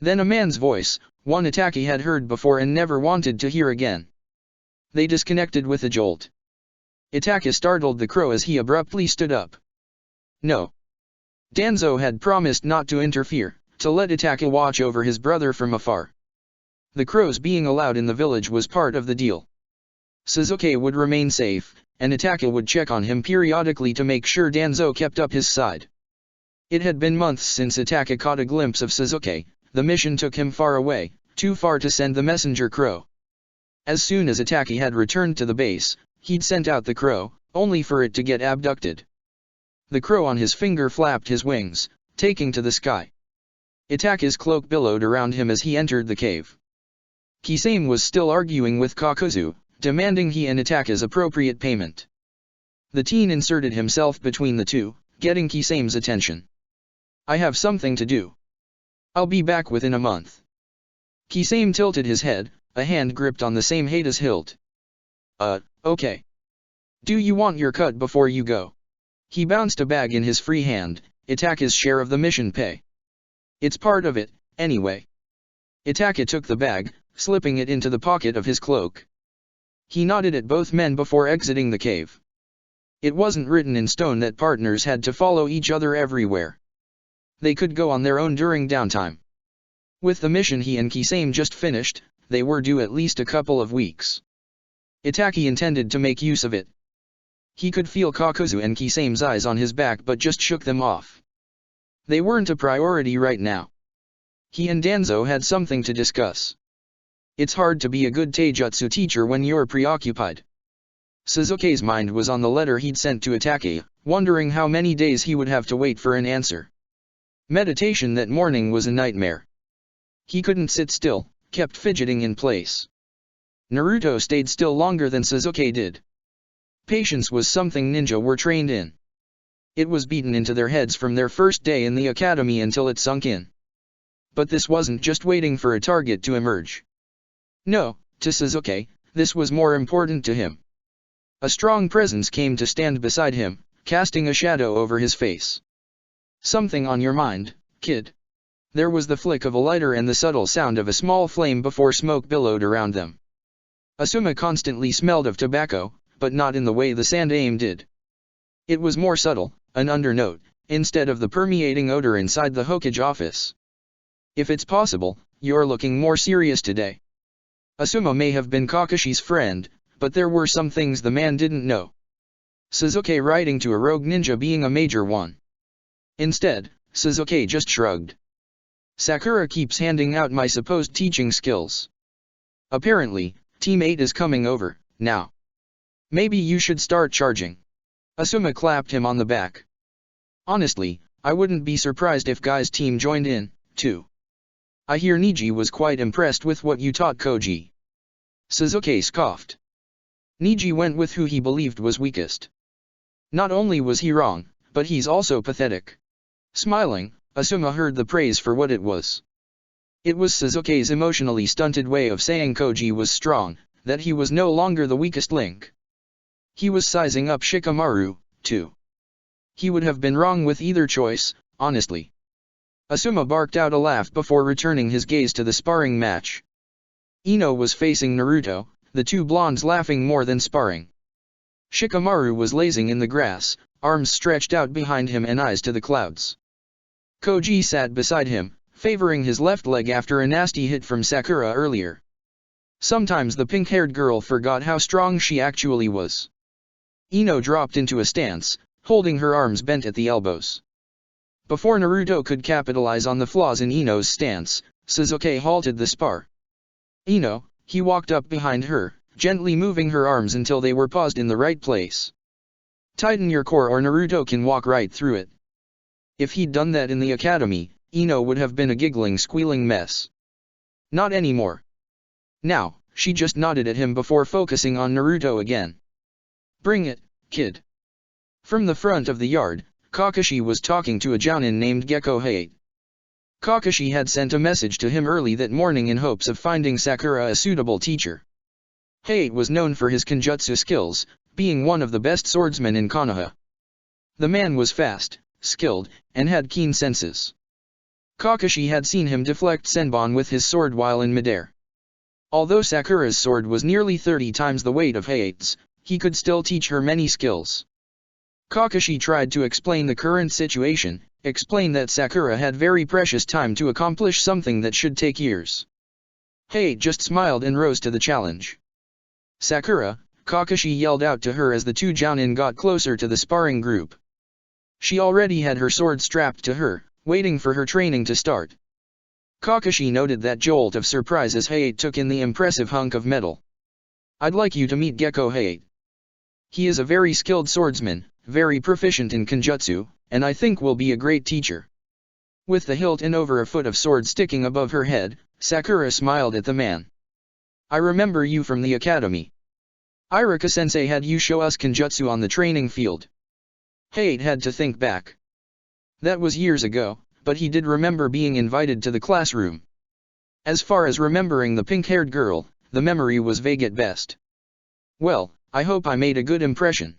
Then a man's voice, one Itaki had heard before and never wanted to hear again. They disconnected with a jolt. Itaki startled the crow as he abruptly stood up. No. Danzo had promised not to interfere, to let Itaki watch over his brother from afar. The crows being allowed in the village was part of the deal. Sasuke would remain safe, and Itaki would check on him periodically to make sure Danzo kept up his side. It had been months since Itaki caught a glimpse of Sasuke. The mission took him far away, too far to send the messenger crow. As soon as Itaki had returned to the base, he'd sent out the crow, only for it to get abducted. The crow on his finger flapped his wings, taking to the sky. Itake's cloak billowed around him as he entered the cave. Kisame was still arguing with Kakuzu, demanding he and Itake's appropriate payment. The teen inserted himself between the two, getting Kisame's attention. I have something to do. I'll be back within a month. Kisame tilted his head, a hand gripped on the same Hada's hilt. Okay. Do you want your cut before you go? He bounced a bag in his free hand, Itake's share of the mission pay. It's part of it, anyway. Itake took the bag, slipping it into the pocket of his cloak. He nodded at both men before exiting the cave. It wasn't written in stone that partners had to follow each other everywhere. They could go on their own during downtime. With the mission he and Kisame just finished, they were due at least a couple of weeks. Itake intended to make use of it. He could feel Kakuzu and Kisame's eyes on his back but just shook them off. They weren't a priority right now. He and Danzo had something to discuss. It's hard to be a good taijutsu teacher when you're preoccupied. Sasuke's mind was on the letter he'd sent to Itake, wondering how many days he would have to wait for an answer. Meditation that morning was a nightmare. He couldn't sit still, kept fidgeting in place. Naruto stayed still longer than Sasuke did. Patience was something ninja were trained in. It was beaten into their heads from their first day in the academy until it sunk in. But this wasn't just waiting for a target to emerge. No, to Sasuke, this was more important to him. A strong presence came to stand beside him, casting a shadow over his face. Something on your mind, kid? There was the flick of a lighter and the subtle sound of a small flame before smoke billowed around them. Asuma constantly smelled of tobacco, but not in the way the Sandaime did. It was more subtle, an undernote, instead of the permeating odor inside the Hokage office. If it's possible, you're looking more serious today. Asuma may have been Kakashi's friend, but there were some things the man didn't know. Sasuke writing to a rogue ninja being a major one. Instead, Sasuke just shrugged. Sakura keeps handing out my supposed teaching skills. Apparently, Team 8 is coming over, now. Maybe you should start charging. Asuma clapped him on the back. Honestly, I wouldn't be surprised if Guy's team joined in, too. I hear Niji was quite impressed with what you taught Koji. Sasuke scoffed. Niji went with who he believed was weakest. Not only was he wrong, but he's also pathetic. Smiling, Asuma heard the praise for what it was. It was Sasuke's emotionally stunted way of saying Koji was strong, that he was no longer the weakest link. He was sizing up Shikamaru, too. He would have been wrong with either choice, honestly. Asuma barked out a laugh before returning his gaze to the sparring match. Ino was facing Naruto, the two blondes laughing more than sparring. Shikamaru was lazing in the grass, arms stretched out behind him and eyes to the clouds. Koji sat beside him, favoring his left leg after a nasty hit from Sakura earlier. Sometimes the pink-haired girl forgot how strong she actually was. Ino dropped into a stance, holding her arms bent at the elbows. Before Naruto could capitalize on the flaws in Ino's stance, Sasuke halted the spar. Ino, he walked up behind her, gently moving her arms until they were paused in the right place. Tighten your core or Naruto can walk right through it. If he'd done that in the academy, Ino would have been a giggling, squealing mess. Not anymore. Now, she just nodded at him before focusing on Naruto again. Bring it, kid. From the front of the yard, Kakashi was talking to a jounin named Gekko Hayate. Kakashi had sent a message to him early that morning in hopes of finding Sakura a suitable teacher. Hayate was known for his kenjutsu skills, being one of the best swordsmen in Konoha. The man was fast, skilled, and had keen senses. Kakashi had seen him deflect senbon with his sword while in midair. Although Sakura's sword was nearly 30 times the weight of Hayate's, he could still teach her many skills. Kakashi tried to explain the current situation, explain that Sakura had very precious time to accomplish something that should take years. Hayate just smiled and rose to the challenge. Sakura, Kakashi yelled out to her as the two jounin got closer to the sparring group. She already had her sword strapped to her, waiting for her training to start. Kakashi noted that jolt of surprise as Hayate took in the impressive hunk of metal. I'd like you to meet Gekko Hayate. He is a very skilled swordsman, very proficient in kenjutsu, and I think will be a great teacher. With the hilt and over a foot of sword sticking above her head, Sakura smiled at the man. I remember you from the academy. Iruka-sensei had you show us Kenjutsu on the training field. Hayate had to think back. That was years ago, but he did remember being invited to the classroom. As far as remembering the pink-haired girl, the memory was vague at best. Well, I hope I made a good impression.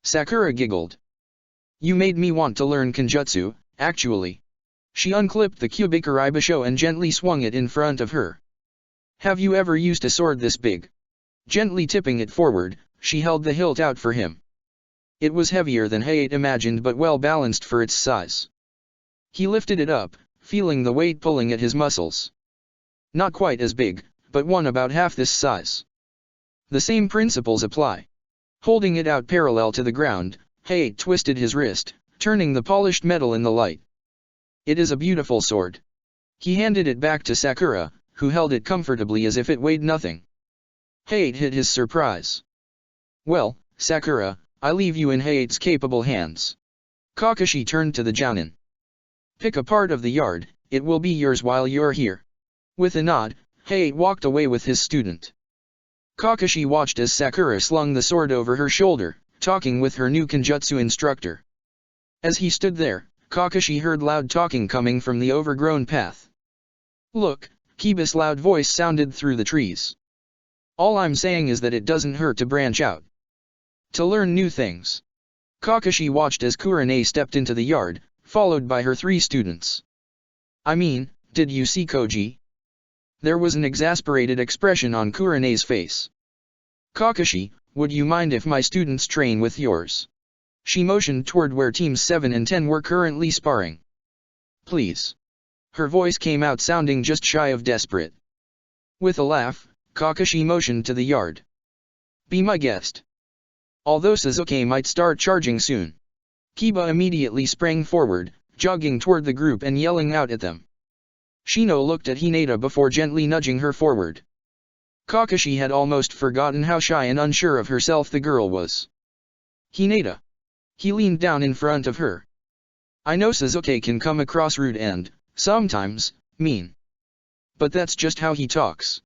Sakura giggled. You made me want to learn Kenjutsu, actually. She unclipped the Kyubikuribasho and gently swung it in front of her. Have you ever used a sword this big? Gently tipping it forward, she held the hilt out for him. It was heavier than Hayate imagined but well balanced for its size. He lifted it up, feeling the weight pulling at his muscles. Not quite as big, but one about half this size. The same principles apply. Holding it out parallel to the ground, Hayate twisted his wrist, turning the polished metal in the light. It is a beautiful sword. He handed it back to Sakura, who held it comfortably as if it weighed nothing. Hayate hid his surprise. Well, Sakura, I leave you in Hayate's capable hands. Kakashi turned to the Jounin. Pick a part of the yard, it will be yours while you're here. With a nod, Hayate walked away with his student. Kakashi watched as Sakura slung the sword over her shoulder, talking with her new Kenjutsu instructor. As he stood there, Kakashi heard loud talking coming from the overgrown path. Look, Kiba's loud voice sounded through the trees. All I'm saying is that it doesn't hurt to branch out. To learn new things. Kakashi watched as Kurane stepped into the yard, followed by her 3 students. I mean, did you see Koji? There was an exasperated expression on Kurane's face. Kakashi, would you mind if my students train with yours? She motioned toward where teams 7 and 10 were currently sparring. Please. Her voice came out sounding just shy of desperate. With a laugh, Kakashi motioned to the yard. Be my guest. Although Sasuke might start charging soon. Kiba immediately sprang forward, jogging toward the group and yelling out at them. Shino looked at Hinata before gently nudging her forward. Kakashi had almost forgotten how shy and unsure of herself the girl was. Hinata. He leaned down in front of her. I know Sasuke can come across rude and, sometimes, mean. But that's just how he talks.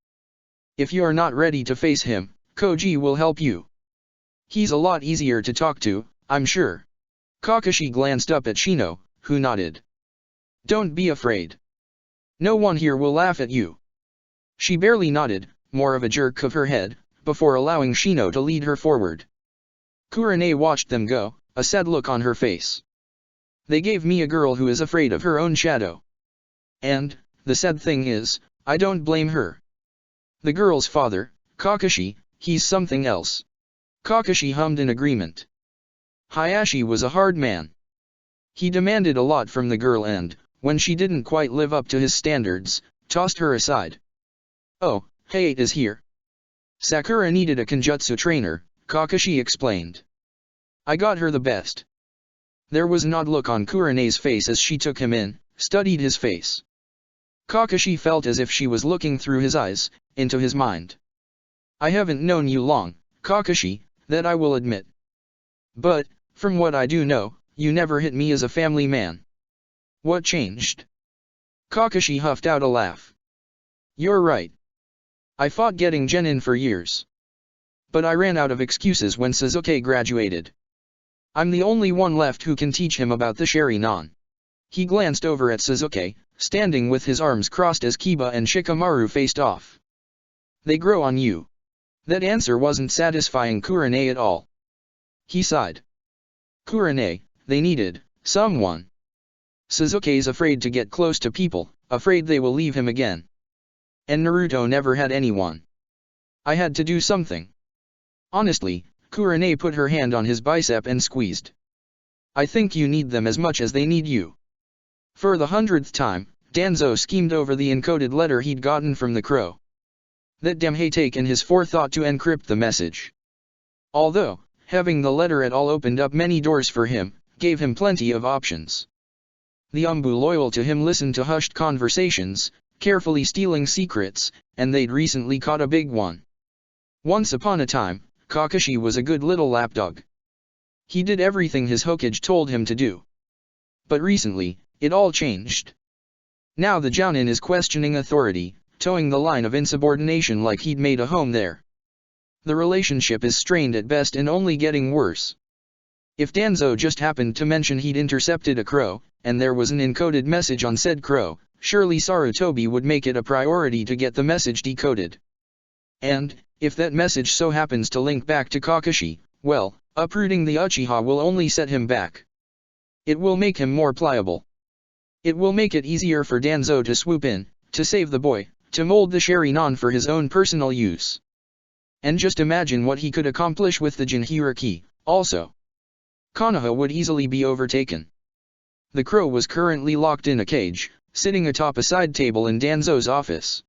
If you're not ready to face him, Koji will help you. He's a lot easier to talk to, I'm sure. Kakashi glanced up at Shino, who nodded. Don't be afraid. No one here will laugh at you. She barely nodded, more of a jerk of her head, before allowing Shino to lead her forward. Kurane watched them go, a sad look on her face. They gave me a girl who is afraid of her own shadow. And, the sad thing is, I don't blame her. The girl's father, Kakashi, he's something else. Kakashi hummed in agreement. Hayashi was a hard man. He demanded a lot from the girl and, when she didn't quite live up to his standards, tossed her aside. Oh, Hayate is here. Sakura needed a Kenjutsu trainer, Kakashi explained. I got her the best. There was an odd look on Kurane's face as she took him in, studied his face. Kakashi felt as if she was looking through his eyes, into his mind. I haven't known you long, Kakashi, that I will admit. But, from what I do know, you never hit me as a family man. What changed? Kakashi huffed out a laugh. You're right. I fought getting Genin for years. But I ran out of excuses when Sasuke graduated. I'm the only one left who can teach him about the Sharingan. He glanced over at Sasuke, standing with his arms crossed as Kiba and Shikamaru faced off. They grow on you. That answer wasn't satisfying Kurane at all. He sighed. Kurane, they needed someone. Sasuke's afraid to get close to people, afraid they will leave him again. And Naruto never had anyone. I had to do something. Honestly, Kurane put her hand on his bicep and squeezed. I think you need them as much as they need you. For the 100th time, Danzo schemed over the encoded letter he'd gotten from the crow. That damn had taken his forethought to encrypt the message. Although, having the letter at all opened up many doors for him, gave him plenty of options. The Umbu loyal to him listened to hushed conversations, carefully stealing secrets, and they'd recently caught a big one. Once upon a time, Kakashi was a good little lapdog. He did everything his Hokage told him to do. But recently, it all changed. Now the Jounin is questioning authority, towing the line of insubordination like he'd made a home there. The relationship is strained at best and only getting worse. If Danzo just happened to mention he'd intercepted a crow, and there was an encoded message on said crow, surely Sarutobi would make it a priority to get the message decoded. And, if that message so happens to link back to Kakashi, well, uprooting the Uchiha will only set him back. It will make him more pliable. It will make it easier for Danzo to swoop in, to save the boy, to mold the Sharingan for his own personal use. And just imagine what he could accomplish with the Jinchuriki, also. Konoha would easily be overtaken. The crow was currently locked in a cage, sitting atop a side table in Danzo's office.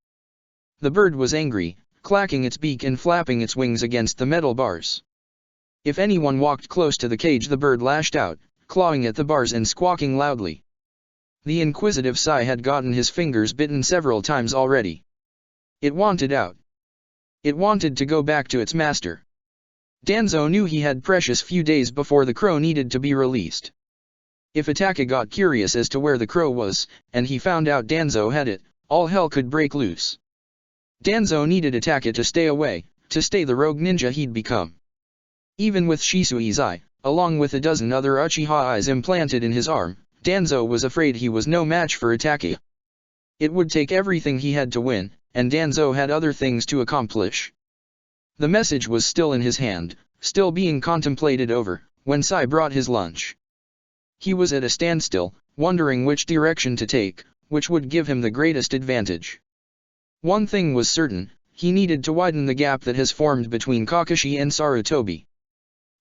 The bird was angry, clacking its beak and flapping its wings against the metal bars. If anyone walked close to the cage, the bird lashed out, clawing at the bars and squawking loudly. The inquisitive Sai had gotten his fingers bitten several times already. It wanted out. It wanted to go back to its master. Danzo knew he had precious few days before the crow needed to be released. If Itaka got curious as to where the crow was, and he found out Danzo had it, all hell could break loose. Danzo needed Itaka to stay away, to stay the rogue ninja he'd become. Even with Shisui's eye, along with a dozen other Uchiha eyes implanted in his arm, Danzo was afraid he was no match for Itaka. It would take everything he had to win, and Danzo had other things to accomplish. The message was still in his hand, still being contemplated over, when Sai brought his lunch. He was at a standstill, wondering which direction to take, which would give him the greatest advantage. One thing was certain, he needed to widen the gap that has formed between Kakashi and Sarutobi.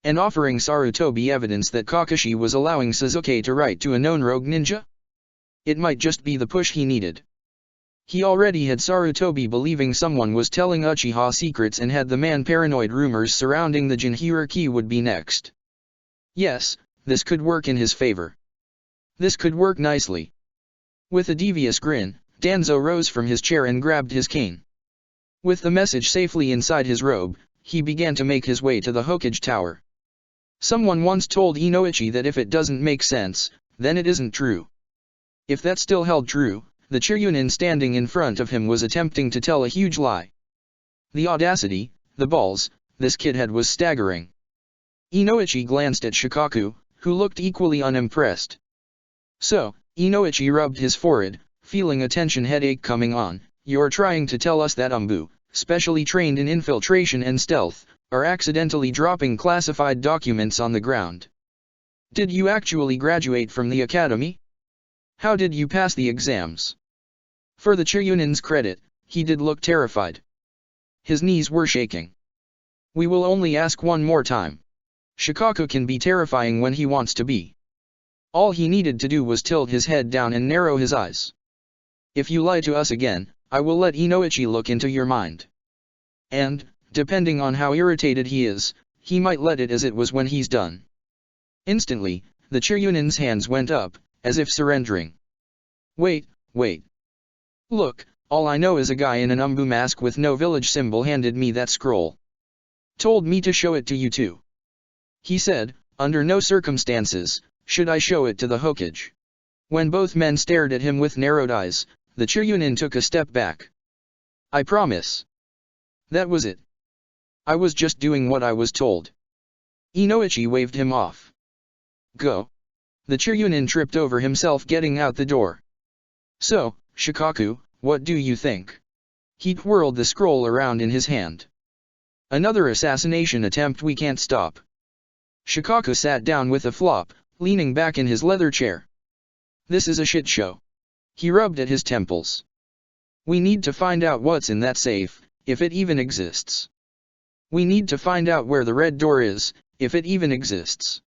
And offering Sarutobi evidence that Kakashi was allowing Sasuke to write to a known rogue ninja? It might just be the push he needed. He already had Sarutobi believing someone was telling Uchiha secrets and had the man paranoid rumors surrounding the Jinchuriki would be next. Yes, this could work in his favor. This could work nicely. With a devious grin, Danzo rose from his chair and grabbed his cane. With the message safely inside his robe, he began to make his way to the Hokage Tower. Someone once told Inoichi that if it doesn't make sense, then it isn't true. If that still held true, the Chiryunin standing in front of him was attempting to tell a huge lie. The audacity, the balls, this kid had was staggering. Inoichi glanced at Shikaku, who looked equally unimpressed. So, Inoichi rubbed his forehead, feeling a tension headache coming on. You're trying to tell us that Umbu, specially trained in infiltration and stealth, are accidentally dropping classified documents on the ground. Did you actually graduate from the academy? How did you pass the exams? For the Chiryunin's credit, he did look terrified. His knees were shaking. We will only ask one more time. Shikaku can be terrifying when he wants to be. All he needed to do was tilt his head down and narrow his eyes. If you lie to us again, I will let Inoichi look into your mind. And, depending on how irritated he is, he might let it as it was when he's done. Instantly, the Chiryunin's hands went up, as if surrendering. Wait. Look, all I know is a guy in an Umbu mask with no village symbol handed me that scroll. Told me to show it to you too. He said, under no circumstances, should I show it to the Hokage. When both men stared at him with narrowed eyes, the Chiryunin took a step back. I promise. That was it. I was just doing what I was told. Inoichi waved him off. Go. The Chiryunin tripped over himself getting out the door. So, Shikaku, what do you think? He twirled the scroll around in his hand. Another assassination attempt we can't stop. Shikaku sat down with a flop, leaning back in his leather chair. This is a shit show. He rubbed at his temples. We need to find out what's in that safe, if it even exists. We need to find out where the red door is, if it even exists.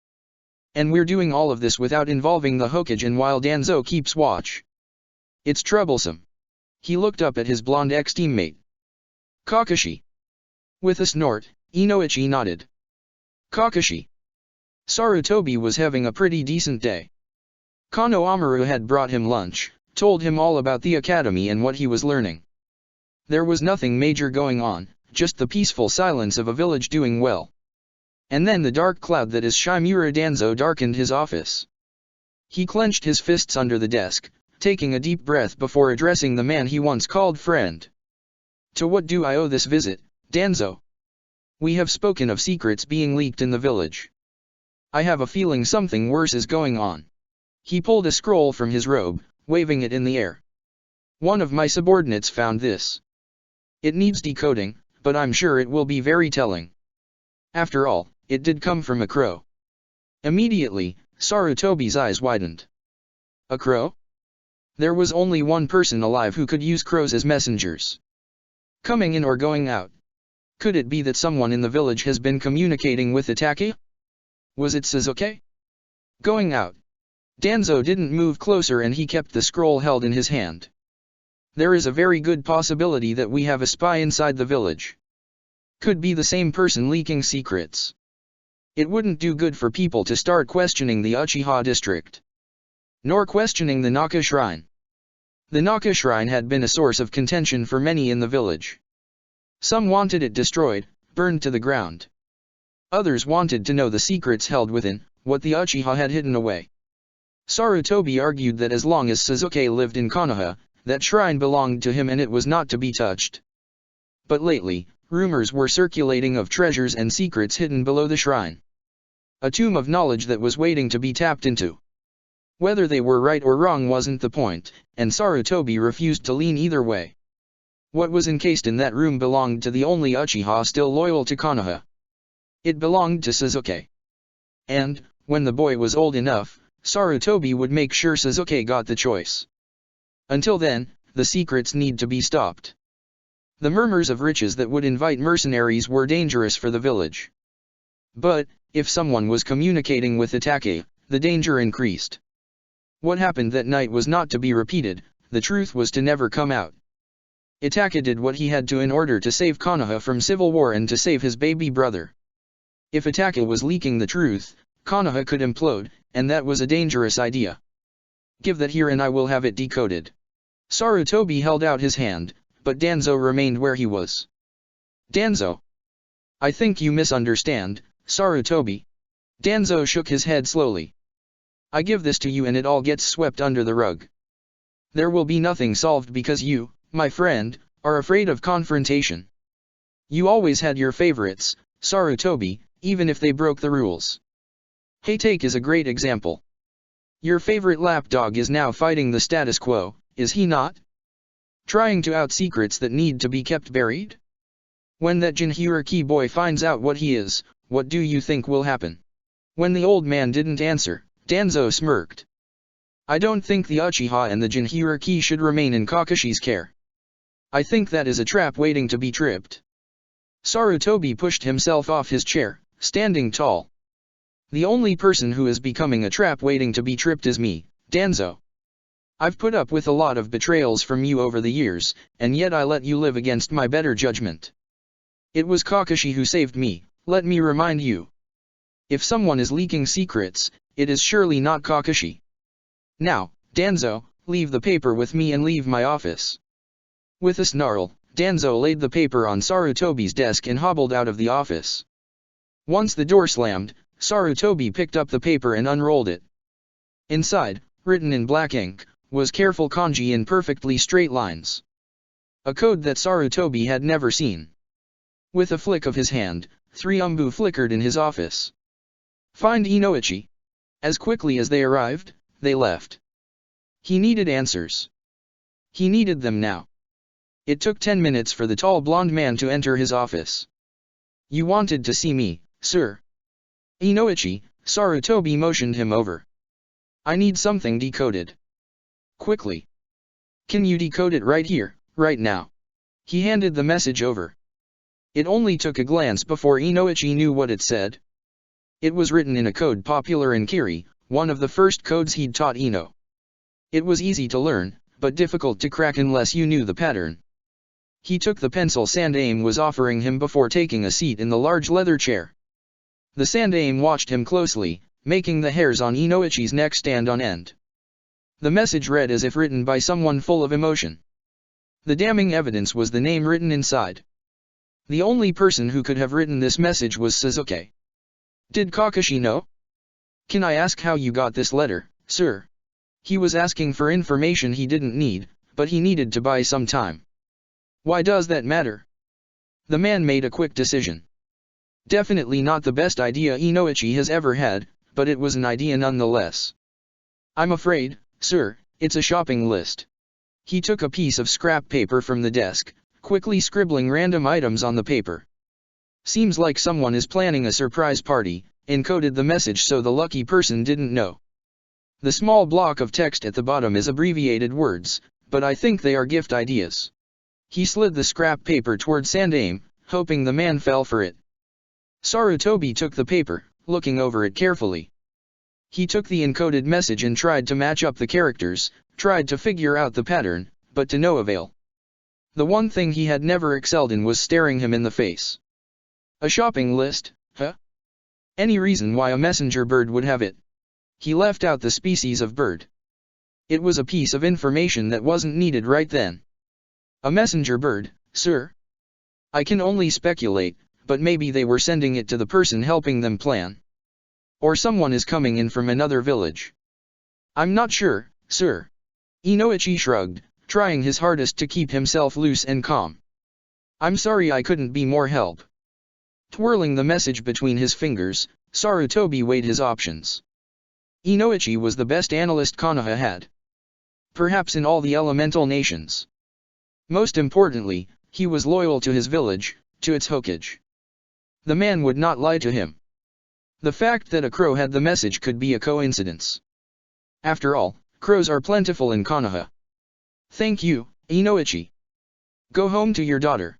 And we're doing all of this without involving the Hokage and while Danzo keeps watch. It's troublesome. He looked up at his blonde ex-teammate. Kakashi. With a snort, Inoichi nodded. Kakashi. Sarutobi was having a pretty decent day. Konohamaru had brought him lunch, told him all about the academy and what he was learning. There was nothing major going on, just the peaceful silence of a village doing well. And then the dark cloud that is Shimura Danzo darkened his office. He clenched his fists under the desk, taking a deep breath before addressing the man he once called friend. To what do I owe this visit, Danzo? We have spoken of secrets being leaked in the village. I have a feeling something worse is going on. He pulled a scroll from his robe, waving it in the air. One of my subordinates found this. It needs decoding, but I'm sure it will be very telling. After all, it did come from a crow. Immediately, Sarutobi's eyes widened. A crow? There was only one person alive who could use crows as messengers. Coming in or going out. Could it be that someone in the village has been communicating with Itachi? Was it Sasuke? Going out. Danzo didn't move closer and he kept the scroll held in his hand. There is a very good possibility that we have a spy inside the village. Could be the same person leaking secrets. It wouldn't do good for people to start questioning the Uchiha district. Nor questioning the Naka Shrine. The Naka Shrine had been a source of contention for many in the village. Some wanted it destroyed, burned to the ground. Others wanted to know the secrets held within, what the Uchiha had hidden away. Sarutobi argued that as long as Sasuke lived in Konoha, that shrine belonged to him and it was not to be touched. But lately, rumors were circulating of treasures and secrets hidden below the shrine. A tomb of knowledge that was waiting to be tapped into. Whether they were right or wrong wasn't the point, and Sarutobi refused to lean either way. What was encased in that room belonged to the only Uchiha still loyal to Konoha. It belonged to Sasuke. And, when the boy was old enough, Sarutobi would make sure Sasuke got the choice. Until then, the secrets need to be stopped. The murmurs of riches that would invite mercenaries were dangerous for the village. But, if someone was communicating with Itachi, the danger increased. What happened that night was not to be repeated, the truth was to never come out. Itachi did what he had to in order to save Konoha from civil war and to save his baby brother. If Itachi was leaking the truth, Konoha could implode, and that was a dangerous idea. Give that here and I will have it decoded. Sarutobi held out his hand, but Danzo remained where he was. Danzo. I think you misunderstand, Sarutobi. Danzo shook his head slowly. I give this to you and it all gets swept under the rug. There will be nothing solved because you, my friend, are afraid of confrontation. You always had your favorites, Sarutobi, even if they broke the rules. Hatake is a great example. Your favorite lapdog is now fighting the status quo, is he not? Trying to out secrets that need to be kept buried? When that Jinchuriki boy finds out what he is, what do you think will happen? When the old man didn't answer, Danzo smirked. I don't think the Uchiha and the Jinchuriki should remain in Kakashi's care. I think that is a trap waiting to be tripped. Sarutobi pushed himself off his chair, standing tall. The only person who is becoming a trap waiting to be tripped is me, Danzo. I've put up with a lot of betrayals from you over the years, and yet I let you live against my better judgment. It was Kakashi who saved me, let me remind you. If someone is leaking secrets, it is surely not Kakashi. Now, Danzo, leave the paper with me and leave my office. With a snarl, Danzo laid the paper on Sarutobi's desk and hobbled out of the office. Once the door slammed, Sarutobi picked up the paper and unrolled it. Inside, written in black ink, was careful kanji in perfectly straight lines. A code that Sarutobi had never seen. With a flick of his hand, 3 umbu flickered in his office. Find Inoichi. As quickly as they arrived, they left. He needed answers. He needed them now. It took 10 minutes for the tall blonde man to enter his office. You wanted to see me, sir. Inoichi, Sarutobi motioned him over. I need something decoded. Quickly. Can you decode it right here, right now? He handed the message over. It only took a glance before Inoichi knew what it said. It was written in a code popular in Kiri, one of the first codes he'd taught Ino. It was easy to learn, but difficult to crack unless you knew the pattern. He took the pencil Sandaime was offering him before taking a seat in the large leather chair. The Sandaime watched him closely, making the hairs on Inoichi's neck stand on end. The message read as if written by someone full of emotion. The damning evidence was the name written inside. The only person who could have written this message was Sasuke. Did Kakashi know? Can I ask how you got this letter, sir. He was asking for information he didn't need, but he needed to buy some time. Why does that matter? The man made a quick decision. Definitely not the best idea Inoichi has ever had, but it was an idea nonetheless. I'm afraid, sir, it's a shopping list. He took a piece of scrap paper from the desk, quickly scribbling random items on the paper. Seems like someone is planning a surprise party, encoded the message so the lucky person didn't know. The small block of text at the bottom is abbreviated words, but I think they are gift ideas. He slid the scrap paper toward Sandaime, hoping the man fell for it. Sarutobi took the paper, looking over it carefully. He took the encoded message and tried to match up the characters, tried to figure out the pattern, but to no avail. The one thing he had never excelled in was staring him in the face. A shopping list, huh? Any reason why a messenger bird would have it? He left out the species of bird. It was a piece of information that wasn't needed right then. A messenger bird, sir? I can only speculate, but maybe they were sending it to the person helping them plan. Or someone is coming in from another village. I'm not sure, sir. Inoichi shrugged, trying his hardest to keep himself loose and calm. I'm sorry I couldn't be more help. Twirling the message between his fingers, Sarutobi weighed his options. Inoichi was the best analyst Konoha had. Perhaps in all the elemental nations. Most importantly, he was loyal to his village, to its Hokage. The man would not lie to him. The fact that a crow had the message could be a coincidence. After all, crows are plentiful in Konoha. Thank you, Inoichi. Go home to your daughter.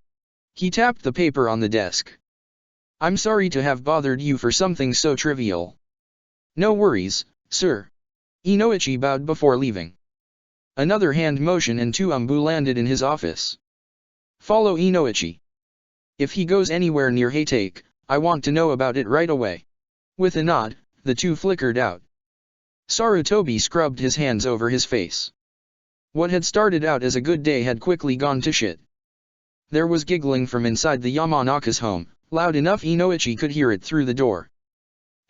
He tapped the paper on the desk. I'm sorry to have bothered you for something so trivial. No worries, sir. Inoichi bowed before leaving. Another hand motion and two umbu landed in his office. Follow Inoichi. If he goes anywhere near Hatake, I want to know about it right away. With a nod, the two flickered out. Sarutobi scrubbed his hands over his face. What had started out as a good day had quickly gone to shit. There was giggling from inside the Yamanaka's home, loud enough Inoichi could hear it through the door.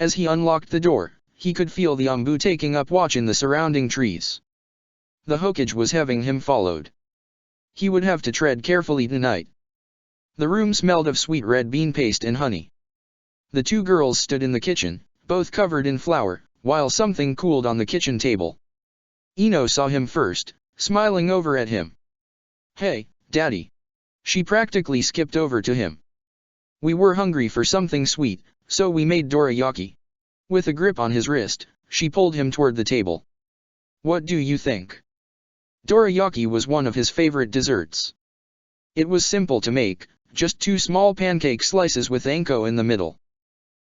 As he unlocked the door, he could feel the umbu taking up watch in the surrounding trees. The Hokage was having him followed. He would have to tread carefully tonight. The room smelled of sweet red bean paste and honey. The two girls stood in the kitchen, both covered in flour, while something cooled on the kitchen table. Ino saw him first, smiling over at him. Hey, Daddy. She practically skipped over to him. We were hungry for something sweet, so we made dorayaki. With a grip on his wrist, she pulled him toward the table. What do you think? Dorayaki was one of his favorite desserts. It was simple to make, just 2 small pancake slices with anko in the middle.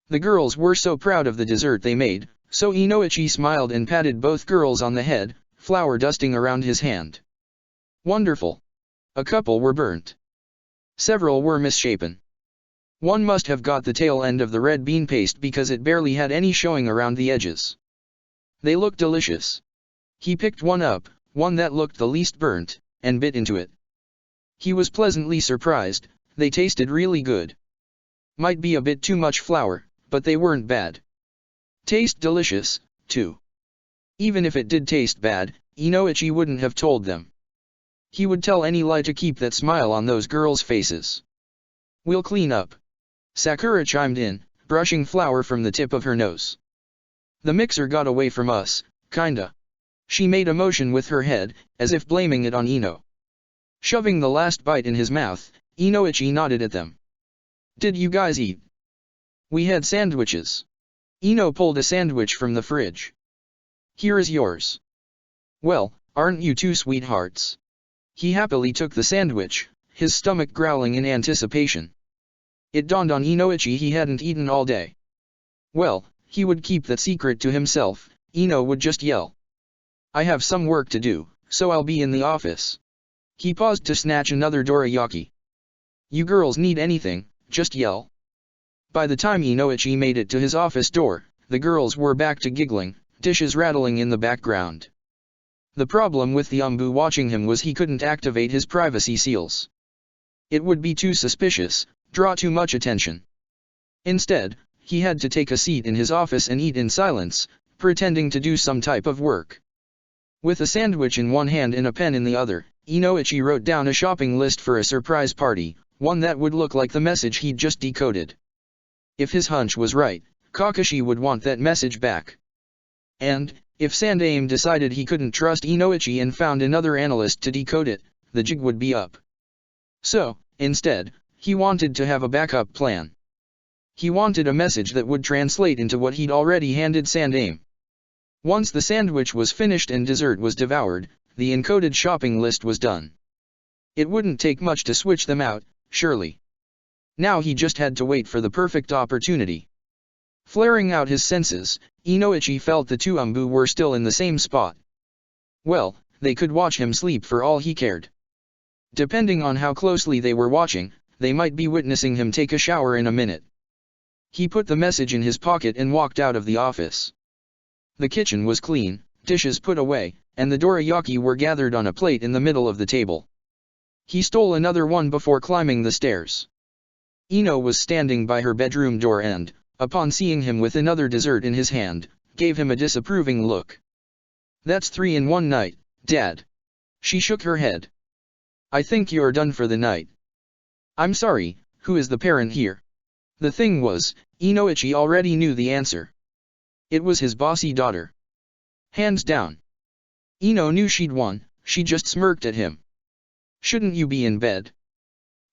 The girls were so proud of the dessert they made, so Inoichi smiled and patted both girls on the head, flour dusting around his hand. Wonderful. A couple were burnt. Several were misshapen. One must have got the tail end of the red bean paste because it barely had any showing around the edges. They looked delicious. He picked one up, one that looked the least burnt, and bit into it. He was pleasantly surprised, they tasted really good. Might be a bit too much flour, but they weren't bad. Taste delicious, too. Even if it did taste bad, Inoichi wouldn't have told them. He would tell any lie to keep that smile on those girls' faces. We'll clean up. Sakura chimed in, brushing flour from the tip of her nose. The mixer got away from us, kinda. She made a motion with her head, as if blaming it on Ino. Shoving the last bite in his mouth, Inoichi nodded at them. Did you guys eat? We had sandwiches. Ino pulled a sandwich from the fridge. Here is yours. Well, aren't you two sweethearts? He happily took the sandwich, his stomach growling in anticipation. It dawned on Inoichi he hadn't eaten all day. Well, he would keep that secret to himself. Ino would just yell. I have some work to do, so I'll be in the office. He paused to snatch another dorayaki. You girls need anything, just yell. By the time Inoichi made it to his office door, the girls were back to giggling, dishes rattling in the background. The problem with the umbu watching him was he couldn't activate his privacy seals. It would be too suspicious, draw too much attention. Instead, he had to take a seat in his office and eat in silence, pretending to do some type of work. With a sandwich in one hand and a pen in the other, Inoichi wrote down a shopping list for a surprise party, one that would look like the message he'd just decoded. If his hunch was right, Kakashi would want that message back. And, if Sandaime decided he couldn't trust Inoichi and found another analyst to decode it, the jig would be up. So, instead, he wanted to have a backup plan. He wanted a message that would translate into what he'd already handed Sandaime. Once the sandwich was finished and dessert was devoured, the encoded shopping list was done. It wouldn't take much to switch them out, surely. Now he just had to wait for the perfect opportunity. Flaring out his senses, Inoichi felt the two Umbu were still in the same spot. Well, they could watch him sleep for all he cared. Depending on how closely they were watching, they might be witnessing him take a shower in a minute. He put the message in his pocket and walked out of the office. The kitchen was clean, dishes put away, and the dorayaki were gathered on a plate in the middle of the table. He stole another one before climbing the stairs. Ino was standing by her bedroom door and, upon seeing him with another dessert in his hand, gave him a disapproving look. "That's 3 in one night, Dad." She shook her head. "I think you're done for the night." "I'm sorry, who is the parent here?" The thing was, Inoichi already knew the answer. It was his bossy daughter. Hands down. Ino knew she'd won, she just smirked at him. "Shouldn't you be in bed?"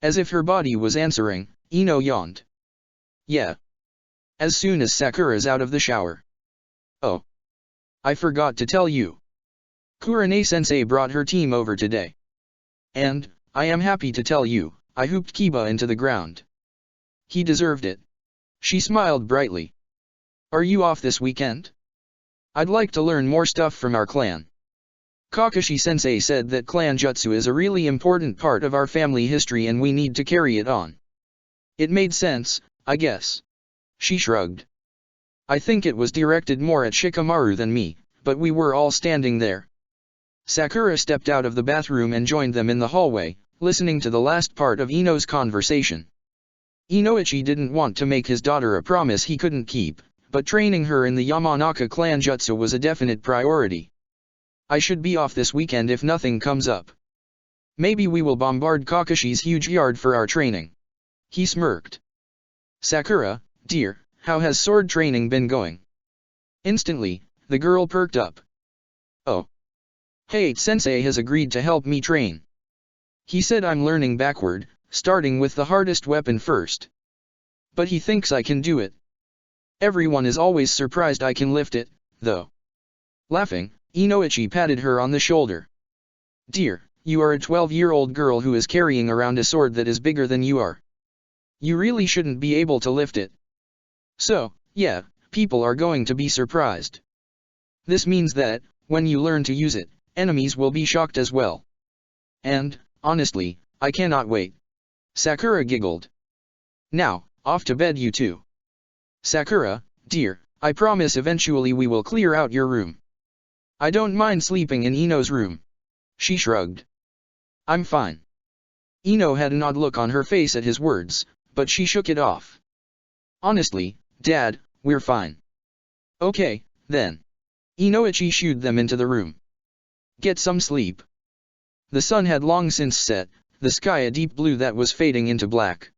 As if her body was answering, Ino yawned. "Yeah. As soon as Sakura's out of the shower." "Oh. I forgot to tell you. Kurane-sensei brought her team over today. And, I am happy to tell you, I hooped Kiba into the ground. He deserved it." She smiled brightly. "Are you off this weekend? I'd like to learn more stuff from our clan. Kakashi-sensei said that clan jutsu is a really important part of our family history and we need to carry it on." It made sense, I guess. She shrugged. "I think it was directed more at Shikamaru than me, but we were all standing there." Sakura stepped out of the bathroom and joined them in the hallway, listening to the last part of Ino's conversation. Inoichi didn't want to make his daughter a promise he couldn't keep, but training her in the Yamanaka clan jutsu was a definite priority. "I should be off this weekend if nothing comes up. Maybe we will bombard Kakashi's huge yard for our training." He smirked. "Sakura, dear, how has sword training been going?" Instantly, the girl perked up. "Oh. Sensei has agreed to help me train. He said I'm learning backward, starting with the hardest weapon first. But he thinks I can do it. Everyone is always surprised I can lift it, though." Laughing, Inoichi patted her on the shoulder. "Dear, you are a 12-year-old girl who is carrying around a sword that is bigger than you are. You really shouldn't be able to lift it. So, yeah, people are going to be surprised. This means that, when you learn to use it, enemies will be shocked as well. And, honestly, I cannot wait." Sakura giggled. "Now, off to bed you two. Sakura, dear, I promise eventually we will clear out your room." "I don't mind sleeping in Ino's room." She shrugged. "I'm fine." Ino had an odd look on her face at his words, but she shook it off. "Honestly, Dad, we're fine." "Okay, then." Inoichi shooed them into the room. "Get some sleep." The sun had long since set, the sky a deep blue that was fading into black.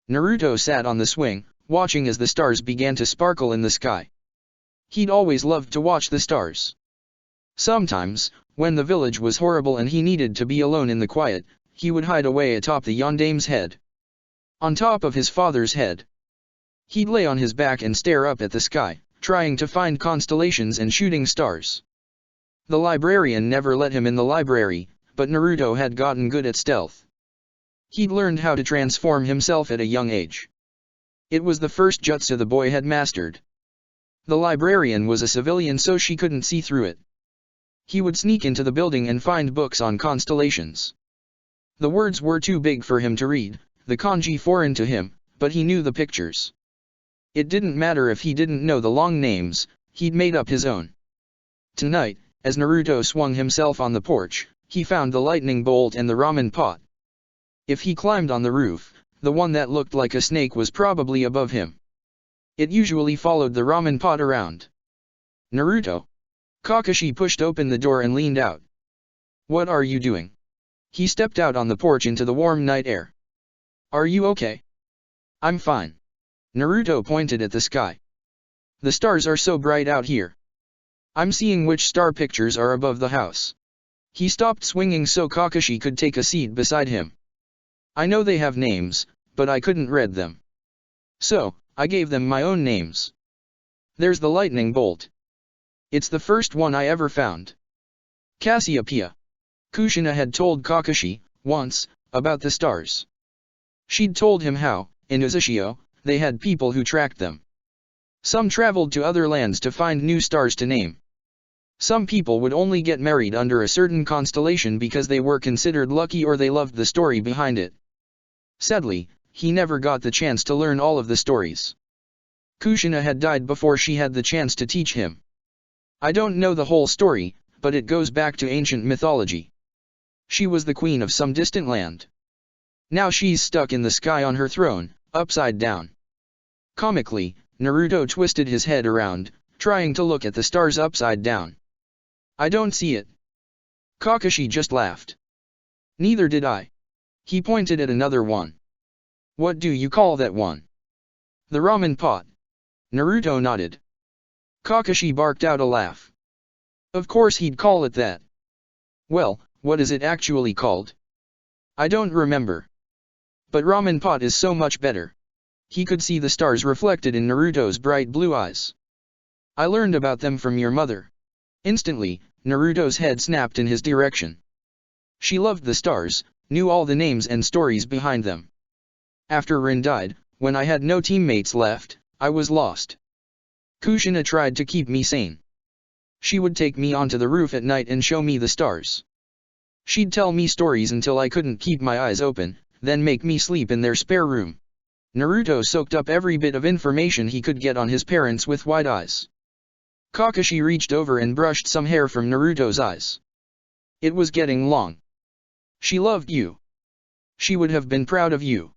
Naruto sat on the swing, watching as the stars began to sparkle in the sky. He'd always loved to watch the stars. Sometimes, when the village was horrible and he needed to be alone in the quiet, he would hide away atop the Yondaime's head. On top of his father's head. He'd lay on his back and stare up at the sky, trying to find constellations and shooting stars. The librarian never let him in the library, but Naruto had gotten good at stealth. He'd learned how to transform himself at a young age. It was the first jutsu the boy had mastered. The librarian was a civilian so she couldn't see through it. He would sneak into the building and find books on constellations. The words were too big for him to read, the kanji foreign to him, but he knew the pictures. It didn't matter if he didn't know the long names, he'd made up his own. Tonight, as Naruto swung himself on the porch, he found the lightning bolt and the ramen pot. If he climbed on the roof, the one that looked like a snake was probably above him. It usually followed the ramen pot around. Naruto. Kakashi pushed open the door and leaned out. What are you doing? He stepped out on the porch into the warm night air. Are you okay? I'm fine. Naruto pointed at the sky. The stars are so bright out here. I'm seeing which star pictures are above the house. He stopped swinging so Kakashi could take a seat beside him. I know they have names, but I couldn't read them. So, I gave them my own names. There's the lightning bolt. It's the first one I ever found. Cassiopeia. Kushina had told Kakashi, once, about the stars. She'd told him how, in Uzushio, they had people who tracked them. Some traveled to other lands to find new stars to name. Some people would only get married under a certain constellation because they were considered lucky or they loved the story behind it. Sadly, he never got the chance to learn all of the stories. Kushina had died before she had the chance to teach him. I don't know the whole story, but it goes back to ancient mythology. She was the queen of some distant land. Now she's stuck in the sky on her throne, upside down. Comically, Naruto twisted his head around, trying to look at the stars upside down. I don't see it. Kakashi just laughed. Neither did I. He pointed at another one. What do you call that one? The ramen pot. Naruto nodded. Kakashi barked out a laugh. Of course he'd call it that. Well, what is it actually called? I don't remember. But ramen pot is so much better. He could see the stars reflected in Naruto's bright blue eyes. I learned about them from your mother. Instantly, Naruto's head snapped in his direction. She loved the stars, knew all the names and stories behind them. After Rin died, when I had no teammates left, I was lost. Kushina tried to keep me sane. She would take me onto the roof at night and show me the stars. She'd tell me stories until I couldn't keep my eyes open, then make me sleep in their spare room. Naruto soaked up every bit of information he could get on his parents with wide eyes. Kakashi reached over and brushed some hair from Naruto's eyes. It was getting long. She loved you. She would have been proud of you.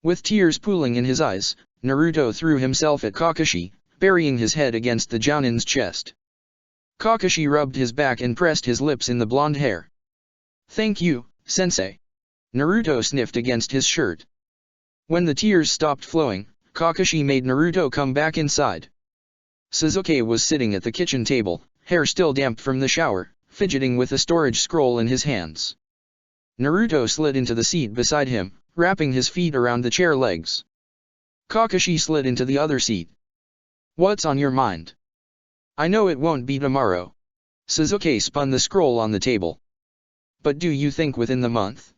With tears pooling in his eyes, Naruto threw himself at Kakashi, burying his head against the Jounin's chest. Kakashi rubbed his back and pressed his lips in the blonde hair. Thank you, sensei. Naruto sniffed against his shirt. When the tears stopped flowing, Kakashi made Naruto come back inside. Sasuke was sitting at the kitchen table, hair still damp from the shower, fidgeting with a storage scroll in his hands. Naruto slid into the seat beside him, wrapping his feet around the chair legs. Kakashi slid into the other seat. What's on your mind? I know it won't be tomorrow. Sasuke spun the scroll on the table. But do you think within the month?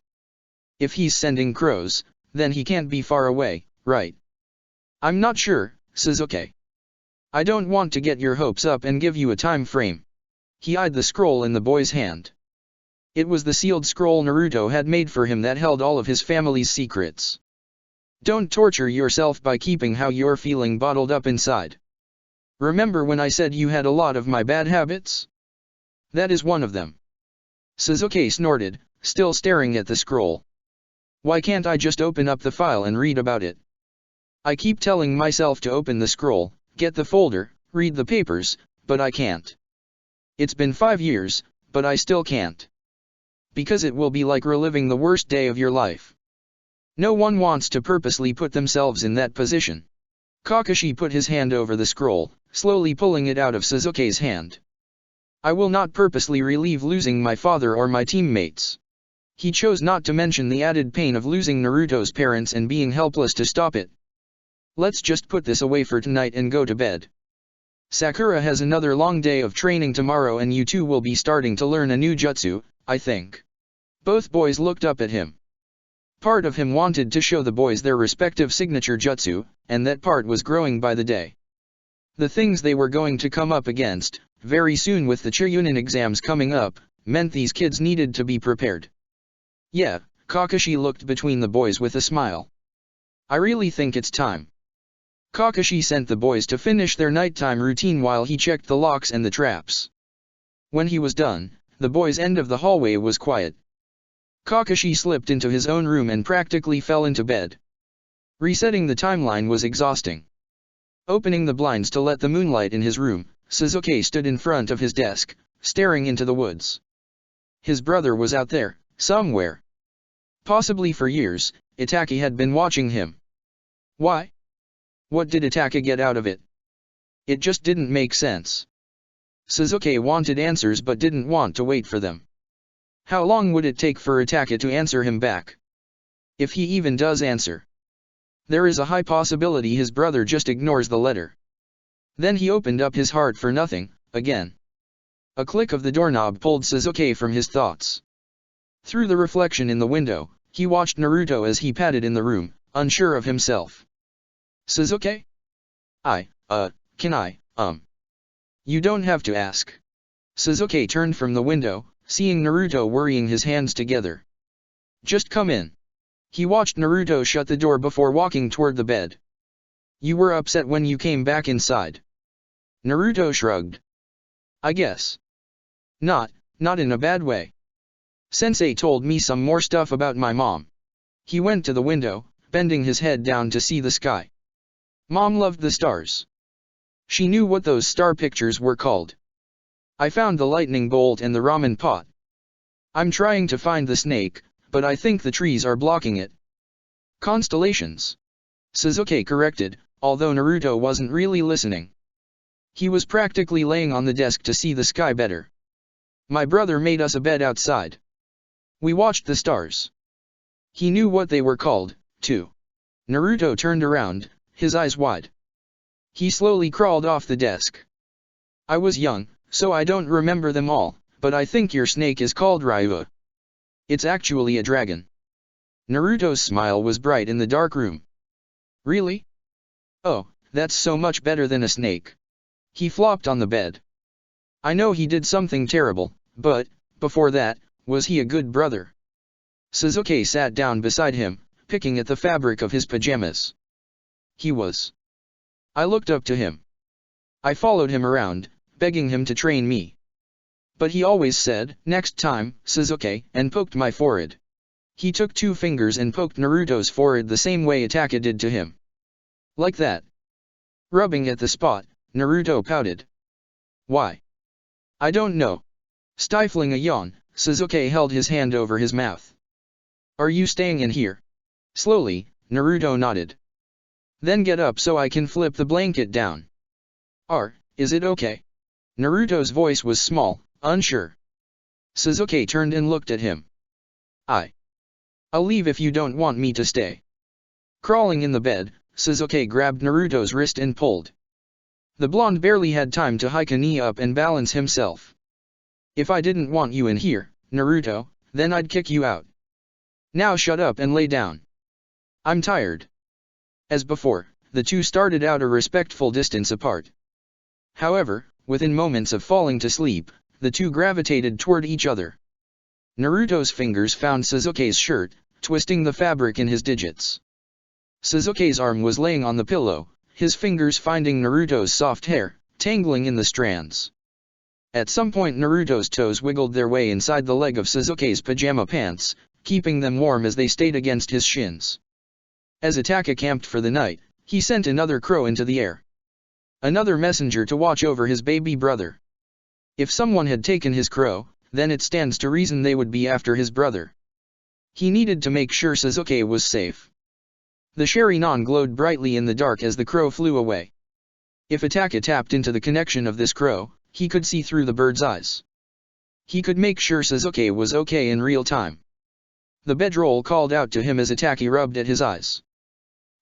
If he's sending crows, then he can't be far away, right? I'm not sure, Sasuke. I don't want to get your hopes up and give you a time frame. He eyed the scroll in the boy's hand. It was the sealed scroll Naruto had made for him that held all of his family's secrets. Don't torture yourself by keeping how you're feeling bottled up inside. Remember when I said you had a lot of my bad habits? That is one of them. Sasuke snorted, still staring at the scroll. Why can't I just open up the file and read about it? I keep telling myself to open the scroll, get the folder, read the papers, but I can't. It's been 5 years, but I still can't. Because it will be like reliving the worst day of your life. No one wants to purposely put themselves in that position. Kakashi put his hand over the scroll, slowly pulling it out of Sasuke's hand. I will not purposely relieve losing my father or my teammates. He chose not to mention the added pain of losing Naruto's parents and being helpless to stop it. Let's just put this away for tonight and go to bed. Sakura has another long day of training tomorrow and you two will be starting to learn a new jutsu, I think. Both boys looked up at him. Part of him wanted to show the boys their respective signature jutsu, and that part was growing by the day. The things they were going to come up against, very soon with the Chunin exams coming up, meant these kids needed to be prepared. Yeah, Kakashi looked between the boys with a smile. I really think it's time. Kakashi sent the boys to finish their nighttime routine while he checked the locks and the traps. When he was done, the boys' end of the hallway was quiet. Kakashi slipped into his own room and practically fell into bed. Resetting the timeline was exhausting. Opening the blinds to let the moonlight in his room, Sasuke stood in front of his desk, staring into the woods. His brother was out there, somewhere. Possibly for years, Itachi had been watching him. Why? What did Itachi get out of it? It just didn't make sense. Sasuke wanted answers but didn't want to wait for them. How long would it take for Itachi to answer him back? If he even does answer. There is a high possibility his brother just ignores the letter. Then he opened up his heart for nothing, again. A click of the doorknob pulled Sasuke from his thoughts. Through the reflection in the window, he watched Naruto as he padded in the room, unsure of himself. Sasuke? Can I? You don't have to ask. Sasuke turned from the window, seeing Naruto worrying his hands together. Just come in. He watched Naruto shut the door before walking toward the bed. You were upset when you came back inside. Naruto shrugged. I guess. Not in a bad way. Sensei told me some more stuff about my mom. He went to the window, bending his head down to see the sky. Mom loved the stars. She knew what those star pictures were called. I found the lightning bolt and the ramen pot. I'm trying to find the snake, but I think the trees are blocking it. Constellations. Sasuke corrected, although Naruto wasn't really listening. He was practically laying on the desk to see the sky better. My brother made us a bed outside. We watched the stars. He knew what they were called, too. Naruto turned around, his eyes wide. He slowly crawled off the desk. I was young, so I don't remember them all, but I think your snake is called Ryuga. It's actually a dragon. Naruto's smile was bright in the dark room. Really? Oh, that's so much better than a snake. He flopped on the bed. I know he did something terrible, but, before that, was he a good brother? Sasuke sat down beside him, picking at the fabric of his pajamas. He was. I looked up to him. I followed him around, begging him to train me. But he always said, next time, Sasuke, and poked my forehead. He took 2 fingers and poked Naruto's forehead the same way Itachi did to him. Like that. Rubbing at the spot, Naruto pouted. Why? I don't know. Stifling a yawn, Sasuke held his hand over his mouth. Are you staying in here? Slowly, Naruto nodded. Then get up so I can flip the blanket down. Is it okay? Naruto's voice was small, unsure. Sasuke turned and looked at him. I'll leave if you don't want me to stay. Crawling in the bed, Sasuke grabbed Naruto's wrist and pulled. The blonde barely had time to hike a knee up and balance himself. If I didn't want you in here, Naruto, then I'd kick you out. Now shut up and lay down. I'm tired. As before, the two started out a respectful distance apart. However, within moments of falling to sleep, the two gravitated toward each other. Naruto's fingers found Sasuke's shirt, twisting the fabric in his digits. Sasuke's arm was laying on the pillow, his fingers finding Naruto's soft hair, tangling in the strands. At some point Naruto's toes wiggled their way inside the leg of Sasuke's pajama pants, keeping them warm as they stayed against his shins. As Itachi camped for the night, he sent another crow into the air. Another messenger to watch over his baby brother. If someone had taken his crow, then it stands to reason they would be after his brother. He needed to make sure Sasuke was safe. The Sharingan glowed brightly in the dark as the crow flew away. If Itachi tapped into the connection of this crow, he could see through the bird's eyes. He could make sure Sasuke was okay in real time. The bedroll called out to him as Itachi rubbed at his eyes.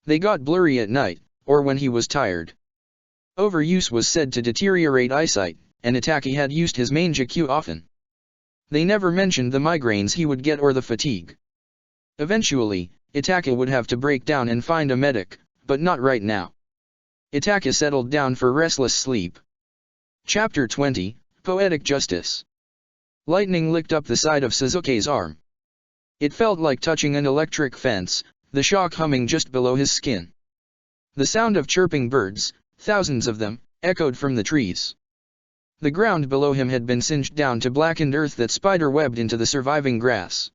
They got blurry at night, or when he was tired. Overuse was said to deteriorate eyesight, and Itachi had used his Mangekyou often. They never mentioned the migraines he would get or the fatigue. Eventually, Itachi would have to break down and find a medic, but not right now. Itachi settled down for restless sleep. Chapter 20, Poetic Justice. Lightning licked up the side of Sasuke's arm. It felt like touching an electric fence, the shock humming just below his skin. The sound of chirping birds, thousands of them, echoed from the trees. The ground below him had been singed down to blackened earth that spider-webbed into the surviving grass.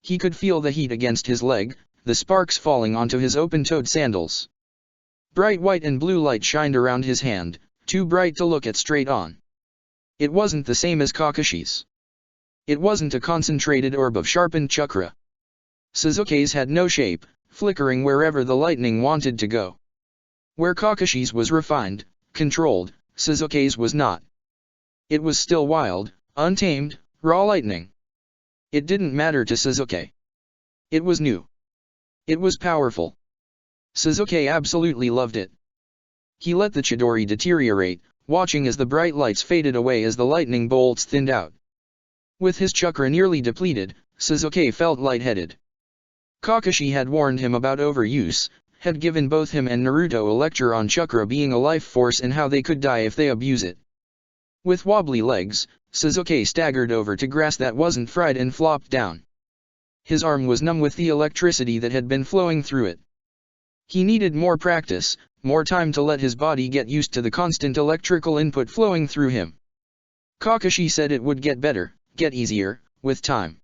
He could feel the heat against his leg, the sparks falling onto his open-toed sandals. Bright white and blue light shined around his hand, too bright to look at straight on. It wasn't the same as Kakashi's. It wasn't a concentrated orb of sharpened chakra. Sasuke's had no shape, flickering wherever the lightning wanted to go. Where Kakashi's was refined, controlled, Sasuke's was not. It was still wild, untamed, raw lightning. It didn't matter to Sasuke. It was new. It was powerful. Sasuke absolutely loved it. He let the Chidori deteriorate, watching as the bright lights faded away as the lightning bolts thinned out. With his chakra nearly depleted, Sasuke felt lightheaded. Kakashi had warned him about overuse, had given both him and Naruto a lecture on chakra being a life force and how they could die if they abuse it. With wobbly legs, Sasuke staggered over to grass that wasn't fried and flopped down. His arm was numb with the electricity that had been flowing through it. He needed more practice, more time to let his body get used to the constant electrical input flowing through him. Kakashi said it would get better, get easier, with time.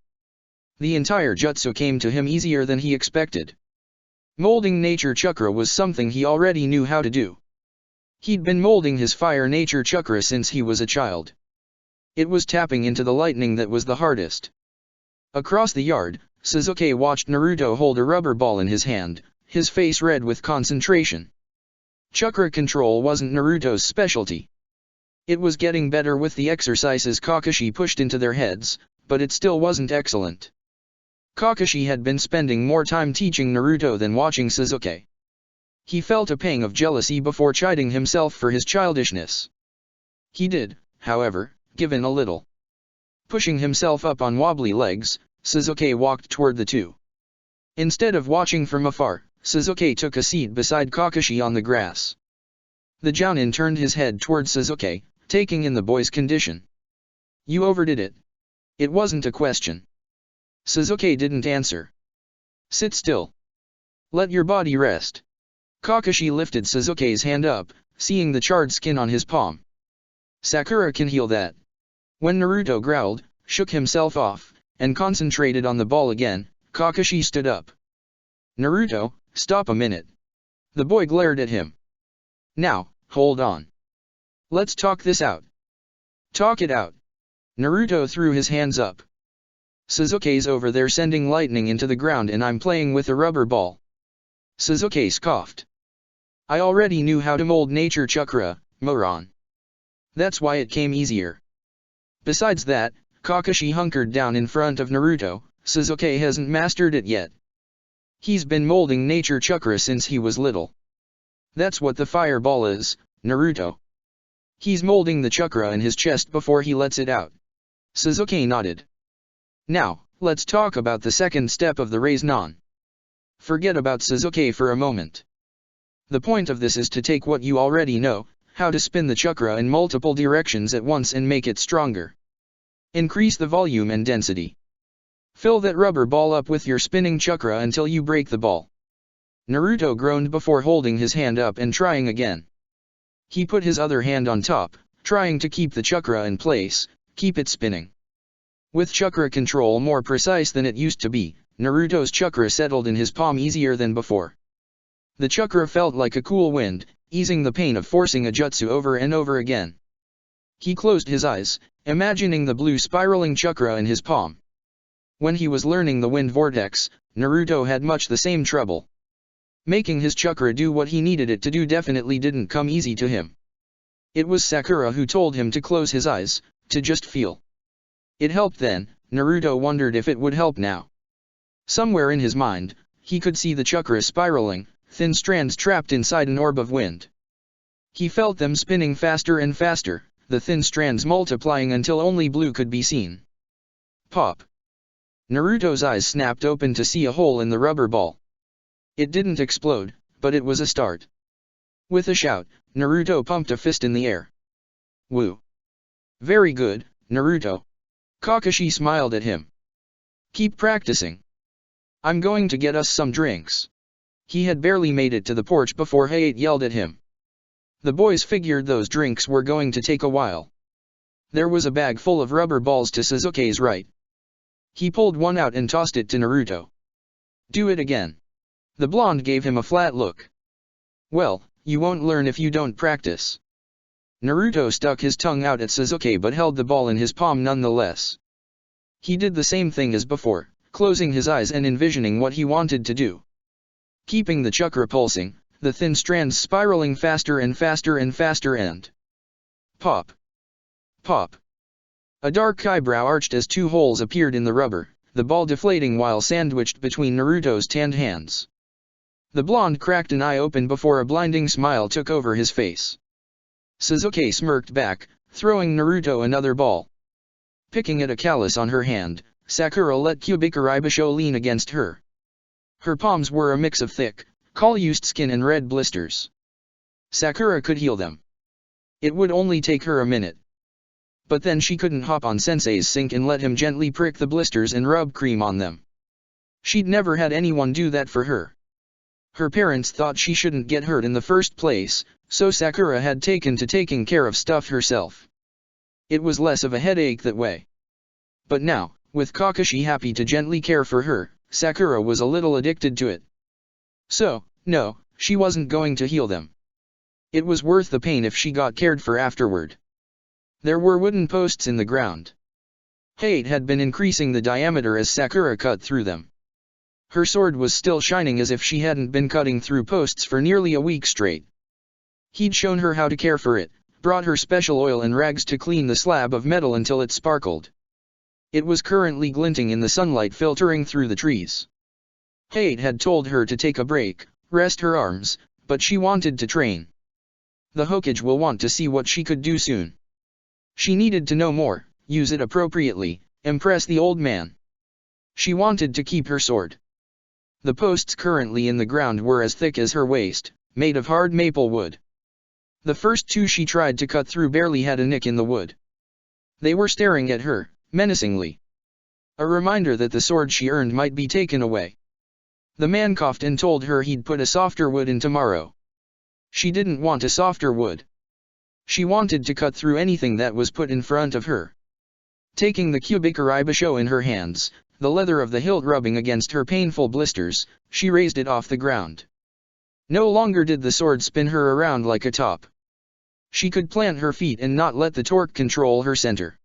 The entire jutsu came to him easier than he expected. Molding nature chakra was something he already knew how to do. He'd been molding his fire nature chakra since he was a child. It was tapping into the lightning that was the hardest. Across the yard, Sasuke watched Naruto hold a rubber ball in his hand, his face red with concentration. Chakra control wasn't Naruto's specialty. It was getting better with the exercises Kakashi pushed into their heads, but it still wasn't excellent. Kakashi had been spending more time teaching Naruto than watching Sasuke. He felt a pang of jealousy before chiding himself for his childishness. He did, however, give in a little. Pushing himself up on wobbly legs, Sasuke walked toward the two. Instead of watching from afar, Sasuke took a seat beside Kakashi on the grass. The Jounin turned his head toward Sasuke, taking in the boy's condition. You overdid it. It wasn't a question. Sasuke didn't answer. Sit still. Let your body rest. Kakashi lifted Sasuke's hand up, seeing the charred skin on his palm. Sakura can heal that. When Naruto growled, shook himself off, and concentrated on the ball again, Kakashi stood up. Naruto, stop a minute. The boy glared at him. Now, hold on. Let's talk this out. Talk it out. Naruto threw his hands up. Sasuke's over there sending lightning into the ground and I'm playing with a rubber ball. Sasuke scoffed. I already knew how to mold nature chakra, moron. That's why it came easier. Besides that, Kakashi hunkered down in front of Naruto, Sasuke hasn't mastered it yet. He's been molding nature chakra since he was little. That's what the fireball is, Naruto. He's molding the chakra in his chest before he lets it out. Sasuke nodded. Now, let's talk about the second step of the Rasengan. Forget about Sasuke for a moment. The point of this is to take what you already know, how to spin the chakra in multiple directions at once and make it stronger. Increase the volume and density. Fill that rubber ball up with your spinning chakra until you break the ball. Naruto groaned before holding his hand up and trying again. He put his other hand on top, trying to keep the chakra in place, keep it spinning. With chakra control more precise than it used to be, Naruto's chakra settled in his palm easier than before. The chakra felt like a cool wind, easing the pain of forcing a jutsu over and over again. He closed his eyes, imagining the blue spiraling chakra in his palm. When he was learning the wind vortex, Naruto had much the same trouble. Making his chakra do what he needed it to do definitely didn't come easy to him. It was Sakura who told him to close his eyes, to just feel. It helped then, Naruto wondered if it would help now. Somewhere in his mind, he could see the chakra spiraling, thin strands trapped inside an orb of wind. He felt them spinning faster and faster, the thin strands multiplying until only blue could be seen. Pop! Naruto's eyes snapped open to see a hole in the rubber ball. It didn't explode, but it was a start. With a shout, Naruto pumped a fist in the air. Woo! Very good, Naruto. Kakashi smiled at him. Keep practicing. I'm going to get us some drinks. He had barely made it to the porch before Hayate yelled at him. The boys figured those drinks were going to take a while. There was a bag full of rubber balls to Sasuke's right. He pulled one out and tossed it to Naruto. Do it again. The blonde gave him a flat look. Well, you won't learn if you don't practice. Naruto stuck his tongue out at Sasuke but held the ball in his palm nonetheless. He did the same thing as before, closing his eyes and envisioning what he wanted to do. Keeping the chakra pulsing, the thin strands spiraling faster and faster and faster and... Pop! Pop! A dark eyebrow arched as two holes appeared in the rubber, the ball deflating while sandwiched between Naruto's tanned hands. The blonde cracked an eye open before a blinding smile took over his face. Sasuke smirked back, throwing Naruto another ball. Picking at a callus on her hand, Sakura let Kyubikari Basho lean against her. Her palms were a mix of thick, collused skin and red blisters. Sakura could heal them. It would only take her a minute. But then she couldn't hop on Sensei's sink and let him gently prick the blisters and rub cream on them. She'd never had anyone do that for her. Her parents thought she shouldn't get hurt in the first place, so Sakura had taken to taking care of stuff herself. It was less of a headache that way. But now, with Kakashi happy to gently care for her, Sakura was a little addicted to it. So, no, she wasn't going to heal them. It was worth the pain if she got cared for afterward. There were wooden posts in the ground. Hate had been increasing the diameter as Sakura cut through them. Her sword was still shining as if she hadn't been cutting through posts for nearly a week straight. He'd shown her how to care for it, brought her special oil and rags to clean the slab of metal until it sparkled. It was currently glinting in the sunlight filtering through the trees. Hate had told her to take a break, rest her arms, but she wanted to train. The Hokage will want to see what she could do soon. She needed to know more, use it appropriately, impress the old man. She wanted to keep her sword. The posts currently in the ground were as thick as her waist, made of hard maple wood. The first two she tried to cut through barely had a nick in the wood. They were staring at her, menacingly. A reminder that the sword she earned might be taken away. The man coughed and told her he'd put a softer wood in tomorrow. She didn't want a softer wood. She wanted to cut through anything that was put in front of her. Taking the Kyubikari Basho in her hands, the leather of the hilt rubbing against her painful blisters, she raised it off the ground. No longer did the sword spin her around like a top. She could plant her feet and not let the torque control her center.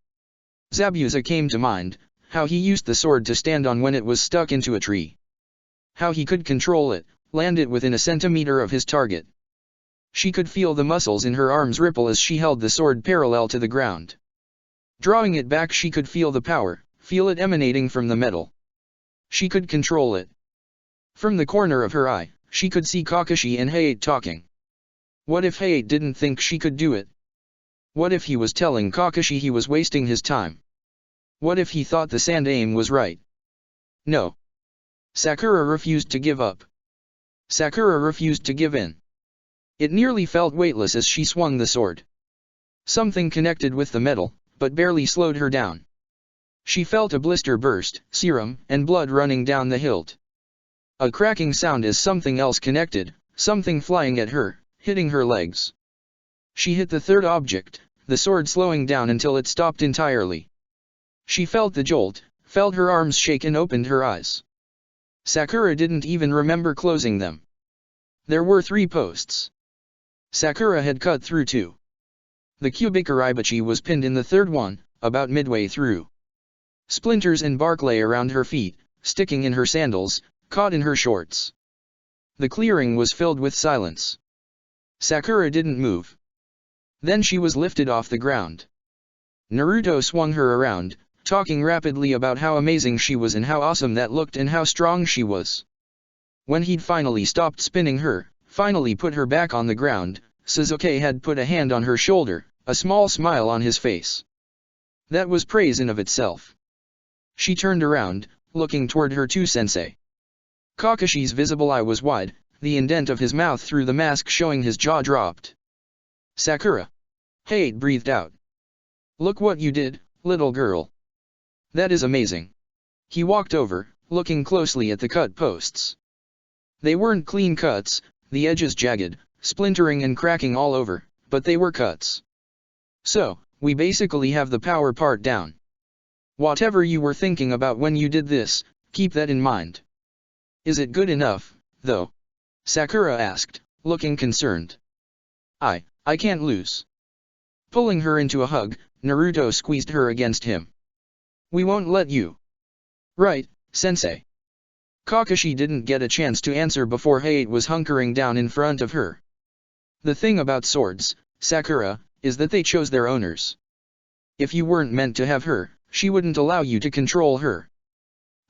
Zabuza came to mind, how he used the sword to stand on when it was stuck into a tree. How he could control it, land it within a centimeter of his target. She could feel the muscles in her arms ripple as she held the sword parallel to the ground. Drawing it back, she could feel the power, feel it emanating from the metal. She could control it. From the corner of her eye, she could see Kakashi and Hayate talking. What if Hayate didn't think she could do it? What if he was telling Kakashi he was wasting his time? What if he thought the sand aim was right? No. Sakura refused to give up. Sakura refused to give in. It nearly felt weightless as she swung the sword. Something connected with the metal, but barely slowed her down. She felt a blister burst, serum and blood running down the hilt. A cracking sound as something else connected, something flying at her, hitting her legs. She hit the third object, the sword slowing down until it stopped entirely. She felt the jolt, felt her arms shake and opened her eyes. Sakura didn't even remember closing them. There were 3 posts. Sakura had cut through 2. The Kyubikari was pinned in the third one, about midway through. Splinters and bark lay around her feet, sticking in her sandals, caught in her shorts. The clearing was filled with silence. Sakura didn't move. Then she was lifted off the ground. Naruto swung her around, talking rapidly about how amazing she was and how awesome that looked and how strong she was. When he'd finally stopped spinning her, finally put her back on the ground, Sasuke had put a hand on her shoulder, a small smile on his face. That was praise in of itself. She turned around, looking toward her 2 sensei. Kakashi's visible eye was wide, the indent of his mouth through the mask showing his jaw dropped. Sakura. Hate breathed out. Look what you did, little girl. That is amazing. He walked over, looking closely at the cut posts. They weren't clean cuts, the edges jagged, splintering and cracking all over, but they were cuts. So, we basically have the power part down. Whatever you were thinking about when you did this, keep that in mind. Is it good enough, though? Sakura asked, looking concerned. I can't lose. Pulling her into a hug, Naruto squeezed her against him. "We won't let you." "Right, sensei." Kakashi didn't get a chance to answer before Hayate was hunkering down in front of her. The thing about swords, Sakura, is that they chose their owners. If you weren't meant to have her, she wouldn't allow you to control her.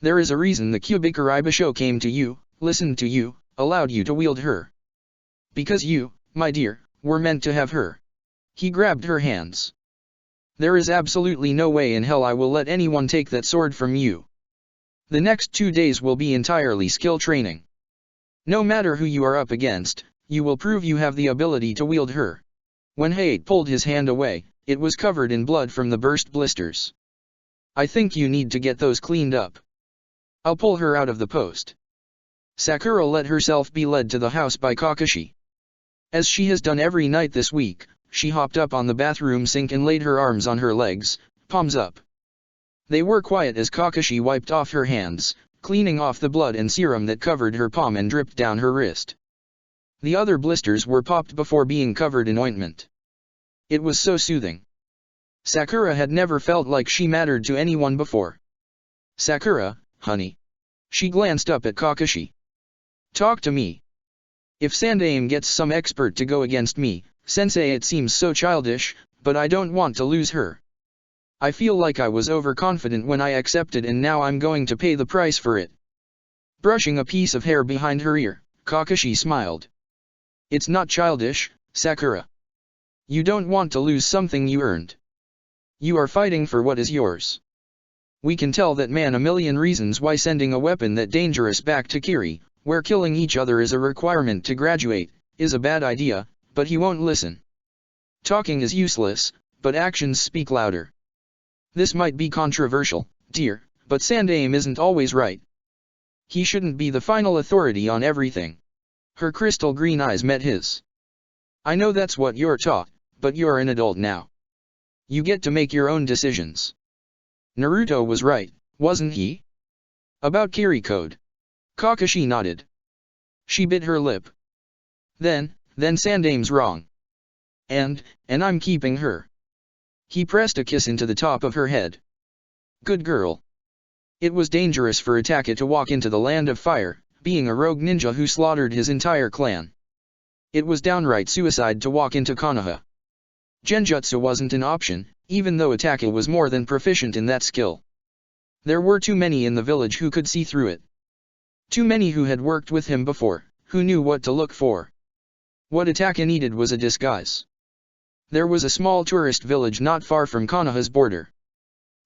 There is a reason the Kyubiku Ibisho came to you, listened to you, allowed you to wield her. Because you, my dear, were meant to have her. He grabbed her hands. "There is absolutely no way in hell I will let anyone take that sword from you. The next 2 days will be entirely skill training. No matter who you are up against, you will prove you have the ability to wield her." When Hayate pulled his hand away, it was covered in blood from the burst blisters. "I think you need to get those cleaned up. I'll pull her out of the post." Sakura let herself be led to the house by Kakashi. As she has done every night this week, she hopped up on the bathroom sink and laid her arms on her legs, palms up. They were quiet as Kakashi wiped off her hands, cleaning off the blood and serum that covered her palm and dripped down her wrist. The other blisters were popped before being covered in ointment. It was so soothing. Sakura had never felt like she mattered to anyone before. "Sakura, honey." She glanced up at Kakashi. "Talk to me. If Sandaime gets some expert to go against me, sensei, it seems so childish, but I don't want to lose her. I feel like I was overconfident when I accepted and now I'm going to pay the price for it." Brushing a piece of hair behind her ear, Kakashi smiled. "It's not childish, Sakura. You don't want to lose something you earned. You are fighting for what is yours. We can tell that man a million reasons why sending a weapon that dangerous back to Kiri, where killing each other is a requirement to graduate, is a bad idea, but he won't listen. Talking is useless, but actions speak louder. This might be controversial, dear, but Sandaime isn't always right. He shouldn't be the final authority on everything." Her crystal green eyes met his. "I know that's what you're taught, but you're an adult now. You get to make your own decisions." Naruto was right, wasn't he? About Kiri Code. Kakashi nodded. She bit her lip. Then Sandaime's wrong. And I'm keeping her." He pressed a kiss into the top of her head. "Good girl." It was dangerous for Itachi to walk into the land of fire, being a rogue ninja who slaughtered his entire clan. It was downright suicide to walk into Konoha. Genjutsu wasn't an option, even though Itachi was more than proficient in that skill. There were too many in the village who could see through it. Too many who had worked with him before, who knew what to look for. What Itachi needed was a disguise. There was a small tourist village not far from Konoha's border.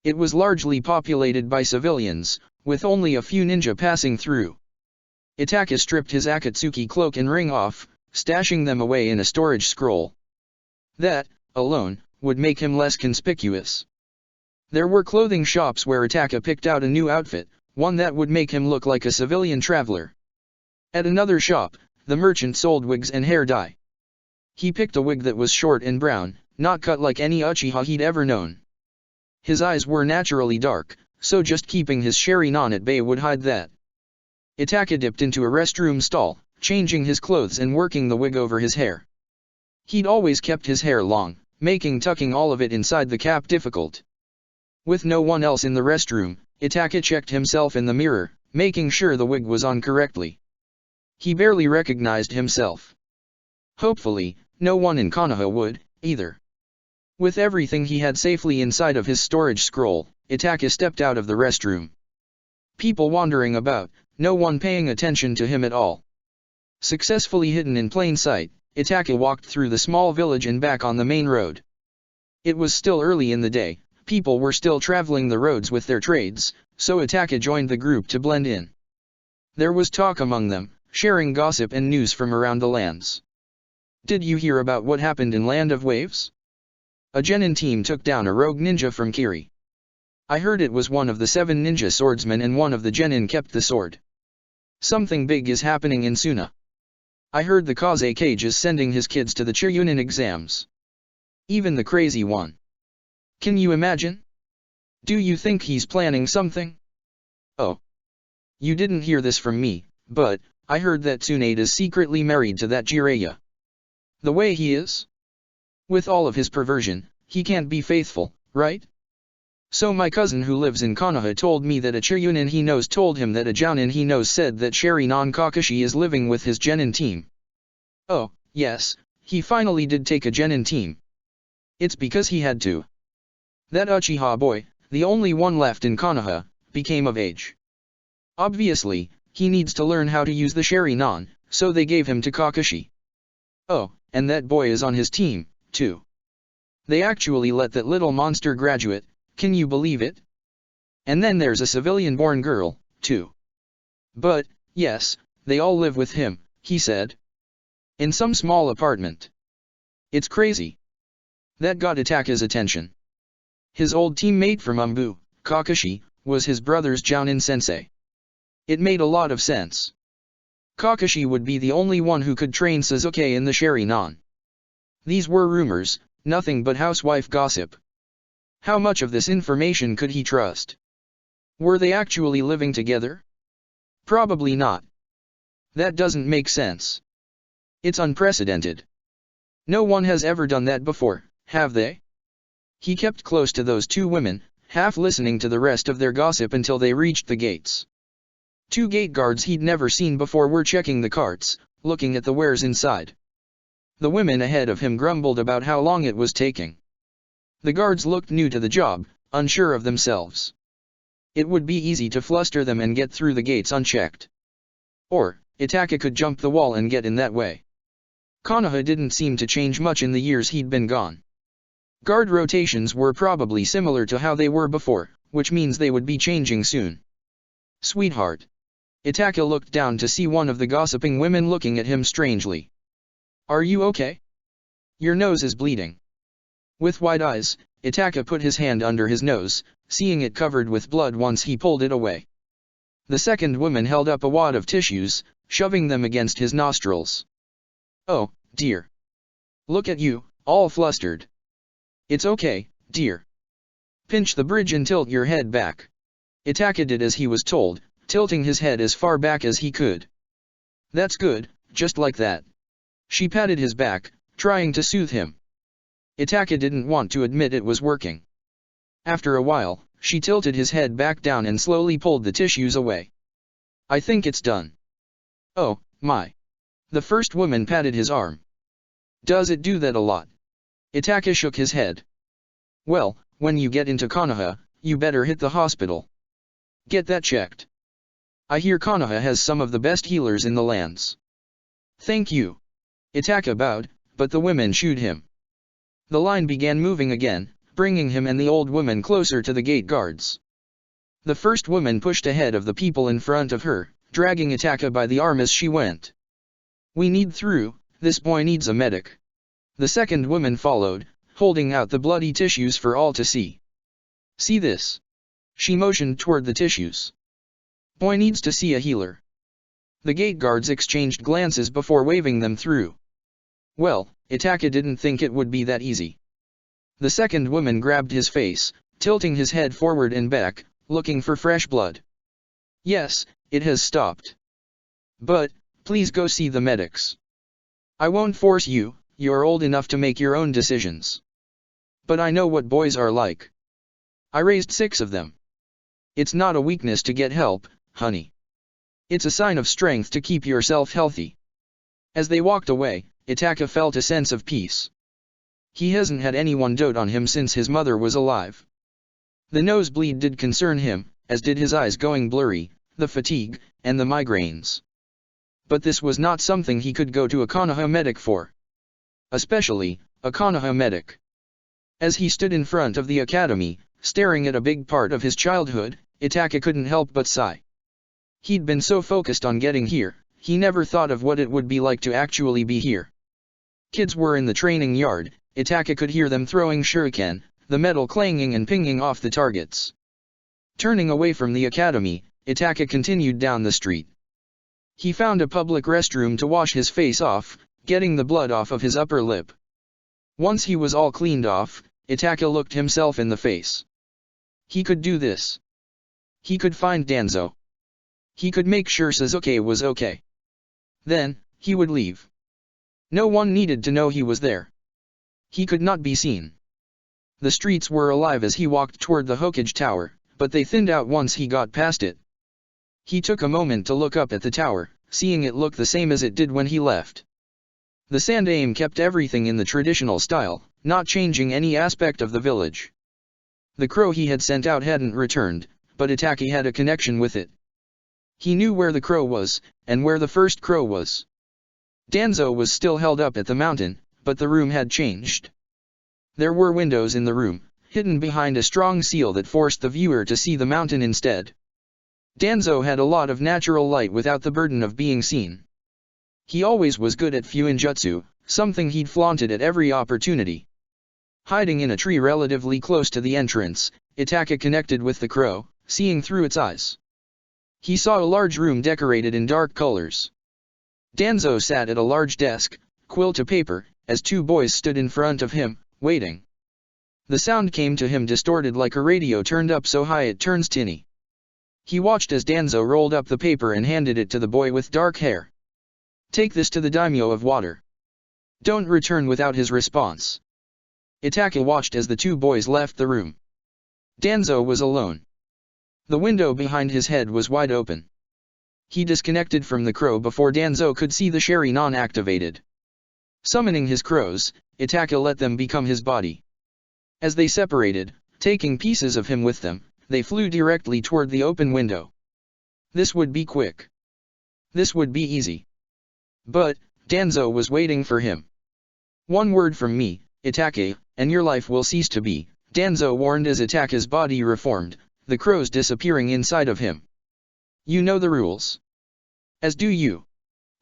It was largely populated by civilians, with only a few ninja passing through. Itachi stripped his Akatsuki cloak and ring off, stashing them away in a storage scroll. That, alone, would make him less conspicuous. There were clothing shops where Itachi picked out a new outfit, one that would make him look like a civilian traveler. At another shop, the merchant sold wigs and hair dye. He picked a wig that was short and brown, not cut like any Uchiha he'd ever known. His eyes were naturally dark, so just keeping his Sharingan at bay would hide that. Itachi dipped into a restroom stall, changing his clothes and working the wig over his hair. He'd always kept his hair long, making tucking all of it inside the cap difficult. With no one else in the restroom, Itachi checked himself in the mirror, making sure the wig was on correctly. He barely recognized himself. Hopefully, no one in Konoha would, either. With everything he had safely inside of his storage scroll, Itachi stepped out of the restroom. People wandering about, no one paying attention to him at all. Successfully hidden in plain sight, Itachi walked through the small village and back on the main road. It was still early in the day, people were still traveling the roads with their trades, so Itachi joined the group to blend in. There was talk among them, sharing gossip and news from around the lands. "Did you hear about what happened in Land of Waves? A genin team took down a rogue ninja from Kiri. I heard it was one of the 7 ninja swordsmen and one of the genin kept the sword. Something big is happening in Suna. I heard the Kaze Kage is sending his kids to the Chiryunin exams. Even the crazy one. Can you imagine? Do you think he's planning something? Oh. You didn't hear this from me, but I heard that Tsunade is secretly married to that Jiraiya. The way he is? With all of his perversion, he can't be faithful, right? So my cousin who lives in Konoha told me that a Chiryunin he knows told him that a Jounin he knows said that Sharinon Kakashi is living with his Genin team. Oh, yes, he finally did take a Genin team. It's because he had to. That Uchiha boy, the only one left in Konoha, became of age. Obviously, he needs to learn how to use the Sharinon, so they gave him to Kakashi. Oh, and that boy is on his team, too. They actually let that little monster graduate, can you believe it? And then there's a civilian-born girl, too. But, yes, they all live with him, he said. In some small apartment. It's crazy. That got Itaka's attention. His old teammate from Umbu, Kakashi, was his brother's Jounin sensei. It made a lot of sense. Kakashi would be the only one who could train Sasuke in the Sharinon. These were rumors, nothing but housewife gossip. How much of this information could he trust? Were they actually living together? Probably not. That doesn't make sense. It's unprecedented. No one has ever done that before, have they? He kept close to those two women, half listening to the rest of their gossip until they reached the gates. Two gate guards he'd never seen before were checking the carts, looking at the wares inside. The women ahead of him grumbled about how long it was taking. The guards looked new to the job, unsure of themselves. It would be easy to fluster them and get through the gates unchecked. Or, Itaka could jump the wall and get in that way. Konoha didn't seem to change much in the years he'd been gone. Guard rotations were probably similar to how they were before, which means they would be changing soon. Sweetheart. Itaka looked down to see one of the gossiping women looking at him strangely. Are you okay? Your nose is bleeding. With wide eyes, Itaka put his hand under his nose, seeing it covered with blood once he pulled it away. The second woman held up a wad of tissues, shoving them against his nostrils. Oh, dear. Look at you, all flustered. It's okay, dear. Pinch the bridge and tilt your head back. Itaka did as he was told, tilting his head as far back as he could. That's good, just like that. She patted his back, trying to soothe him. Itaka didn't want to admit it was working. After a while, she tilted his head back down and slowly pulled the tissues away. I think it's done. Oh, my. The first woman patted his arm. Does it do that a lot? Itaka shook his head. Well, when you get into Konoha, you better hit the hospital. Get that checked. I hear Konoha has some of the best healers in the lands. Thank you. Itaka bowed, but the women shooed him. The line began moving again, bringing him and the old woman closer to the gate guards. The first woman pushed ahead of the people in front of her, dragging Itaka by the arm as she went. We need through, this boy needs a medic. The second woman followed, holding out the bloody tissues for all to see. See this? She motioned toward the tissues. Boy needs to see a healer. The gate guards exchanged glances before waving them through. Well, Itaka didn't think it would be that easy. The second woman grabbed his face, tilting his head forward and back, looking for fresh blood. Yes, it has stopped. But, please go see the medics. I won't force you, you're old enough to make your own decisions. But I know what boys are like. I raised 6 of them. It's not a weakness to get help, honey. It's a sign of strength to keep yourself healthy. As they walked away, Itaka felt a sense of peace. He hasn't had anyone dote on him since his mother was alive. The nosebleed did concern him, as did his eyes going blurry, the fatigue, and the migraines. But this was not something he could go to a Konoha medic for. Especially, a Konoha medic. As he stood in front of the academy, staring at a big part of his childhood, Itaka couldn't help but sigh. He'd been so focused on getting here, he never thought of what it would be like to actually be here. Kids were in the training yard, Itaka could hear them throwing shuriken, the metal clanging and pinging off the targets. Turning away from the academy, Itaka continued down the street. He found a public restroom to wash his face off, getting the blood off of his upper lip. Once he was all cleaned off, Itaka looked himself in the face. He could do this. He could find Danzo. He could make sure Sasuke was okay. Then, he would leave. No one needed to know he was there. He could not be seen. The streets were alive as he walked toward the Hokage Tower, but they thinned out once he got past it. He took a moment to look up at the tower, seeing it look the same as it did when he left. The Sandaime kept everything in the traditional style, not changing any aspect of the village. The crow he had sent out hadn't returned, but Itachi had a connection with it. He knew where the crow was, and where the first crow was. Danzo was still held up at the mountain, but the room had changed. There were windows in the room, hidden behind a strong seal that forced the viewer to see the mountain instead. Danzo had a lot of natural light without the burden of being seen. He always was good at Fuinjutsu, something he'd flaunted at every opportunity. Hiding in a tree relatively close to the entrance, Itachi connected with the crow, seeing through its eyes. He saw a large room decorated in dark colors. Danzo sat at a large desk, quill to paper, as two boys stood in front of him, waiting. The sound came to him distorted like a radio turned up so high it turns tinny. He watched as Danzo rolled up the paper and handed it to the boy with dark hair. "Take this to the daimyo of water. Don't return without his response." Itachi watched as the two boys left the room. Danzo was alone. The window behind his head was wide open. He disconnected from the crow before Danzo could see the Sharingan activated. Summoning his crows, Itachi let them become his body. As they separated, taking pieces of him with them, they flew directly toward the open window. This would be quick. This would be easy. But Danzo was waiting for him. "One word from me, Itachi, and your life will cease to be," Danzo warned as Itachi's body reformed, the crows disappearing inside of him. "You know the rules. As do you."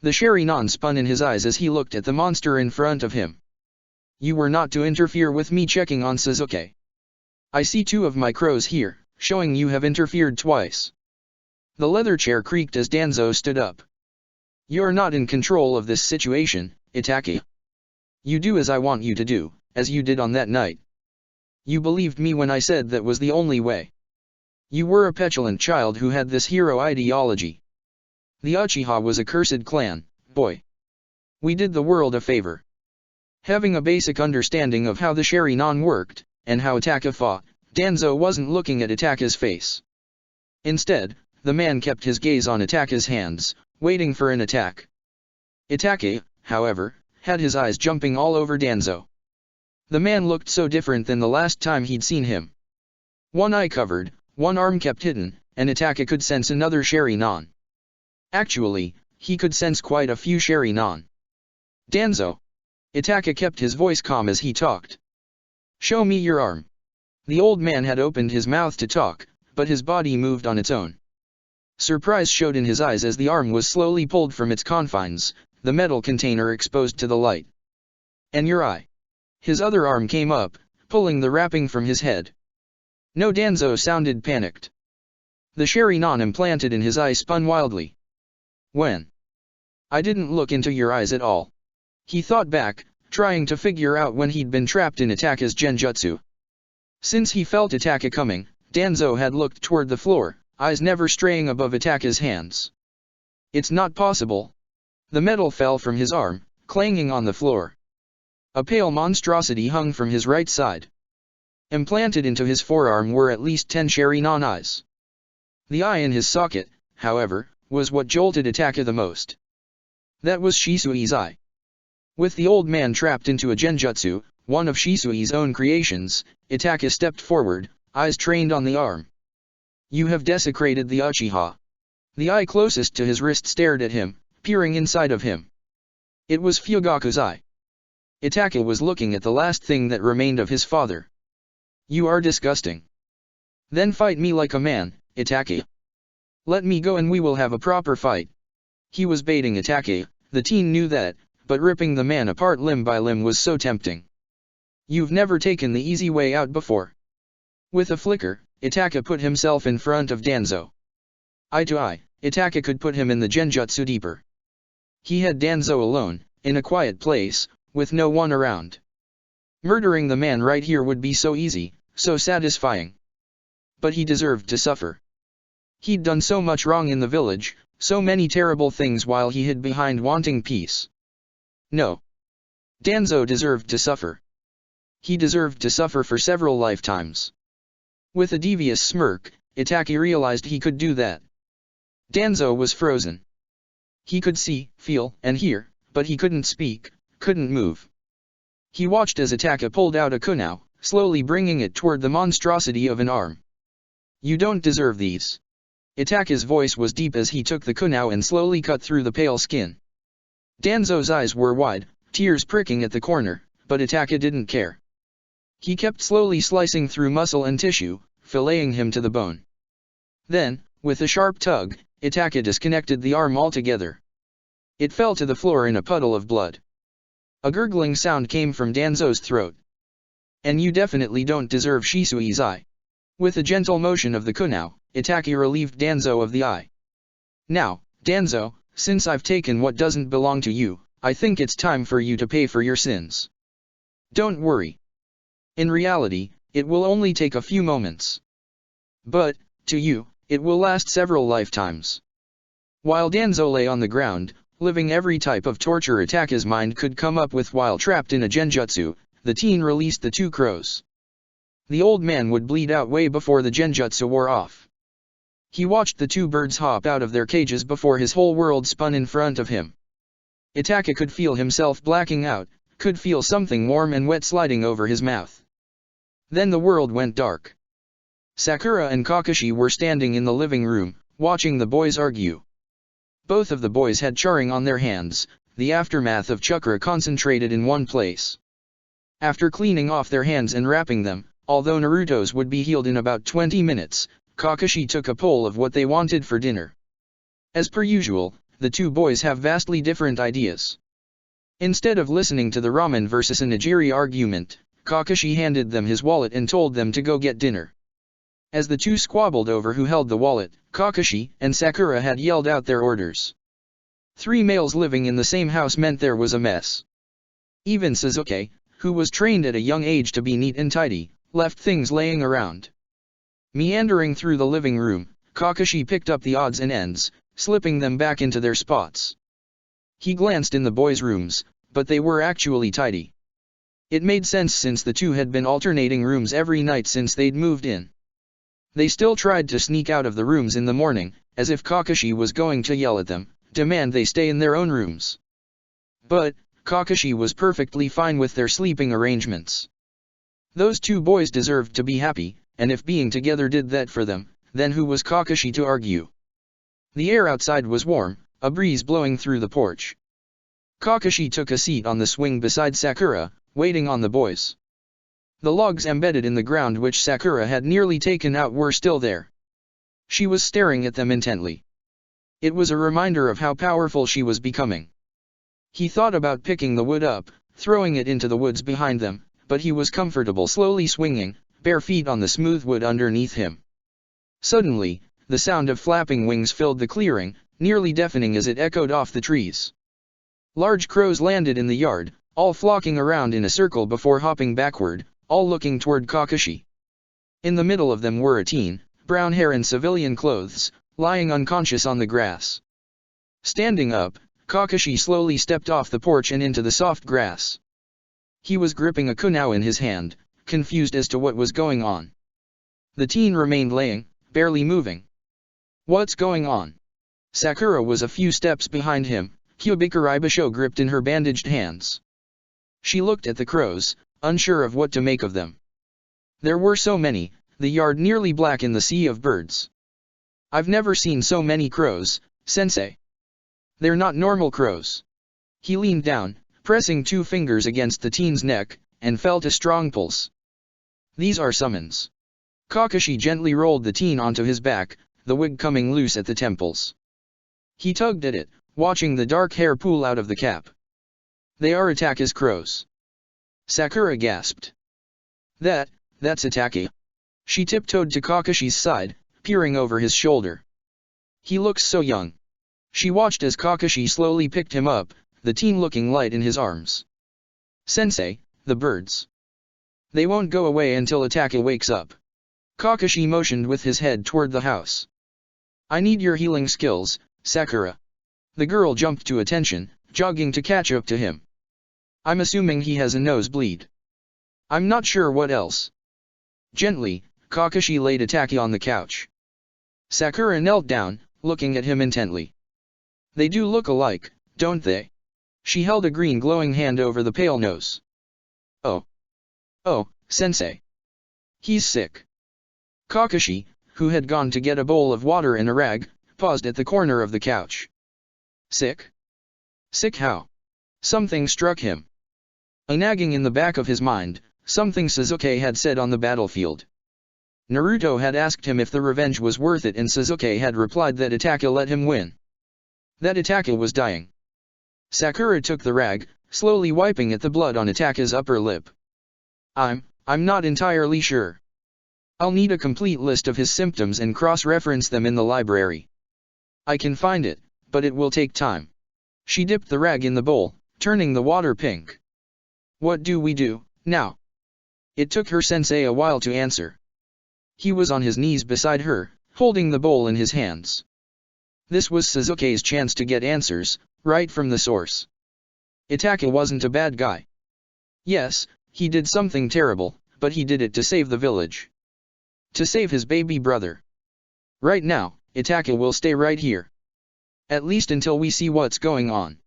The Sharingan spun in his eyes as he looked at the monster in front of him. "You were not to interfere with me checking on Sasuke. I see two of my crows here, showing you have interfered twice." The leather chair creaked as Danzo stood up. "You're not in control of this situation, Itachi. You do as I want you to do, as you did on that night. You believed me when I said that was the only way. You were a petulant child who had this hero ideology. The Uchiha was a cursed clan, boy. We did the world a favor. Having a basic understanding of how the Sharingan worked, and how Itachi fought, Danzo wasn't looking at Itachi's face. Instead, the man kept his gaze on Itachi's hands, waiting for an attack. Itachi, however, had his eyes jumping all over Danzo. The man looked so different than the last time he'd seen him. One eye covered, one arm kept hidden, and Itachi could sense another Sharingan. Actually, he could sense quite a few Sharingan. "Danzo." Itachi kept his voice calm as he talked. "Show me your arm." The old man had opened his mouth to talk, but his body moved on its own. Surprise showed in his eyes as the arm was slowly pulled from its confines, the metal container exposed to the light. "And your eye." His other arm came up, pulling the wrapping from his head. "No." Danzo sounded panicked. The Sharingan implanted in his eye spun wildly. "When? I didn't look into your eyes at all." He thought back, trying to figure out when he'd been trapped in Itachi's genjutsu. Since he felt Itachi coming, Danzo had looked toward the floor, eyes never straying above Itachi's hands. "It's not possible." The metal fell from his arm, clanging on the floor. A pale monstrosity hung from his right side. Implanted into his forearm were at least 10 Sharingan eyes. The eye in his socket, however, was what jolted Itachi the most. That was Shisui's eye. With the old man trapped into a genjutsu, one of Shisui's own creations, Itachi stepped forward, eyes trained on the arm. "You have desecrated the Uchiha." The eye closest to his wrist stared at him, peering inside of him. It was Fugaku's eye. Itachi was looking at the last thing that remained of his father. "You are disgusting. Then fight me like a man, Itachi. Let me go and we will have a proper fight." He was baiting Itachi, the teen knew that, but ripping the man apart limb by limb was so tempting. "You've never taken the easy way out before." With a flicker, Itachi put himself in front of Danzo. Eye to eye, Itachi could put him in the genjutsu deeper. He had Danzo alone, in a quiet place, with no one around. Murdering the man right here would be so easy, so satisfying. But he deserved to suffer. He'd done so much wrong in the village, so many terrible things while he hid behind wanting peace. No. Danzo deserved to suffer. He deserved to suffer for several lifetimes. With a devious smirk, Itachi realized he could do that. Danzo was frozen. He could see, feel, and hear, but he couldn't speak, couldn't move. He watched as Itachi pulled out a kunai, slowly bringing it toward the monstrosity of an arm. "You don't deserve these." Itachi's voice was deep as he took the kunai and slowly cut through the pale skin. Danzo's eyes were wide, tears pricking at the corner, but Itachi didn't care. He kept slowly slicing through muscle and tissue, filleting him to the bone. Then, with a sharp tug, Itachi disconnected the arm altogether. It fell to the floor in a puddle of blood. A gurgling sound came from Danzo's throat. "And you definitely don't deserve Shisui's eye." With a gentle motion of the kunai, Itachi relieved Danzo of the eye. "Now, Danzo, since I've taken what doesn't belong to you, I think it's time for you to pay for your sins. Don't worry. In reality, it will only take a few moments. But, to you, it will last several lifetimes." While Danzo lay on the ground, living every type of torture Itachi's mind could come up with while trapped in a genjutsu, the teen released the two crows. The old man would bleed out way before the genjutsu wore off. He watched the two birds hop out of their cages before his whole world spun in front of him. Itachi could feel himself blacking out, could feel something warm and wet sliding over his mouth. Then the world went dark. Sakura and Kakashi were standing in the living room, watching the boys argue. Both of the boys had charring on their hands, the aftermath of chakra concentrated in one place. After cleaning off their hands and wrapping them, although Naruto's would be healed in about 20 minutes, Kakashi took a poll of what they wanted for dinner. As per usual, the two boys have vastly different ideas. Instead of listening to the ramen versus a nigiri argument, Kakashi handed them his wallet and told them to go get dinner. As the two squabbled over who held the wallet, Kakashi and Sakura had yelled out their orders. 3 males living in the same house meant there was a mess. Even Sasuke, who was trained at a young age to be neat and tidy, left things laying around. Meandering through the living room, Kakashi picked up the odds and ends, slipping them back into their spots. He glanced in the boys' rooms, but they were actually tidy. It made sense since the two had been alternating rooms every night since they'd moved in. They still tried to sneak out of the rooms in the morning, as if Kakashi was going to yell at them, demand they stay in their own rooms. But, Kakashi was perfectly fine with their sleeping arrangements. Those two boys deserved to be happy, and if being together did that for them, then who was Kakashi to argue? The air outside was warm, a breeze blowing through the porch. Kakashi took a seat on the swing beside Sakura, waiting on the boys. The logs embedded in the ground which Sakura had nearly taken out were still there. She was staring at them intently. It was a reminder of how powerful she was becoming. He thought about picking the wood up, throwing it into the woods behind them, but he was comfortable slowly swinging, bare feet on the smooth wood underneath him. Suddenly, the sound of flapping wings filled the clearing, nearly deafening as it echoed off the trees. Large crows landed in the yard, all flocking around in a circle before hopping backward, all looking toward Kakashi. In the middle of them were a teen, brown hair and civilian clothes, lying unconscious on the grass. Standing up, Kakashi slowly stepped off the porch and into the soft grass. He was gripping a kunai in his hand, confused as to what was going on. The teen remained laying, barely moving. "What's going on?" Sakura was a few steps behind him, Kyubikuribasho gripped in her bandaged hands. She looked at the crows, unsure of what to make of them. There were so many, the yard nearly black in the sea of birds. "I've never seen so many crows, sensei. They're not normal crows." He leaned down, pressing 2 fingers against the teen's neck, and felt a strong pulse. "These are summons." Kakashi gently rolled the teen onto his back, the wig coming loose at the temples. He tugged at it, watching the dark hair pool out of the cap. "They are Itachi's crows." Sakura gasped. That's Itachi." She tiptoed to Kakashi's side, peering over his shoulder. "He looks so young." She watched as Kakashi slowly picked him up, the teen looking light in his arms. "Sensei, the birds. They won't go away until Itachi wakes up." Kakashi motioned with his head toward the house. "I need your healing skills, Sakura." The girl jumped to attention, jogging to catch up to him. "I'm assuming he has a nosebleed." I'm not sure what else. Gently, Kakashi laid Itachi on the couch. Sakura knelt down, looking at him intently. They do look alike, don't they? She held a green glowing hand over the pale nose. Oh. Oh, sensei. He's sick. Kakashi, who had gone to get a bowl of water and a rag, paused at the corner of the couch. Sick? Sick how? Something struck him. A nagging in the back of his mind, something Sasuke had said on the battlefield. Naruto had asked him if the revenge was worth it and Sasuke had replied that Itachi let him win. That Itachi was dying. Sakura took the rag, slowly wiping at the blood on Itachi's upper lip. I'm not entirely sure. I'll need a complete list of his symptoms and cross-reference them in the library. I can find it, but it will take time. She dipped the rag in the bowl, turning the water pink. What do we do, now? It took her sensei a while to answer. He was on his knees beside her, holding the bowl in his hands. This was Sasuke's chance to get answers, right from the source. Itachi wasn't a bad guy. Yes, he did something terrible, but he did it to save the village. To save his baby brother. Right now, Itachi will stay right here. At least until we see what's going on.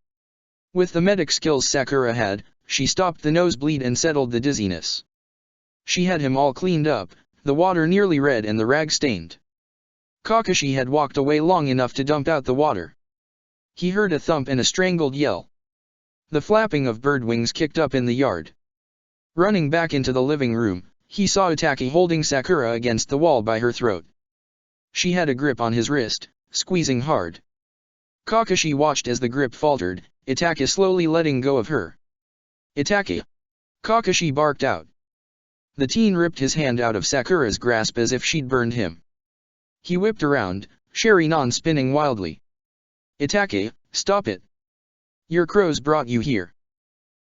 With the medic skills Sakura had, she stopped the nosebleed and settled the dizziness. She had him all cleaned up, the water nearly red and the rag stained. Kakashi had walked away long enough to dump out the water. He heard a thump and a strangled yell. The flapping of bird wings kicked up in the yard. Running back into the living room, he saw Itachi holding Sakura against the wall by her throat. She had a grip on his wrist, squeezing hard. Kakashi watched as the grip faltered, Itachi slowly letting go of her. Itachi! Kakashi barked out. The teen ripped his hand out of Sakura's grasp as if she'd burned him. He whipped around, Sharingan spinning wildly. Itachi, stop it! Your crows brought you here.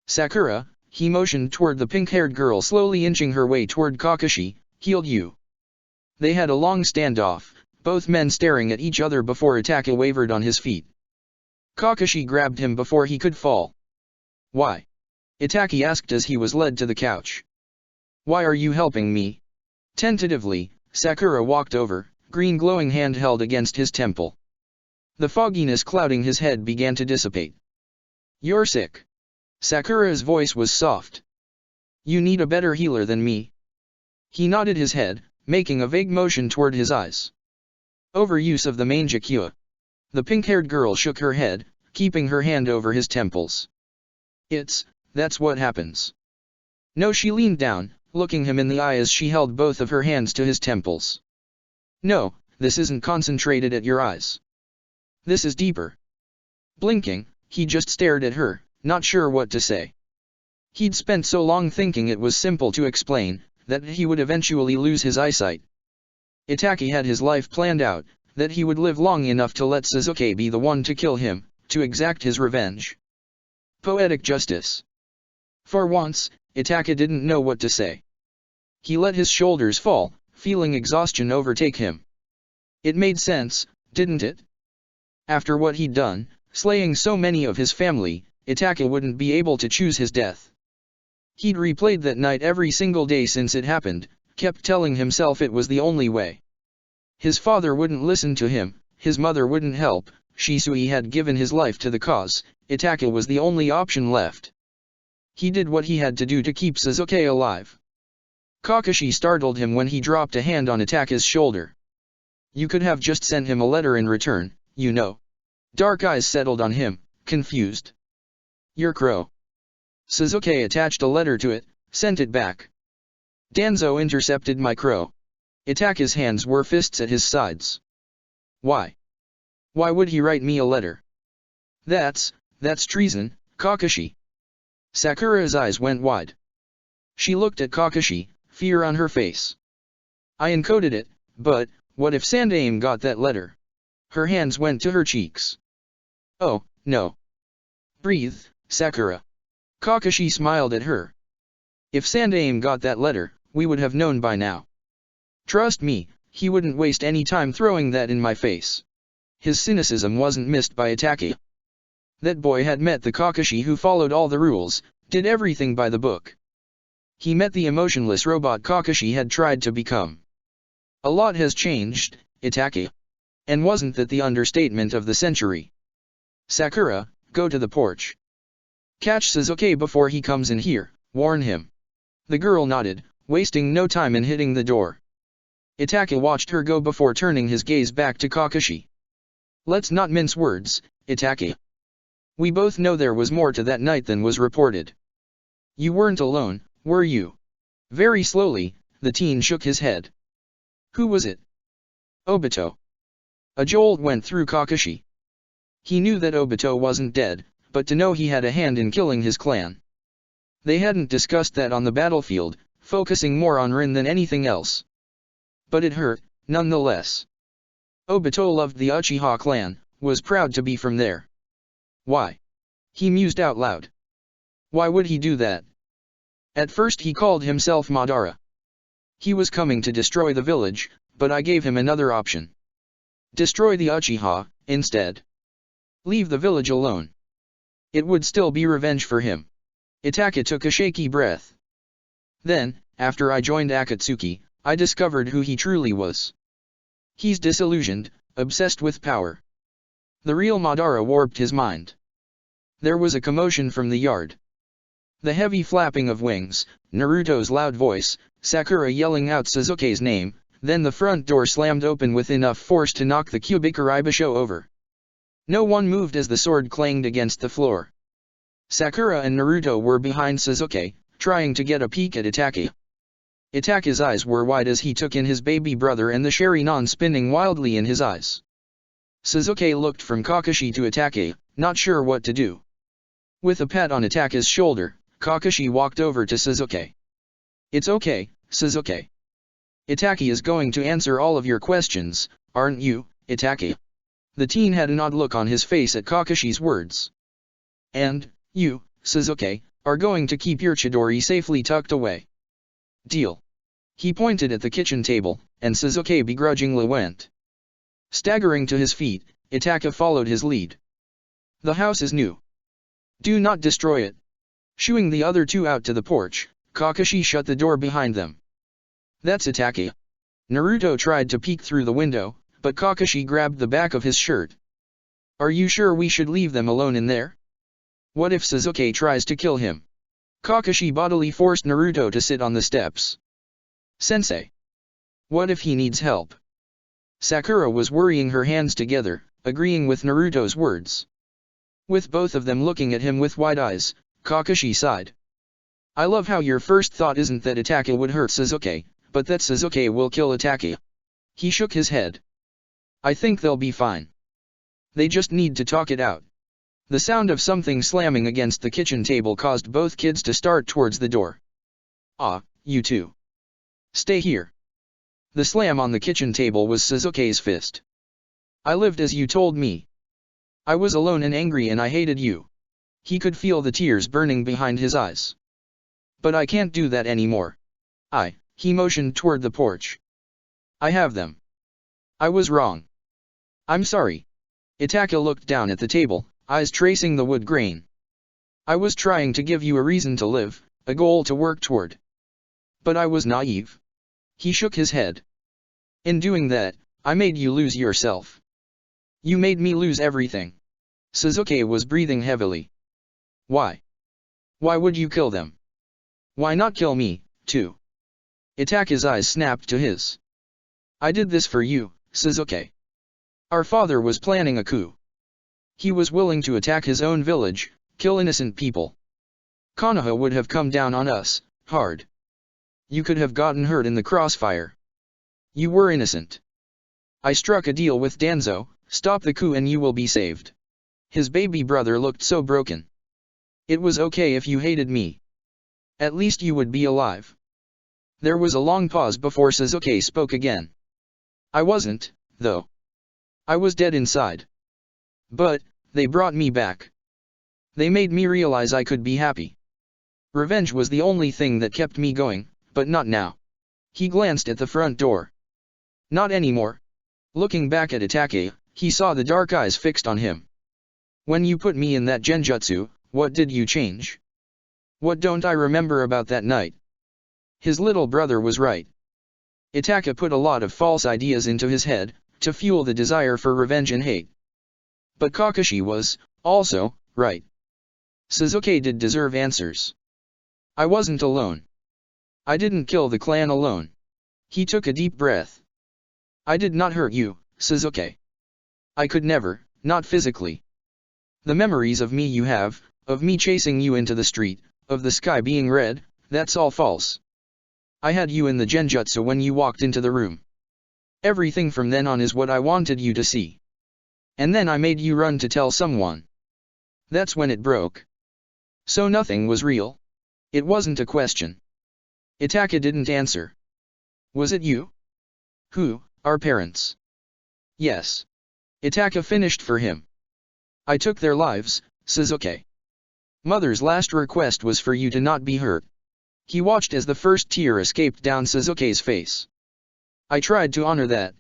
Sakura, he motioned toward the pink-haired girl slowly inching her way toward Kakashi, healed you. They had a long standoff, both men staring at each other before Itachi wavered on his feet. Kakashi grabbed him before he could fall. Why? Itachi asked as he was led to the couch. Why are you helping me? Tentatively, Sakura walked over, green glowing hand held against his temple. The fogginess clouding his head began to dissipate. You're sick. Sakura's voice was soft. You need a better healer than me. He nodded his head, making a vague motion toward his eyes. Overuse of the Mangekyou. The pink-haired girl shook her head, keeping her hand over his temples. That's what happens. No, she leaned down, looking him in the eye as she held both of her hands to his temples. No, this isn't concentrated at your eyes. This is deeper. Blinking, he just stared at her, not sure what to say. He'd spent so long thinking it was simple to explain, that he would eventually lose his eyesight. Itachi had his life planned out, that he would live long enough to let Sasuke be the one to kill him, to exact his revenge. Poetic justice. For once, Itachi didn't know what to say. He let his shoulders fall, feeling exhaustion overtake him. It made sense, didn't it? After what he'd done, slaying so many of his family, Itachi wouldn't be able to choose his death. He'd replayed that night every single day since it happened, kept telling himself it was the only way. His father wouldn't listen to him, his mother wouldn't help, Shisui had given his life to the cause, Itachi was the only option left. He did what he had to do to keep Sasuke alive. Kakashi startled him when he dropped a hand on Itachi's shoulder. You could have just sent him a letter in return, you know. Dark eyes settled on him, confused. Your crow. Sasuke attached a letter to it, sent it back. Danzo intercepted my crow. Itachi's hands were fists at his sides. Why? Why would he write me a letter? That's treason, Kakashi. Sakura's eyes went wide. She looked at Kakashi, fear on her face. I encoded it, but, what if Sandaime got that letter? Her hands went to her cheeks. Oh, no. Breathe, Sakura. Kakashi smiled at her. If Sandaime got that letter, we would have known by now. Trust me, he wouldn't waste any time throwing that in my face. His cynicism wasn't missed by Itachi. That boy had met the Kakashi who followed all the rules, did everything by the book. He met the emotionless robot Kakashi had tried to become. A lot has changed, Itake. And wasn't that the understatement of the century? Sakura, go to the porch. Catch Sasuke before he comes in here, warn him. The girl nodded, wasting no time in hitting the door. Itake watched her go before turning his gaze back to Kakashi. Let's not mince words, Itake. We both know there was more to that night than was reported. You weren't alone, were you? Very slowly, the teen shook his head. Who was it? Obito. A jolt went through Kakashi. He knew that Obito wasn't dead, but to know he had a hand in killing his clan. They hadn't discussed that on the battlefield, focusing more on Rin than anything else. But it hurt, nonetheless. Obito loved the Uchiha clan, was proud to be from there. Why? He mused out loud. Why would he do that? At first he called himself Madara. He was coming to destroy the village, but I gave him another option. Destroy the Uchiha, instead. Leave the village alone. It would still be revenge for him. Itake took a shaky breath. Then, after I joined Akatsuki, I discovered who he truly was. He's disillusioned, obsessed with power. The real Madara warped his mind. There was a commotion from the yard. The heavy flapping of wings, Naruto's loud voice, Sakura yelling out Sasuke's name, then the front door slammed open with enough force to knock the Kubikaribasho over. No one moved as the sword clanged against the floor. Sakura and Naruto were behind Sasuke, trying to get a peek at Itake. Itake's eyes were wide as he took in his baby brother and the Sharingan spinning wildly in his eyes. Sasuke looked from Kakashi to Itake, not sure what to do. With a pat on Itake's shoulder, Kakashi walked over to Sasuke. It's okay, Sasuke. Itake is going to answer all of your questions, aren't you, Itake? The teen had an odd look on his face at Kakashi's words. And, you, Sasuke, are going to keep your Chidori safely tucked away. Deal. He pointed at the kitchen table, and Sasuke begrudgingly went. Staggering to his feet, Itake followed his lead. The house is new. Do not destroy it. Shooing the other two out to the porch, Kakashi shut the door behind them. That's Itake. Naruto tried to peek through the window, but Kakashi grabbed the back of his shirt. Are you sure we should leave them alone in there? What if Sasuke tries to kill him? Kakashi bodily forced Naruto to sit on the steps. Sensei. What if he needs help? Sakura was worrying her hands together, agreeing with Naruto's words. With both of them looking at him with wide eyes, Kakashi sighed. I love how your first thought isn't that Itake would hurt Sasuke, but that Sasuke will kill Itake. He shook his head. I think they'll be fine. They just need to talk it out. The sound of something slamming against the kitchen table caused both kids to start towards the door. Ah, you two. Stay here. The slam on the kitchen table was Sasuke's fist. I lived as you told me. I was alone and angry and I hated you. He could feel the tears burning behind his eyes. But I can't do that anymore. He motioned toward the porch. I have them. I was wrong. I'm sorry. Itake looked down at the table, eyes tracing the wood grain. I was trying to give you a reason to live, a goal to work toward. But I was naive. He shook his head. In doing that, I made you lose yourself. You made me lose everything. Sasuke was breathing heavily. Why? Why would you kill them? Why not kill me, too? Itake's eyes snapped to his. I did this for you, Sasuke. Our father was planning a coup. He was willing to attack his own village, kill innocent people. Konoha would have come down on us, hard. You could have gotten hurt in the crossfire. You were innocent. I struck a deal with Danzo, stop the coup and you will be saved. His baby brother looked so broken. It was okay if you hated me. At least you would be alive. There was a long pause before Sasuke spoke again. I wasn't, though. I was dead inside. But, they brought me back. They made me realize I could be happy. Revenge was the only thing that kept me going, but not now. He glanced at the front door. Not anymore. Looking back at Itake, he saw the dark eyes fixed on him. When you put me in that genjutsu, what did you change? What don't I remember about that night? His little brother was right. Itaka put a lot of false ideas into his head, to fuel the desire for revenge and hate. But Kakashi was, also, right. Sasuke did deserve answers. I wasn't alone. I didn't kill the clan alone. He took a deep breath. I did not hurt you, Sasuke. I could never, not physically. The memories of me you have, of me chasing you into the street, of the sky being red, that's all false. I had you in the genjutsu when you walked into the room. Everything from then on is what I wanted you to see. And then I made you run to tell someone. That's when it broke. So nothing was real. It wasn't a question. Itaka didn't answer. Was it you? Who, our parents? Yes. Itaka finished for him. I took their lives, Sasuke. Mother's last request was for you to not be hurt. He watched as the first tear escaped down Sasuke's face. I tried to honor that.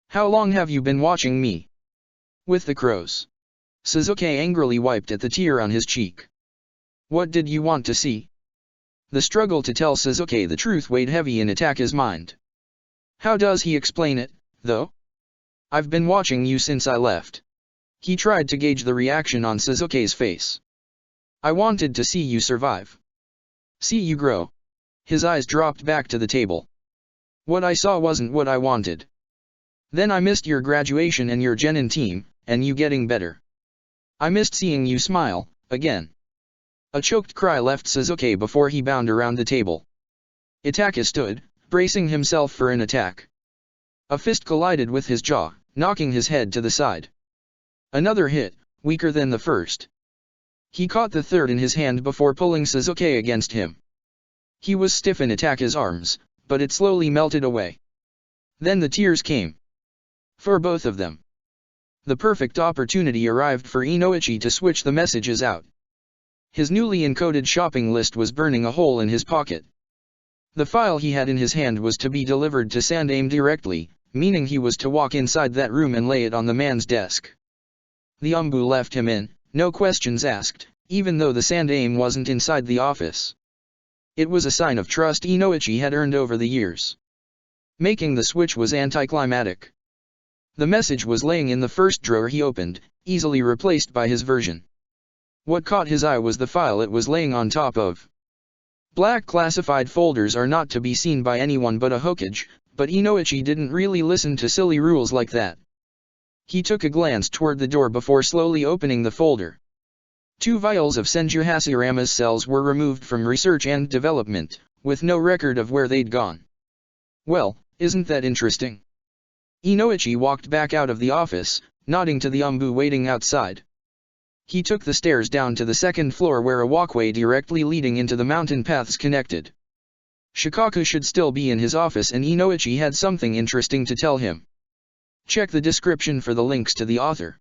How long have you been watching me? With the crows. Sasuke angrily wiped at the tear on his cheek. What did you want to see? The struggle to tell Sasuke the truth weighed heavy in Itaka's mind. How does he explain it, though? I've been watching you since I left. He tried to gauge the reaction on Sasuke's face. I wanted to see you survive. See you grow. His eyes dropped back to the table. What I saw wasn't what I wanted. Then I missed your graduation and your genin team, and you getting better. I missed seeing you smile, again. A choked cry left Sasuke before he bound around the table. Itaka stood, bracing himself for an attack. A fist collided with his jaw, knocking his head to the side. Another hit, weaker than the first. He caught the third in his hand before pulling Sasuke against him. He was stiff in Itaka's arms, but it slowly melted away. Then the tears came. For both of them. The perfect opportunity arrived for Inoichi to switch the messages out. His newly encoded shopping list was burning a hole in his pocket. The file he had in his hand was to be delivered to Sandaime directly, meaning he was to walk inside that room and lay it on the man's desk. The Umbu left him in, no questions asked, even though the Sandaime wasn't inside the office. It was a sign of trust Inoichi had earned over the years. Making the switch was anticlimactic. The message was laying in the first drawer he opened, easily replaced by his version. What caught his eye was the file it was laying on top of. Black classified folders are not to be seen by anyone but a Hokage, but Inoichi didn't really listen to silly rules like that. He took a glance toward the door before slowly opening the folder. 2 vials of Senju Hashirama's cells were removed from research and development, with no record of where they'd gone. Well, isn't that interesting? Inoichi walked back out of the office, nodding to the Umbu waiting outside. He took the stairs down to the second floor where a walkway directly leading into the mountain paths connected. Shikaku should still be in his office and Inoichi had something interesting to tell him. Check the description for the links to the author.